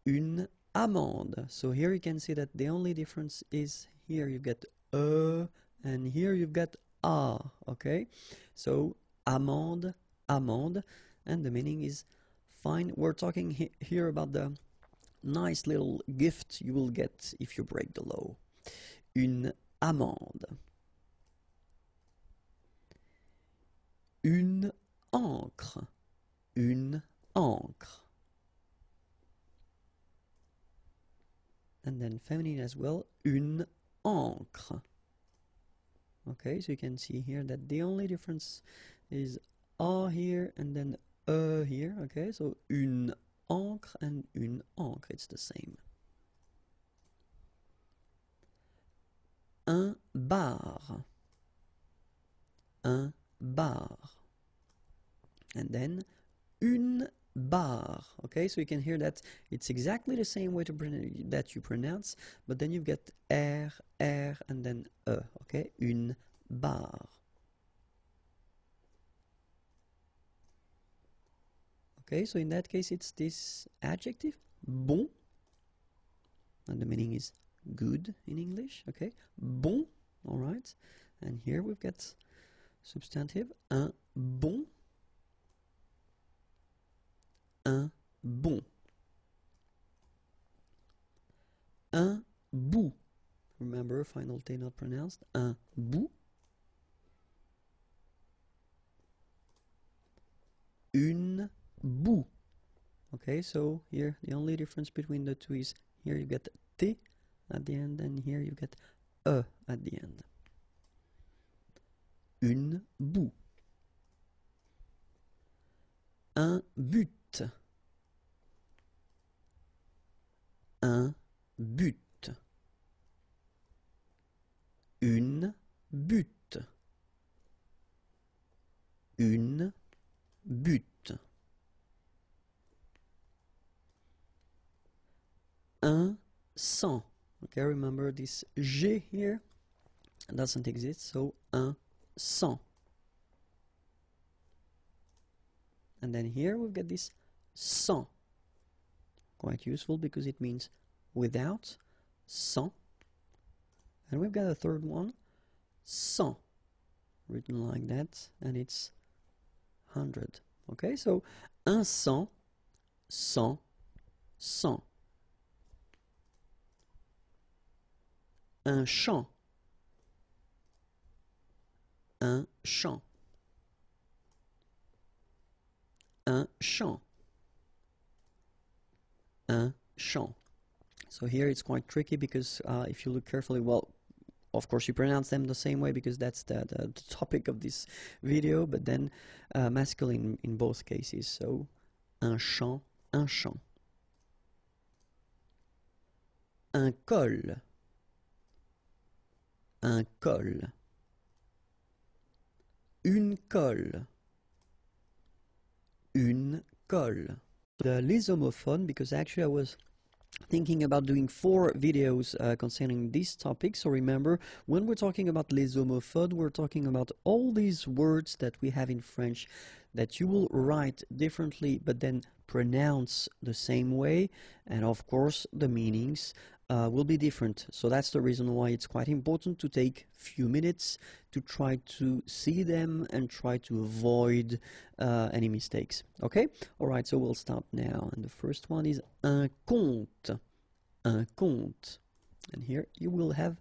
une amende. So here you can see that the only difference is here you've got and here you've got a, okay? So amende, amende, and the meaning is fine. We're talking here about the nice little gift you will get if you break the law. Une amende. Une encre. Une encre. And then feminine as well. Une encre. Okay, so you can see here that the only difference is a here and then here. Okay, so une encre and une encre, it's the same. Un bar. Un bar. And then une barre. Okay, so you can hear that it's exactly the same way that you pronounce, but then you get r, r, and then e. Okay, une barre. Okay, so in that case it's this adjective, bon, and the meaning is good in English. Okay, bon, all right, and here we've got substantive, un bon. Un bon. Un bout. Remember, final T not pronounced. Un bout. Une bout. Okay, so here the only difference between the two is here you get T at the end and here you get E at the end. Une bout. Un but. Un but. Une butte. Une butte. Un sang. Okay, remember this G here doesn't exist, so un sang. And then here we've got this sans. Quite useful because it means without, sans. And we've got a third one, cent, written like that, and it's 100. Okay, so un cent, cent, cent. Un champ, un champ. un champ. Un champ. So here it's quite tricky because if you look carefully, well, of course you pronounce them the same way because that's the topic of this video, but then masculine in both cases. So un champ, un champ. Un col. Un col. Une colle. Une colle. Les homophones, because actually I was thinking about doing 4 videos concerning this topic. So remember, when we're talking about les homophones, we're talking about all these words that we have in French that you will write differently but then pronounce the same way, and of course the meanings will be different. So that's the reason why it's quite important to take few minutes to try to see them and try to avoid any mistakes. Okay? Alright, so we'll start now. And the first one is un compte. Un compte. And here you will have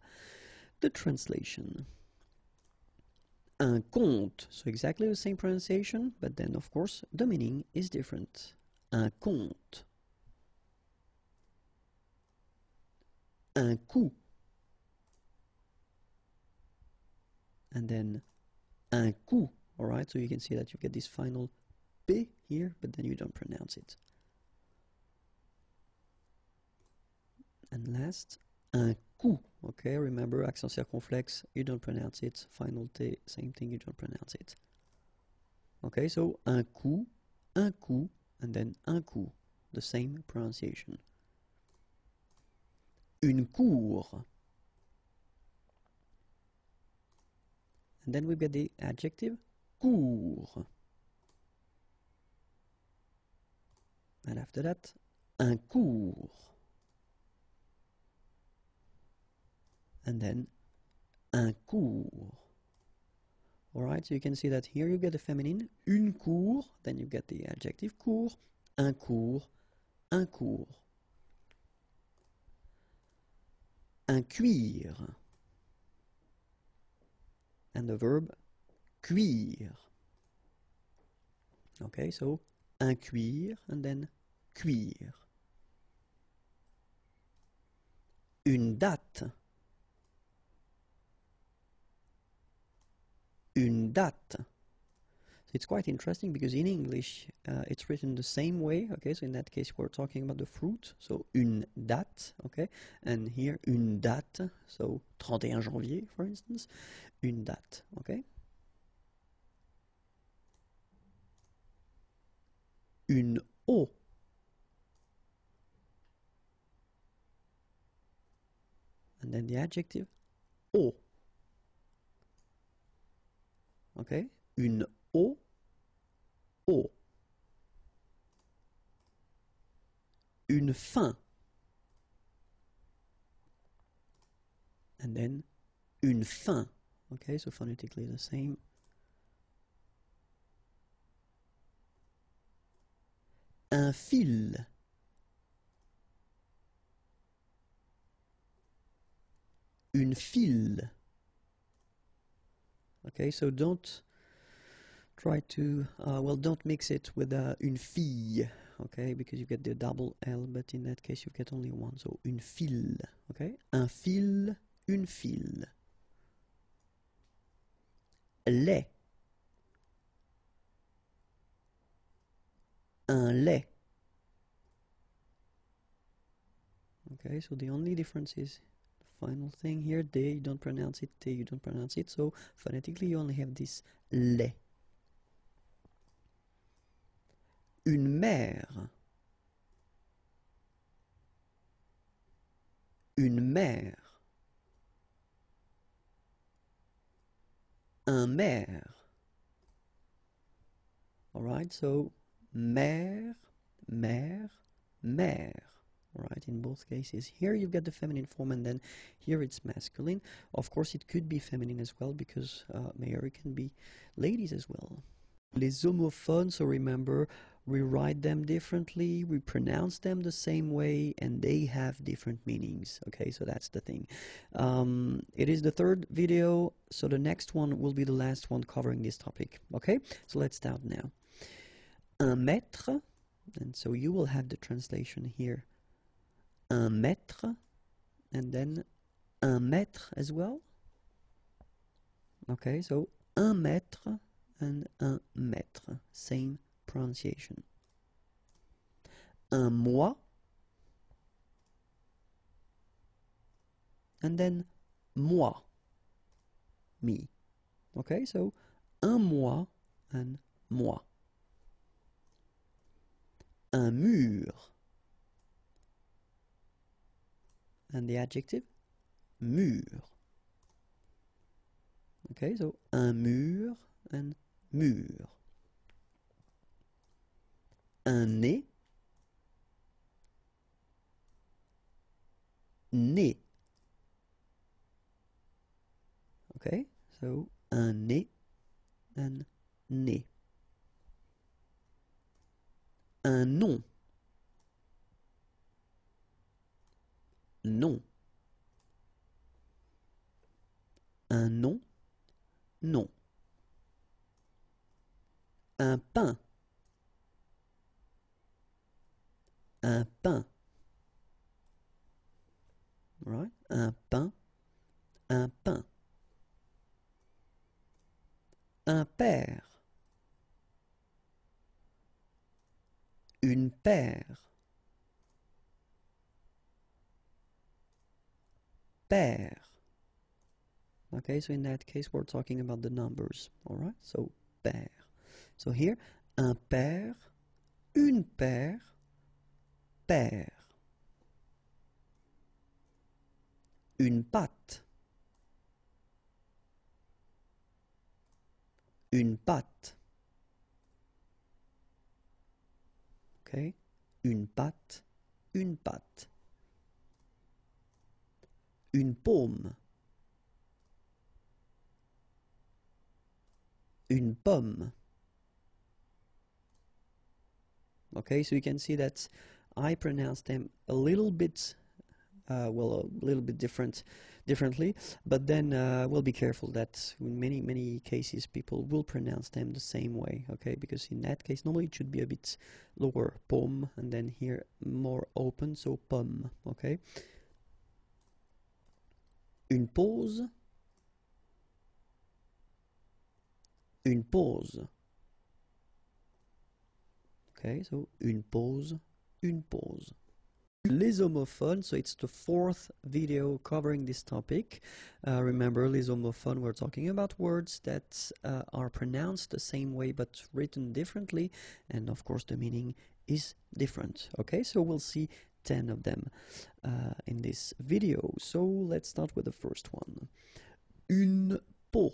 the translation. Un compte. So exactly the same pronunciation, but then of course the meaning is different. Un compte. Un coup. And then un coup. Alright, so you can see that you get this final P here, but then you don't pronounce it. And last, un coup. Okay, remember accent circonflexe, you don't pronounce it. Final T, same thing, you don't pronounce it. Okay, so un coup, and then un coup, the same pronunciation. Une cour. And then we get the adjective court. And after that, un cours. And then un cours. Alright, so you can see that here you get the feminine, une cour, then you get the adjective court, un cours, un cours. Un cuir. And the verb cuire. Okay, so un cuir and then cuire. Une date. Une date. So it's quite interesting because in English it's written the same way. Okay, so in that case we're talking about the fruit. So une date. Okay, and here une date. So 31 janvier, for instance. Une date. Okay. Une eau. And then the adjective eau. Okay, une eau, eau. Une fin. And then une fin. Okay, so phonetically the same. Un fil. Une file. Okay, so don't try to, well, don't mix it with une fille, okay, because you get the double L, but in that case you get only one, so une file, okay, un fil, une file. Lait. Un lait. Okay, so the only difference is final thing here, they, you don't pronounce it, they, you don't pronounce it, so phonetically you only have this lait. Une mère. Une mère. Un maire. Alright, so mère, mère, mère. Alright, in both cases. Here you've got the feminine form and then here it's masculine. Of course it could be feminine as well because mayor can be ladies as well. Les homophones, so remember, we write them differently, we pronounce them the same way, and they have different meanings. Okay, so that's the thing. It is the third video, so the next one will be the last one covering this topic. Okay, so let's start now. un mètre, and so you will have the translation here. Un mètre, and then un mètre as well. Okay, so un mètre and un mètre, same pronunciation. Un mois, and then moi, me. Okay, so un mois and moi. Un mur, and the adjective, mur. Okay, so un mur and mur. Un nez, nez. Okay, so un nez and nez. Un nom, nom. Un nom, non. Un pain, un pain. Right? Un pain, un pain. Un père, une paire. Paire. Okay, so in that case we're talking about the numbers, all right? So paire. So here, un père, une paire, paire. Une pâte, une pâte. Okay, une pâte, une pâte. Une paume, une pomme. Okay, so you can see that I pronounce them a little bit, a little bit differently, but then we'll be careful that in many cases people will pronounce them the same way, okay, because in that case normally it should be a bit lower, pomme, and then here more open, so pomme, okay. Une pause, une pause. Okay, so une pause, une pause. Les homophones, so it's the fourth video covering this topic. Remember, les homophones, we're talking about words that are pronounced the same way but written differently, and of course the meaning is different. Okay, so we'll see 10 of them in this video. So let's start with the first one. Une peau.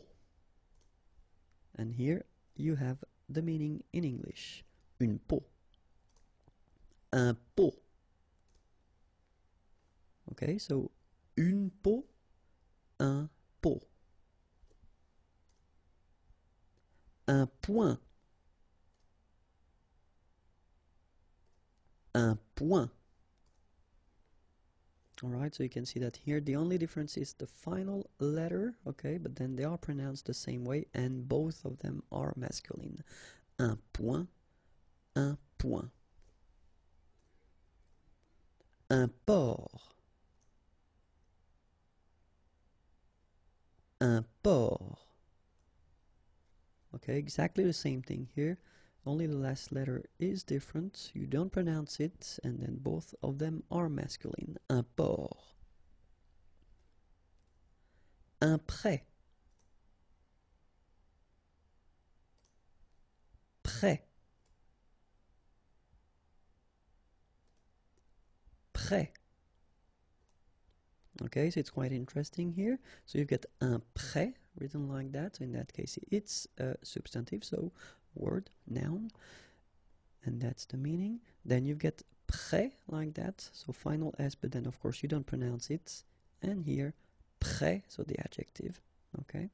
And here you have the meaning in English. Une peau. Un pot. Okay, so une peau, un pot. Un point. Un point. Alright, so you can see that here the only difference is the final letter, okay, but then they are pronounced the same way and both of them are masculine. Un point, un point. Un port. Un port. Okay, exactly the same thing here. Only the last letter is different. You don't pronounce it, and then both of them are masculine. Un port. Un prêt. Prêt. Prêt. Okay, so it's quite interesting here. So you get un prêt written like that. So in that case, it's a substantive, so word, noun, and that's the meaning. Then you get prêt like that, so final S, but then of course you don't pronounce it. And here, prêt, so the adjective. Okay.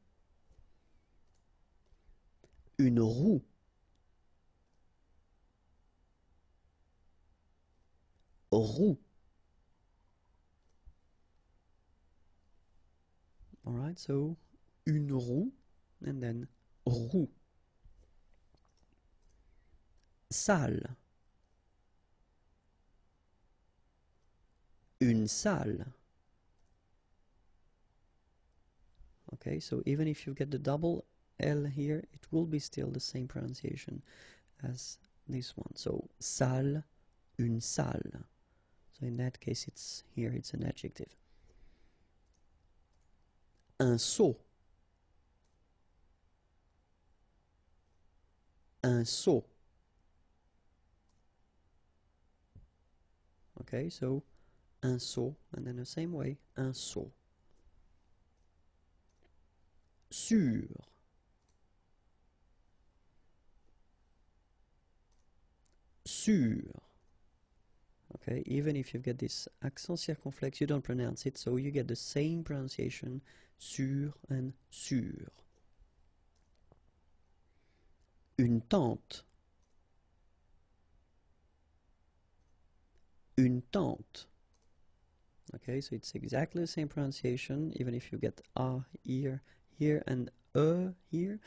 Une roue. Roue. Alright, so une roue, and then roue. salle. Une salle. Okay, so even if you get the double L here, it will be still the same pronunciation as this one. So salle, une salle. So in that case, it's here, it's an adjective. Un seau. Un seau. Okay, so un seau, and then the same way, un seau. Sûr. Sûr. Okay, even if you get this accent circonflexe, you don't pronounce it, so you get the same pronunciation, sûr and sûr. Une tante. Une tante. Okay, so it's exactly the same pronunciation, even if you get a here and here.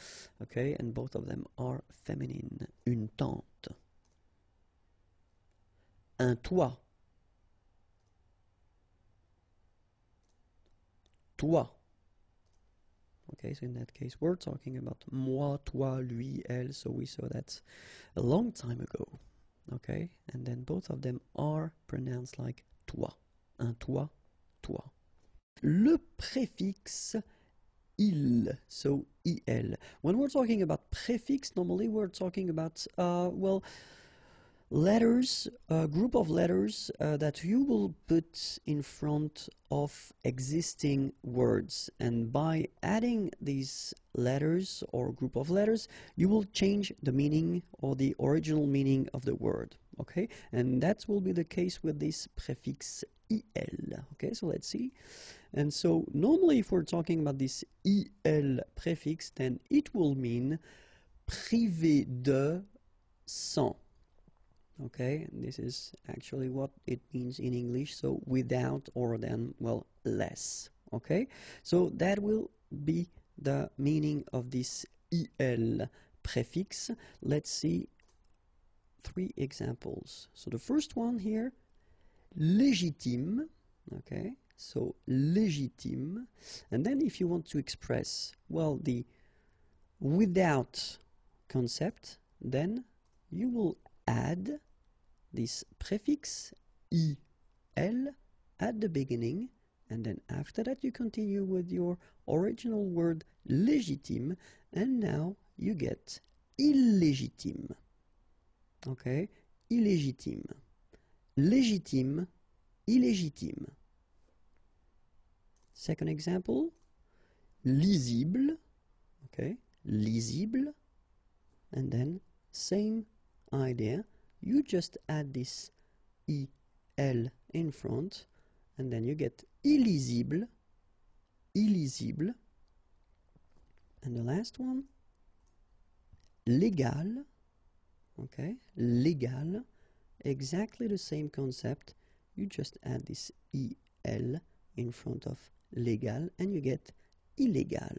Okay, and both of them are feminine. Une tante. Un toit. Toi. Okay, so in that case, we're talking about moi, toi, lui, elle, so we saw that a long time ago. Okay, and then both of them are pronounced like toi. Un toit, toi. Le préfixe il, so il. When we're talking about prefix, normally we're talking about, well, letters, a group of letters that you will put in front of existing words, and by adding these letters or group of letters, you will change the meaning or the original meaning of the word. Okay, and that will be the case with this prefix il. Okay, so let's see. And so normally if we're talking about this il prefix, then it will mean privé de, sans. Okay, and this is actually what it means in English, so without or then, well, less. Okay, so that will be the meaning of this il prefix. Let's see 3 examples. So the first one here, légitime. Okay, so légitime, and then if you want to express, well, the without concept, then you will add this prefix il at the beginning, and then after that you continue with your original word légitime, and now you get illégitime. Okay, illégitime, légitime, illégitime. Second example, lisible. Okay, lisible, and then same idea, you just add this il in front, and then you get illisible, illisible. And the last one, légal. Okay, légal, exactly the same concept, you just add this il in front of légal, and you get illégal.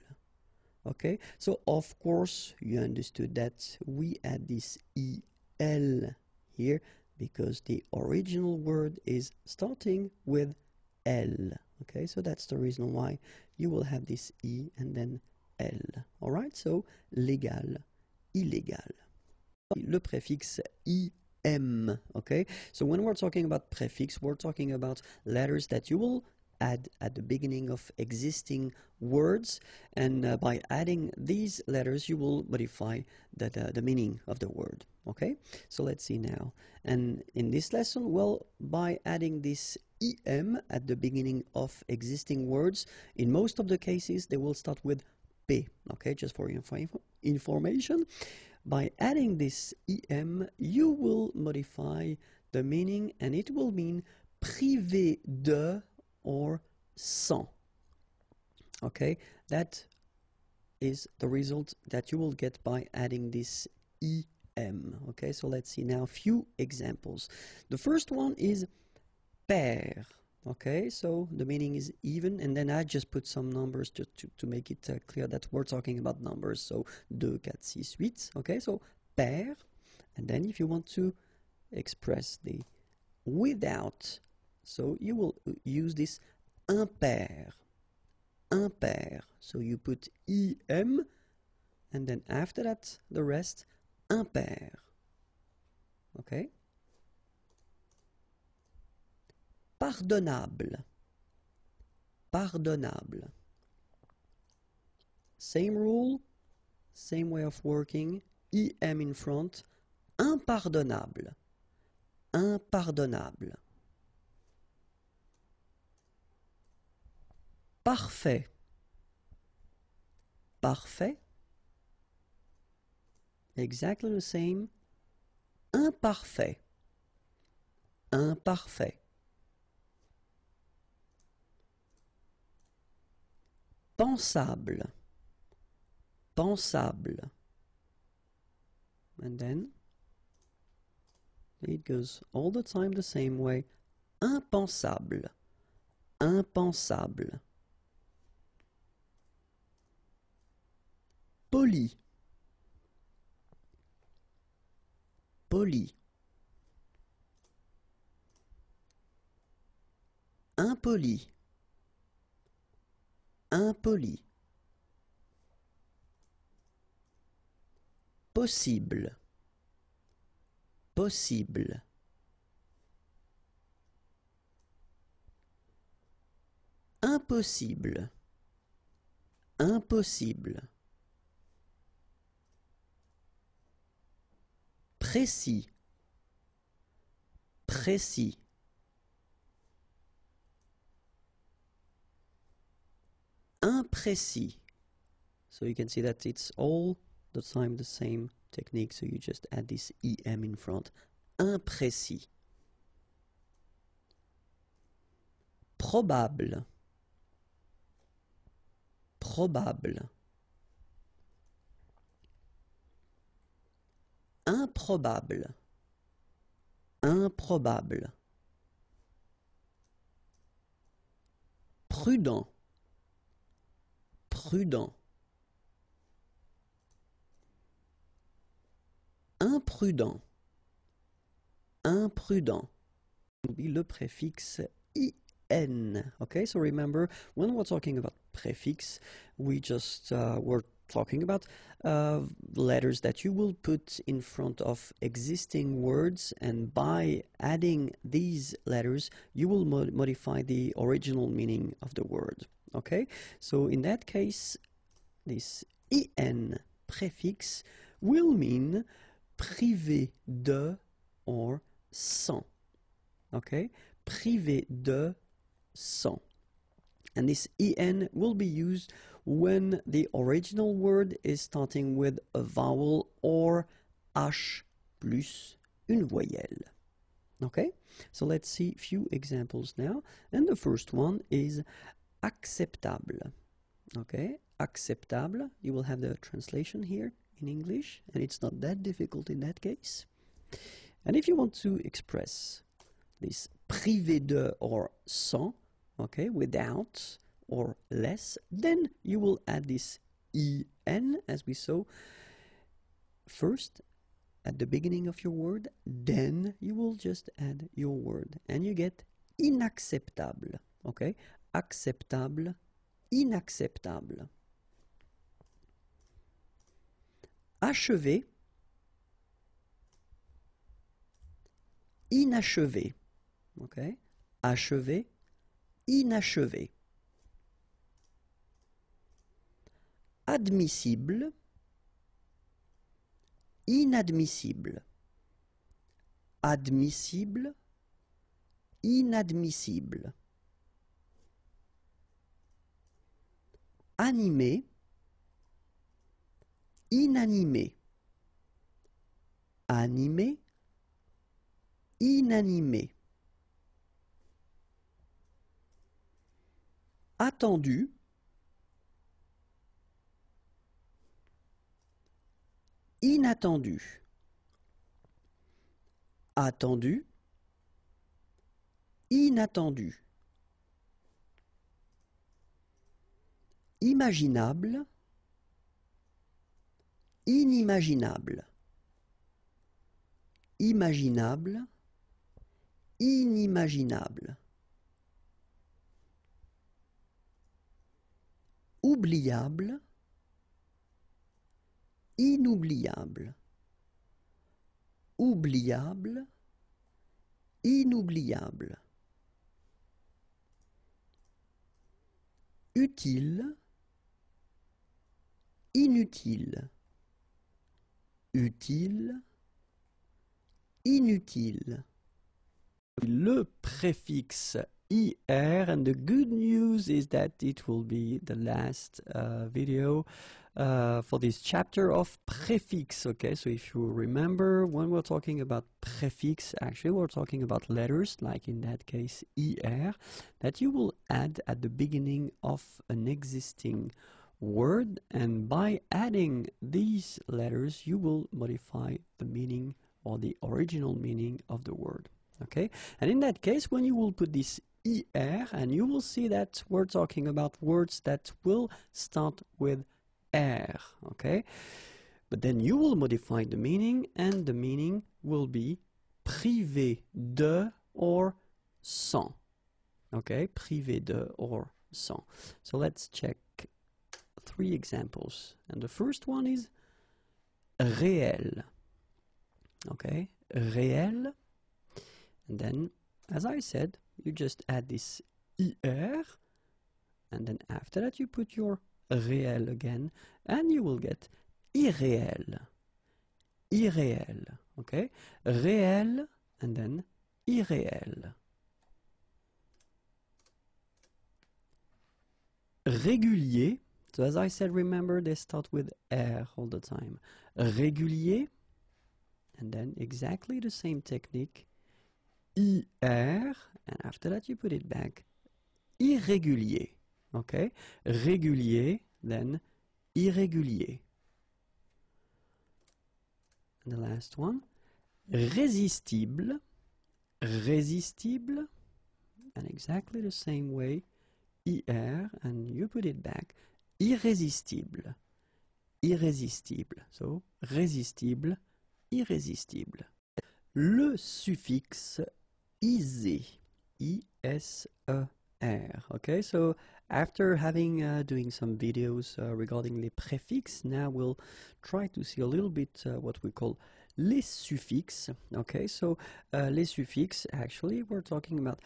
Okay, so of course you understood that we add this il here because the original word is starting with L. Okay, so that's the reason why you will have this I and then L. Alright, so légal, illégal. Le préfixe im. Okay, so when we're talking about prefix, we're talking about letters that you will add at the beginning of existing words, and by adding these letters you will modify the meaning of the word. Okay, so let's see now. And in this lesson, well, by adding this im at the beginning of existing words, in most of the cases they will start with p. Okay, just for your information, by adding this im you will modify the meaning, and it will mean privé de or sans. Okay, that is the result that you will get by adding this im. Okay, so let's see now a few examples. The first one is pair. Okay, so the meaning is even, and then I just put some numbers to make it clear that we're talking about numbers. So 2, 4, 6, 8. Okay, so pair. And then if you want to express the without, so you will use this impair. Impair. So you put im, and then after that, the rest, impair. Okay? Pardonnable. Pardonnable. Same rule, same way of working, im in front, impardonnable. Impardonnable. Parfait. Parfait. Exactly the same. Imparfait. Imparfait. Pensable. Pensable. And then it goes all the time the same way. Impensable. Impensable. Poli. Poli. Impoli. Impoli. Possible. Possible. Impossible. Impossible. Précis. Précis. Imprécis. So you can see that it's all the time the same technique, so you just add this em in front. Imprécis. Probable. Probable. Improbable. Improbable. Prudent. Prudent. Imprudent. Imprudent. Will be le préfixe en. Okay, so remember, when we're talking about prefix, we just were talking about letters that you will put in front of existing words, and by adding these letters, you will modify the original meaning of the word. Okay, so in that case, this en prefix will mean privé de or sans. Okay, privé de, sans. And this en will be used when the original word is starting with a vowel or h plus une voyelle. Okay, so let's see a few examples now. And the first one is acceptable. Okay, acceptable. You will have the translation here in English, and it's not that difficult in that case. And if you want to express this privé de or sans, okay, without or less, then you will add this en, as we saw, first at the beginning of your word, then you will just add your word, and you get inacceptable. Okay, acceptable, inacceptable. Achevé, inachevé. Okay, achevé, inachevé. Admissible, inadmissible. Admissible, inadmissible. Animé, inanimé. Animé, inanimé. Attendu, inattendu. Attendu, inattendu. Imaginable, inimaginable. imaginable, inimaginable. Oubliable, inoubliable. Oubliable, inoubliable. Utile, inutile. Utile, inutile. Le préfixe IR, and the good news is that it will be the last video for this chapter of prefix. Okay, so if you remember, when we're talking about prefix, actually we're talking about letters, like in that case IR, that you will add at the beginning of an existing word, and by adding these letters you will modify the meaning or the original meaning of the word. Okay, and in that case, when you will put this IR, and you will see that we're talking about words that will start with R, okay? But then you will modify the meaning, and the meaning will be privé de or sans, okay? Privé de or sans. So let's check 3 examples. And the first one is réel, okay? Réel, and then, as I said, you just add this IR, and then after that you put your réel again, and you will get irréel. Irréel, okay? Réel, and then irréel. Régulier, so as I said, remember they start with R all the time. Régulier, and then exactly the same technique. IR, and after that you put it back. Irrégulier, okay? Régulier, then irrégulier. And the last one, résistible, résistible, and exactly the same way, IR, and you put it back. Irrésistible, irrésistible. So, résistible, irrésistible. Le suffixe isé, I-S-E-R. Okay, so after having doing some videos regarding les préfixes, now we'll try to see a little bit what we call les suffixes. Okay, so les suffixes, actually we're talking about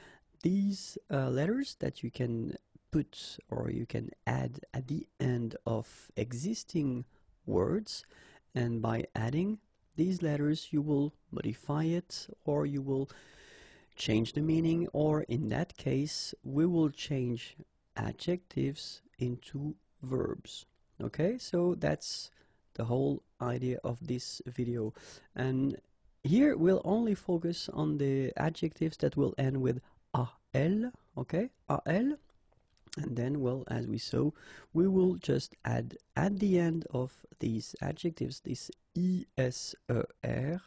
these letters that you can put or you can add at the end of existing words, and by adding these letters you will modify it, or you will change the meaning, or in that case we will change adjectives into verbs. Okay, so that's the whole idea of this video, and here we'll only focus on the adjectives that will end with AL, okay, AL, and then, well, as we saw, we will just add at the end of these adjectives this ISER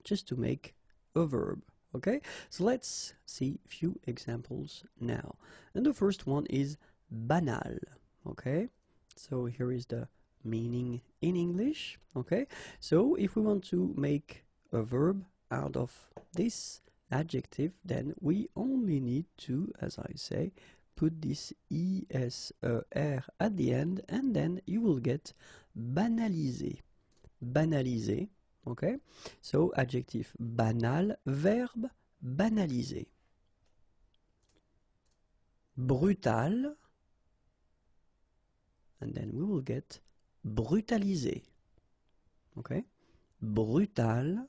just to make a verb. Okay, so let's see a few examples now. And the first one is banal. Okay, so here is the meaning in English. Okay, so if we want to make a verb out of this adjective, then we only need to, as I say, put this ISER at the end, and then you will get banaliser. Banaliser. Okay, so adjective banal, verbe banaliser. Brutal, and then we will get brutaliser. Okay, brutal,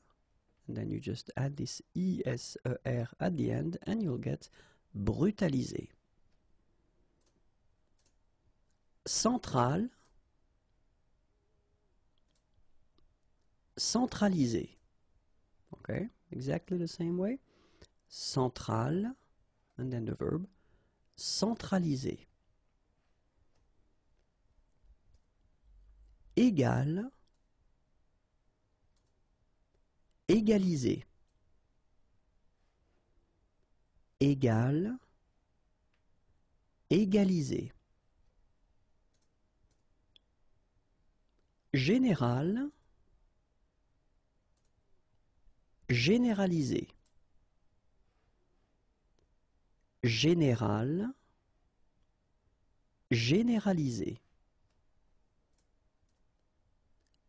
and then you just add this ISER at the end, and you'll get brutaliser. Central, centraliser. Okay, exactly the same way. Central, and then the verb centraliser. Égal, égaliser. Égal, égaliser. Général, généraliser, général, généraliser,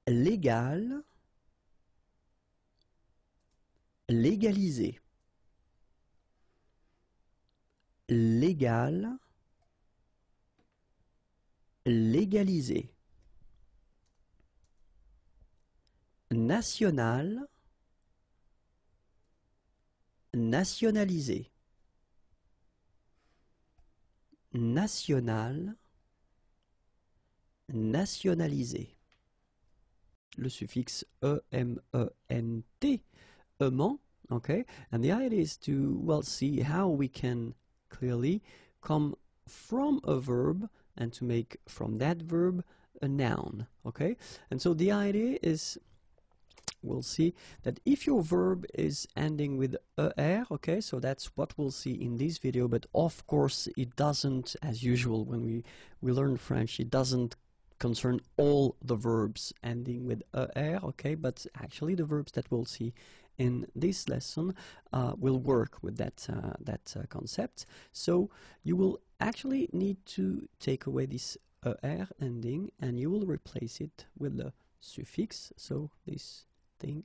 légal, légaliser, légal, légaliser, national, nationaliser, national, nationaliser. Le suffixe ement, aimant, okay? And the idea is to, well, see how we can clearly come from a verb and to make from that verb a noun, okay? And so the idea is, we'll see that if your verb is ending with er, okay, so that's what we'll see in this video, but of course it doesn't, as usual when we learn French, it doesn't concern all the verbs ending with er, okay, but actually the verbs that we'll see in this lesson will work with that concept. So you will actually need to take away this er ending and you will replace it with the suffix, so this thing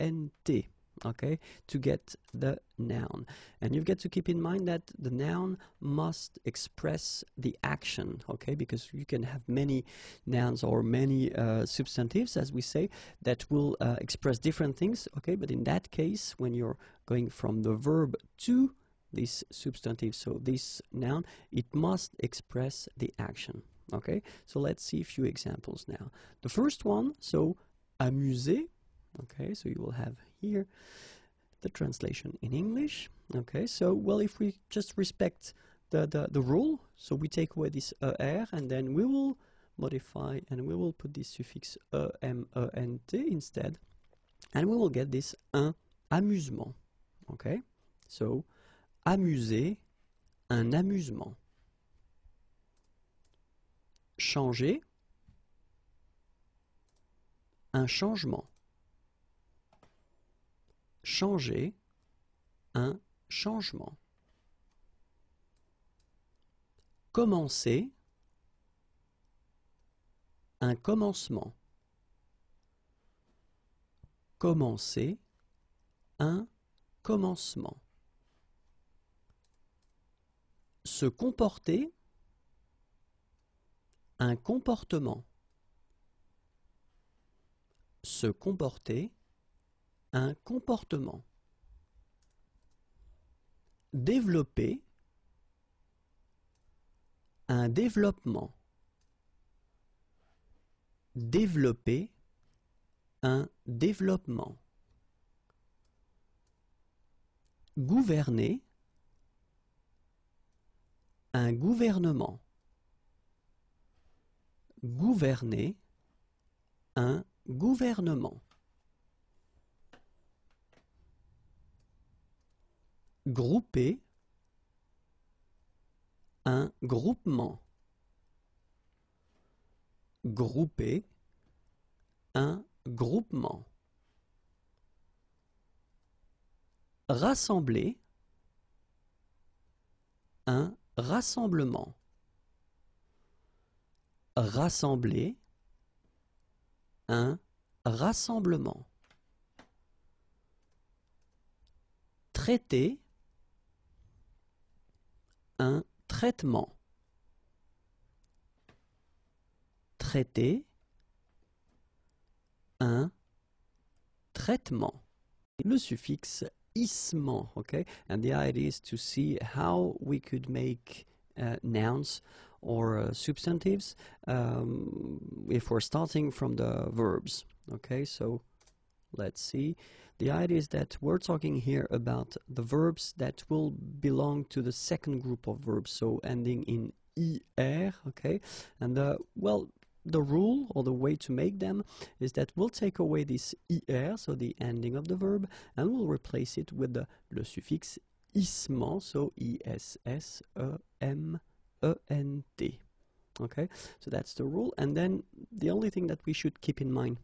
ement, okay, to get the noun. And you've got to keep in mind that the noun must express the action, okay, because you can have many nouns or many substantives, as we say, that will express different things, okay, but in that case, when you're going from the verb to this substantive, so this noun, it must express the action, okay. So let's see a few examples now. The first one, so amuser, okay, so you will have here the translation in English, okay. So, well, if we just respect the rule, so we take away this er and then we will modify and we will put this suffix ement instead and we will get this un amusement, okay. So amuser, un amusement. Changer, un changement. Changer, un changement. Commencer, un commencement. Commencer, un commencement. Se comporter, un comportement. Se comporter, un comportement. Développer, un développement. Développer, un développement. Gouverner, un gouvernement. Gouverner, un gouvernement. Grouper, un groupement. Grouper, un groupement. Rassembler, un rassemblement. Rassembler, un rassemblement. Traiter, un traitement. Traiter, un traitement. Le suffixe isement, okay? And the idea is to see how we could make nouns or substantives if we're starting from the verbs, okay? So let's see. The idea is that we're talking here about the verbs that will belong to the second group of verbs, so ending in er, okay? And the rule or the way to make them is that we'll take away this er, so the ending of the verb, and we'll replace it with le suffixe isement, so isement. Okay, so that's the rule. And then the only thing that we should keep in mind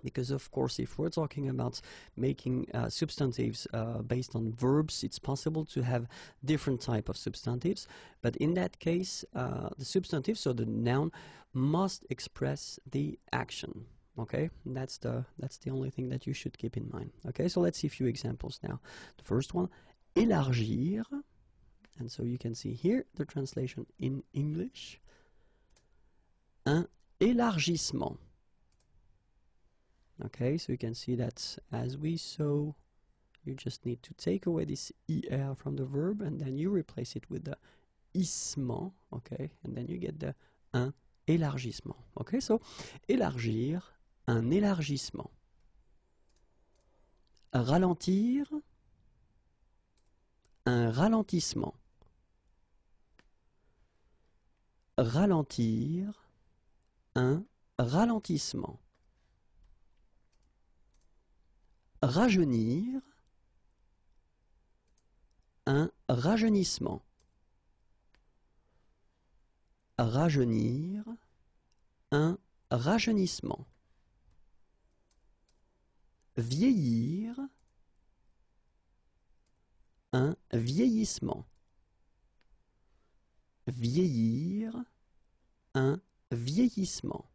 Because of course, if we're talking about making substantives based on verbs, it's possible to have different type of substantives. But in that case, the substantive, so the noun, must express the action. Okay, that's the only thing that you should keep in mind. Okay, so let's see a few examples now. The first one, élargir, and so you can see here the translation in English. Un élargissement. Okay, so you can see that as we saw, you just need to take away this er from the verb and then you replace it with the issement, okay, and then you get the un élargissement. Okay, so élargir, un élargissement. Ralentir, un ralentissement. Ralentir, un ralentissement. Rajeunir, un rajeunissement. Rajeunir, un rajeunissement. Vieillir, un vieillissement. Vieillir, un vieillissement.